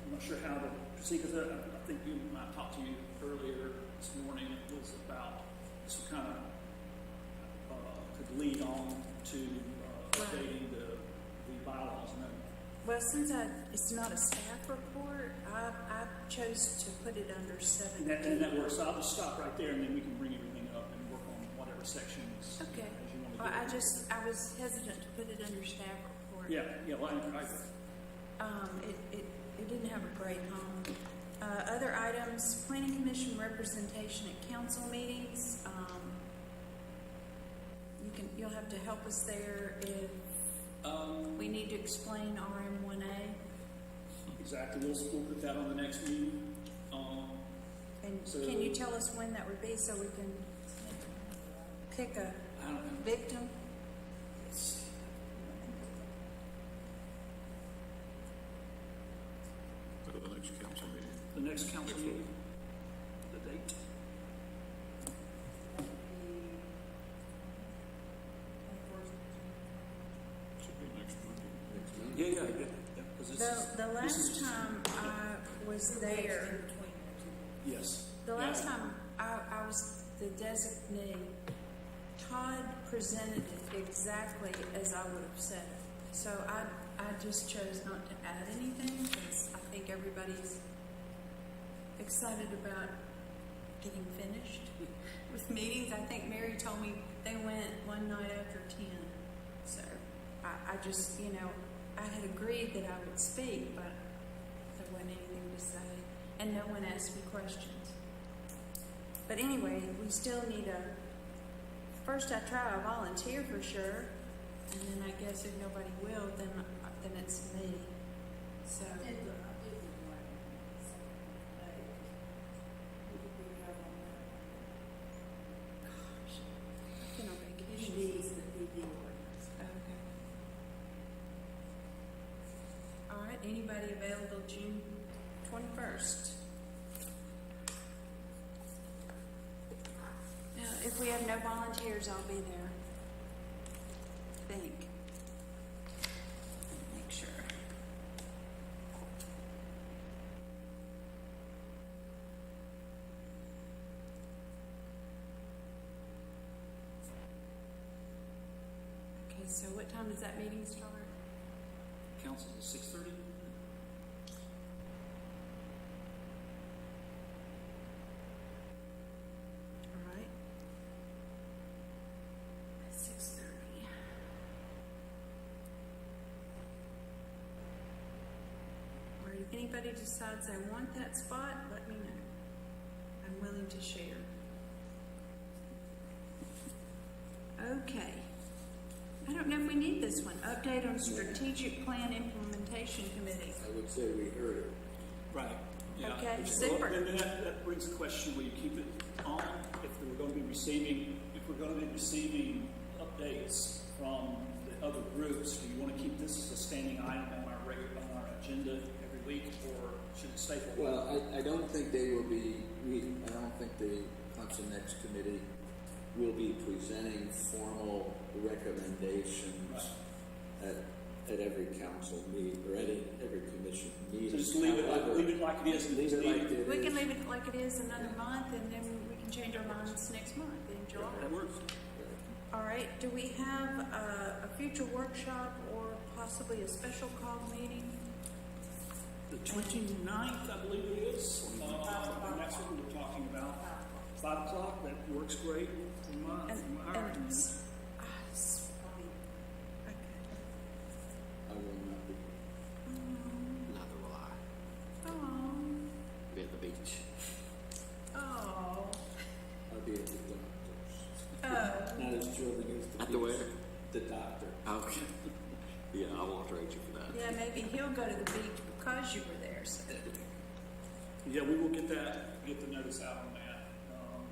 I'm not sure how to proceed, because I think I talked to you earlier this morning. It was about, this kind of could lead on to updating the bylaws. And Well, since it's not a staff report, I chose to put it under 17. and that works. So I'll just stop right there, and then we can bring everything up and work on whatever sections Okay. as you want to Well, do. I was hesitant to put it under staff report. Yeah, well, It didn't have a great home. Other items, planning commission representation at council meetings. You'll have to help us there if we need to explain RM1A. exactly. We'll put that on the next meeting. And So- can you tell us when that would be so we can pick a I don't know. victim? Go to the next council meeting. The next council meeting, the date. Should be next Monday. Yeah. 'Cause this is- The this is last just- time I was there, Yes. the last Yeah. time I was the designee, Todd presented it exactly as I would have said it. So I just chose not to add anything because I think everybody's excited about getting finished with meetings. I think Mary told me they went one night after 10. So I just, I had agreed that I would speak, but there wasn't anything to say. And no one asked me questions. But anyway, we still need first I try a volunteer for sure, and then I guess if nobody will, then it's me. So, gosh, I've been on vacation. Okay. All right, anybody available June 21st? Now, if we have no volunteers, I'll be there. Think. Make sure. Okay, so what time does that meeting start? Council is 6:30. All right. 6:30. Or if anybody decides they want that spot, let me know. I'm willing to share. Okay. I don't know if we need this one. Update on strategic plan implementation committee. I would say we heard it. Right. Yeah. Okay, Which- super. And then that brings the question: will you keep it on if we're going to be receiving updates from the other groups? Do you want to keep this as a standing item on our agenda every week, or should it stay for? Well, I don't think they will be, I don't think the Clemson Next Committee will be presenting formal recommendations at every council meeting, or at every commission meeting. So just leave it like it is. Leave it like it is. We can leave it like it is another month, and then we can change our minds next month in July. That works. All right, do we have a future workshop or possibly a special call meeting? The 29th, I believe it is. And that's what we were talking about. 5 o'clock. That works great from our end. I will not be. Neither will I. Oh, Be at the beach. oh, I'll be at the doctor's. oh. Not as thrilling as the At the where? The doctor. Okay. Yeah, I won't trade you for that. Yeah, maybe he'll go to the beach because you were there. So. Yeah, we will get the notice out on that.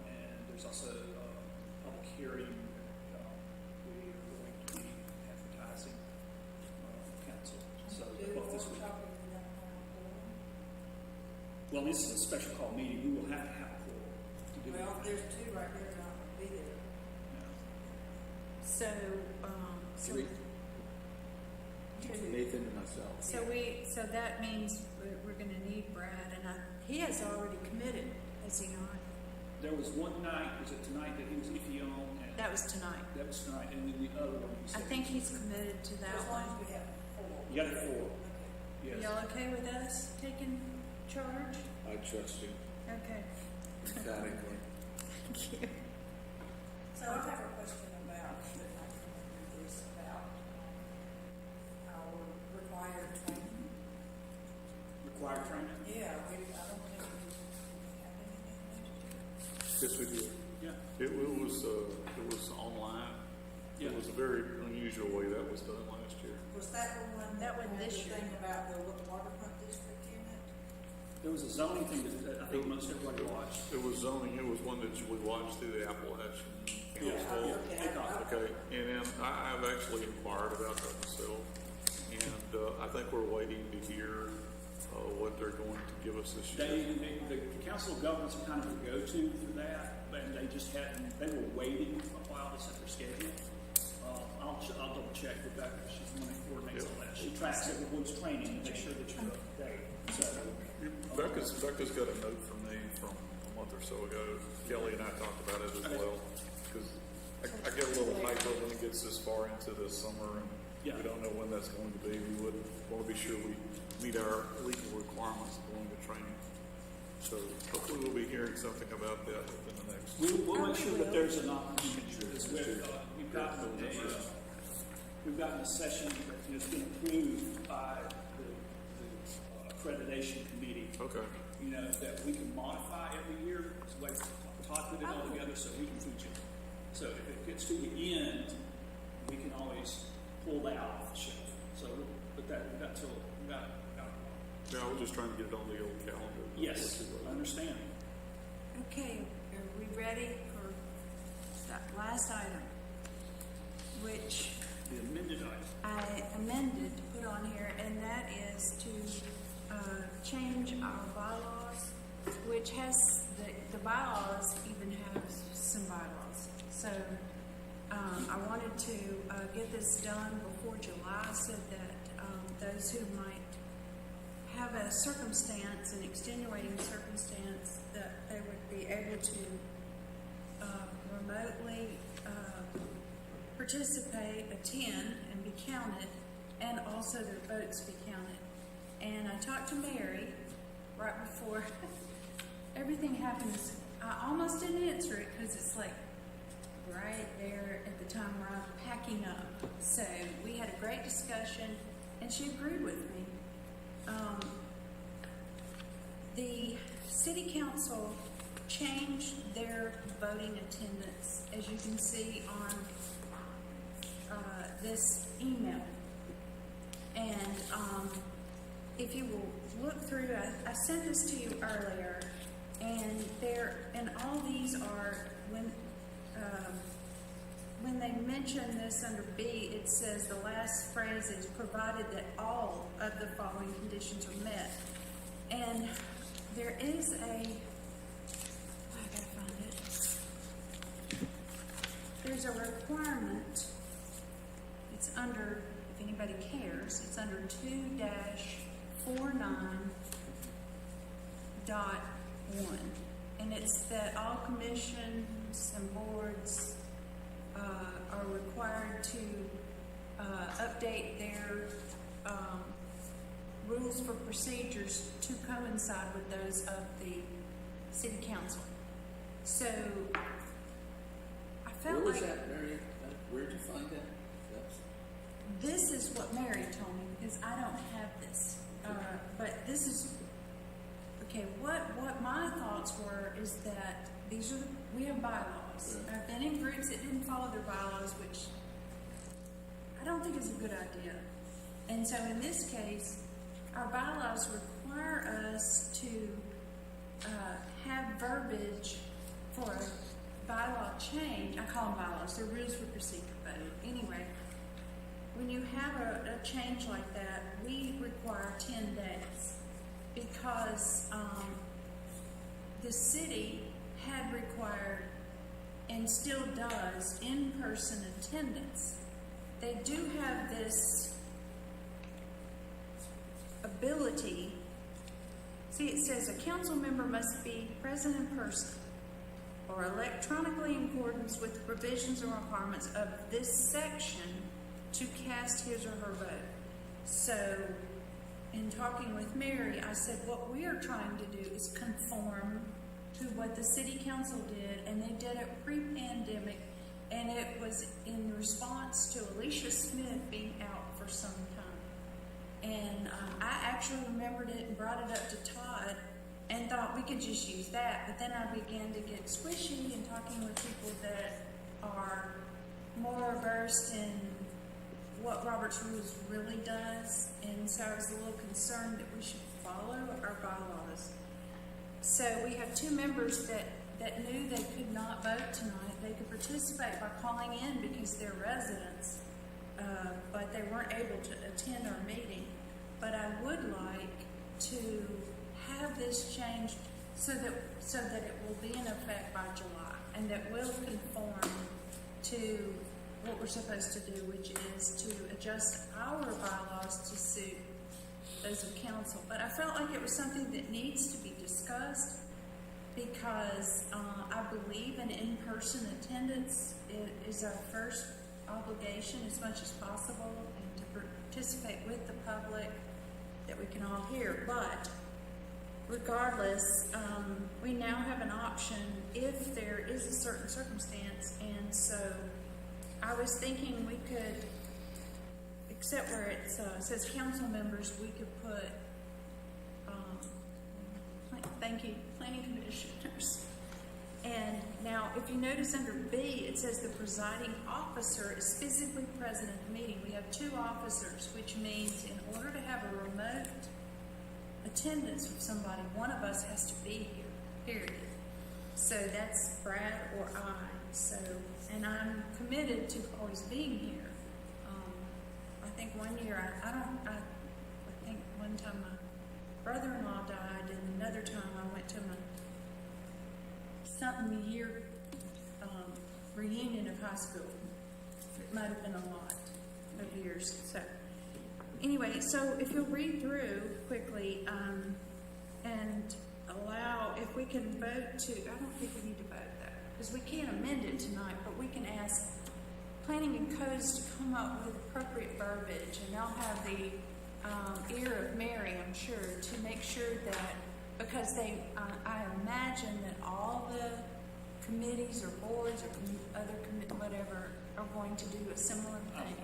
And there's also a public hearing that we are going to be advertising council. So both this week. Well, this is a special call meeting, we will have to have a quorum to do it. Well, there's two right there that aren't gonna be there. So, Three. Nathan and myself. so that means we're gonna need Brad, and he has already committed, has he not? There was one night, was it tonight, that he was iffy on? And That was tonight. that was tonight, and then the other one, he I said. think he's committed to that As long one. as we have four. You got it four. Okay. Yes. Y'all okay with us taking charge? I trust you Okay. emphatically. Thank you. So I have a question about, that I can read this, about our required training. Required training? Yeah, I don't think we have anything next year. Yes, we did. Yeah. It was online. Yeah. It was a very unusual way that was done last year. Was that the one That that one had the this year. thing about the waterfront district in it? There was a zoning thing that I think most everybody watched. It was zoning. It was one that we watched through the Appalachian Council. Okay, and then I've actually inquired about that myself, and I think we're waiting to hear what they're going to give us this year. The Council of Governments are kind of the go-to for that, and they just hadn't, they were waiting a while to set their schedule. I'll double check with Becca, she's the one that coordinates all that. She tracks everyone's training and make sure that you're up to date. So, Becca's got a note from me from a month or so ago. Kelly and I talked about it as well, because I get a little hyper when it gets this far into the summer, and we don't know when that's going to be. We would want to be sure we meet our legal requirements going to training. So hopefully we'll be hearing something about that within the next. we'll make sure that there's an opportunity, because we've gotten a session that has been approved by the accreditation committee. Okay. You know, that we can modify every year. It's a way Todd put it all together so we can teach it. So if it gets to the end, we can always pull that off the shelf. So, but we've got till, we've got Yeah, I was just trying to get it on the old calendar. yes, I understand. Okay, are we ready for that last item? Which The amended item. I amended to put on here, and that is to change our bylaws, which has, the bylaws even have some bylaws. So I wanted to get this done before July so that those who might have a circumstance, an extenuating circumstance, that they would be able to remotely participate, attend, and be counted, and also their votes be counted. And I talked to Mary right before everything happens. I almost didn't answer it because it's like right there at the time where I'm packing up. So we had a great discussion, and she agreed with me. The city council changed their voting attendance, as you can see on this email. And if you will look through, I sent this to you earlier, and all these are, when they mention this under B, it says the last phrase is provided that all of the following conditions are met. And there is I gotta find it. There's a requirement. It's under, if anybody cares, it's under 2-49.1. And it's that all commissions and boards are required to update their rules for procedures to coincide with those of the city council. So I felt Where was like that, Mary? Where'd you find that? this is what Mary told me, because I don't have this. But this is okay. What my thoughts were is that these are we have bylaws. I've been in groups that didn't follow their bylaws, which I don't think is a good idea. And so in this case, our bylaws require us to have verbiage for a bylaw change. I call them bylaws. They're rules for procedure. But anyway, when you have a change like that, we require 10 days because the city had required and still does in-person attendance. They do have this ability. See, it says a council member must be present in person or electronically in accordance with the provisions and requirements of this section to cast his or her vote. So, in talking with Mary, I said what we are trying to do is conform to what the city council did, and they did it pre-pandemic, and it was in response to Alicia Smith being out for some time. And I actually remembered it and brought it up to Todd and thought we could just use that, but then I began to get squishy and talking with people that are more versed in what Robert's Rules really does, and so I was a little concerned that we should follow our bylaws. So we have two members that knew they could not vote tonight. They could participate by calling in because they're residents, but they weren't able to attend our meeting. But I would like to have this changed so that it will be in effect by July, and that will conform to what we're supposed to do, which is to adjust our bylaws to suit those of council. But I felt like it was something that needs to be discussed because I believe in in-person attendance is our first obligation as much as possible, and to participate with the public that we can all hear. But regardless, we now have an option if there is a certain circumstance, and so I was thinking we could, except where it says council members, we could put, thank you, planning commissioners. And now, if you notice under B, it says the presiding officer is physically present at the meeting. We have two officers, which means in order to have a remote attendance with somebody, one of us has to be here, period. So that's Brad or I. So, and I'm committed to always being here. I think one year, I think one time my brother-in-law died, and another time I went to my something-year reunion of high school. It might have been a lot of years. So, anyway, so if you'll read through quickly and allow, if we can vote to, I don't think we need to vote though, because we can't amend it tonight, but we can ask Planning and Codes to come up with appropriate verbiage, and they'll have the ear of Mary, I'm sure, to make sure that, because they, I imagine that all the committees or boards or other whatever are going to do a similar thing.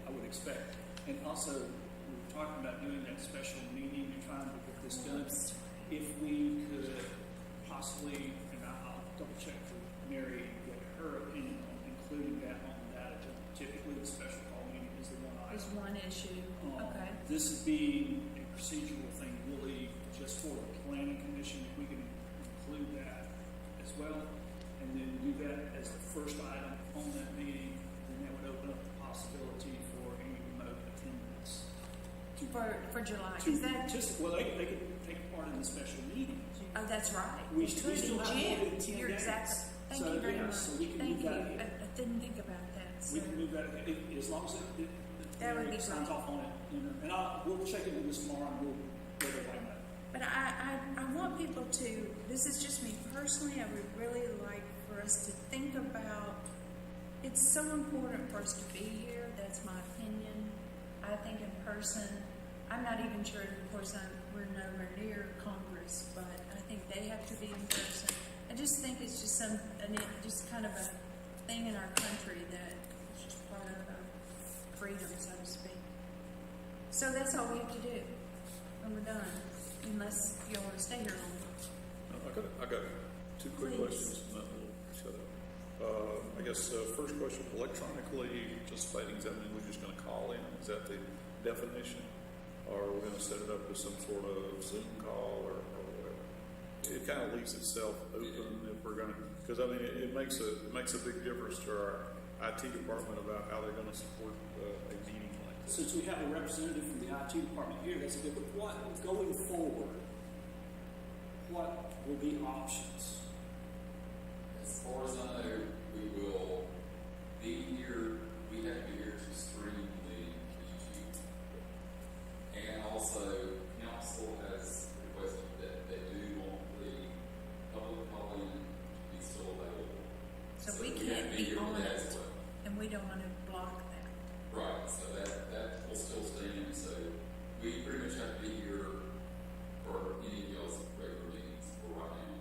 I would expect. And also, we were talking about doing that special meeting and trying to get this done. If we could possibly, and I'll double check for Mary, get her opinion on including that on that agenda. Typically, the special call meeting is the one item. Is one issue. Okay. This would be a procedural thing, really, just for the planning commission. If we can include that as well, and then do that as the first item on that meeting, then that would open up the possibility for any remote attendance. For July. Is that just, well, they could take part in the special meeting. Oh, that's right. We could still have in more than June. 10 You're days. exactly. Thank So, you very yeah, much. so we can Thank move you. that ahead. I didn't think about that. So. We can move that as long as it That would be signs great. off on it. You know, and we'll check into this tomorrow and we'll let everybody know. But I want people to, this is just me personally, I would really like for us to think about, it's so important for us to be here, that's my opinion. I think in person, I'm not even sure, of course, we're nowhere near Congress, but I think they have to be in person. I just think it's just just kind of a thing in our country that is just part of our freedom, so to speak. So that's all we have to do, and we're done, unless you want to stay here longer. I got two quick questions, and then we'll shut up. I guess first question: electronically participating. Does that mean we're just going to call in? Is that the definition, or are we going to set it up as some sort of Zoom call or whatever? It kind of leaves itself open if we're going to, because I mean it makes a big difference to our IT department about how they're going to support a meeting like this. Since we have a representative from the IT department here, that's a good. But going forward, what will be options? As far as I know, we will be here, we have to be here to stream the YouTube. And also, council has requested that they do want the public call-in to be still available. So we have can't to be here for on that it, as well. and we don't want to block that. Right, so that will still stand, so we pretty much have to be here for any of y'all's regular meetings for right now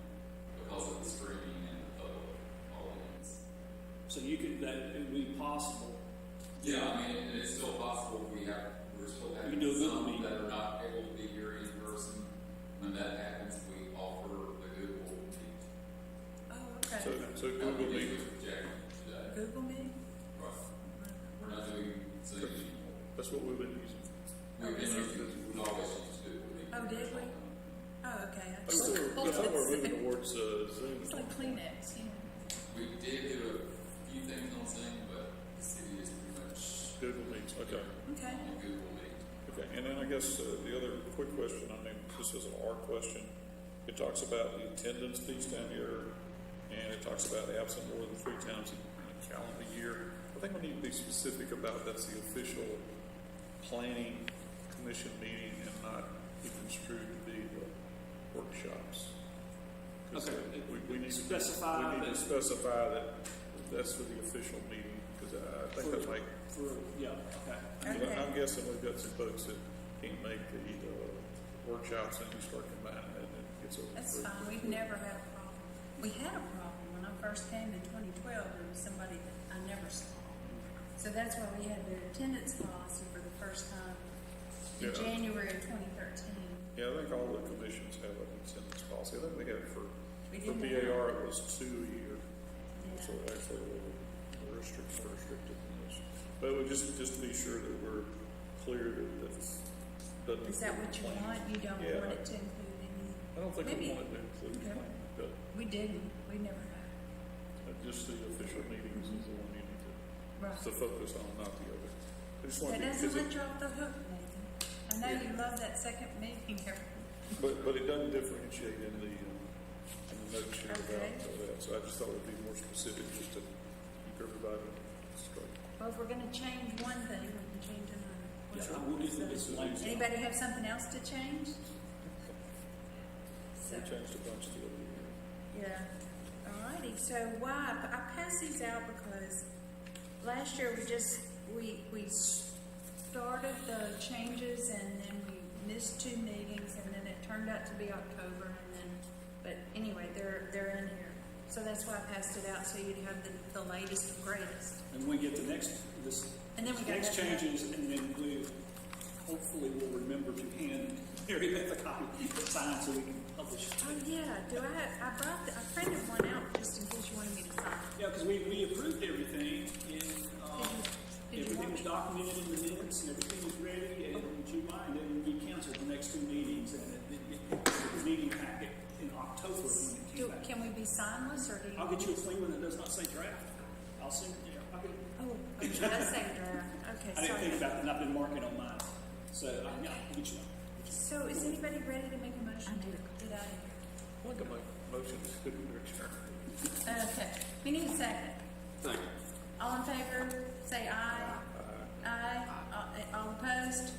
because of the streaming and the public call-ins. So you could, that it would be possible. Yeah, I mean, it's still possible, we're still having can do a Google some meeting. that are not able to be here in person. When that happens, we offer the Google Meet. Oh, okay. So Google Meet, with Jackie today. Google Meet? Right. We're not doing Zoom anymore. that's what we've been using. We've always used Google Meet. Oh, did we? Oh, okay. I thought we're moving towards Zoom. It's like Kleenex, you know. We did do a few things on Zoom, but the city is pretty much Google Meets, okay. Okay. on Google Meet. Okay, and then I guess the other quick question, I mean, this is an art question. It talks about the attendance piece down here, and it talks about absent more than 3 times in a calendar year. I think we need to be specific about that's the official planning commission meeting and not be construed to be the workshops. 'Cause, Okay. we need Specify we need to that- specify that that's for the official meeting, because I think that might. Okay. I'm guessing we've got some folks that can't make the workshops and we start combining it and it gets over. That's fine. We've never had a problem. We had a problem when I first came in 2012. There was somebody that I never saw. So that's why we had the attendance policy for the first time in Yeah. January of 2013. Yeah, I think all the commissions have an attendance policy. I think we had for We for didn't BAR, it was 2 a year. Yeah. So actually a little more restricted than this. But it would just to be sure that we're clear that that's doesn't. Is that what you include want? You don't Yeah. want it to include any? I don't think Maybe- we want it to include Okay. planning, but We didn't. We never have. just the official meetings is the one you need Right. to focus on, not the other. I just want That to, doesn't because let you off the hook, Nathan. I know you love that second meeting every. but it doesn't differentiate in the notes here Okay. about that. So I just thought it would be more specific, just to keep everybody straight. Well, if we're gonna change one thing, we can change another. Yeah, we'll do this language. Anybody have something else to change? We changed a bunch the other year. Yeah. Alrighty, so why, I passed these out because last year we started the changes and then we missed 2 meetings and then it turned out to be October and then, but anyway, they're in here. So that's why I passed it out, so you'd have the latest and greatest. And we get the next, And then we got next that- changes, and then we hopefully will remember to hand Mary Beth a copy signed so we can publish it. Oh, yeah, I printed one out just in case you wanted me to sign. Yeah, because we approved everything, and Did you everything want was me- documented in the minutes, and everything was ready, and July, and then we canceled the next 2 meetings, and the meeting packet in October when it came back. Can we be signless or do you? I'll get you a clean one that does not say draft. I'll send it, yeah, I'll get it. Oh, it does say draft. Okay, I didn't think sorry. about that, and I've been marking on mine. So, yeah, I'll get you one. So is anybody ready to make a motion to get out of here? I'd like to make motions to adjourn. Okay, we need a second. Thank you. All in favor, say aye. Aye. All opposed?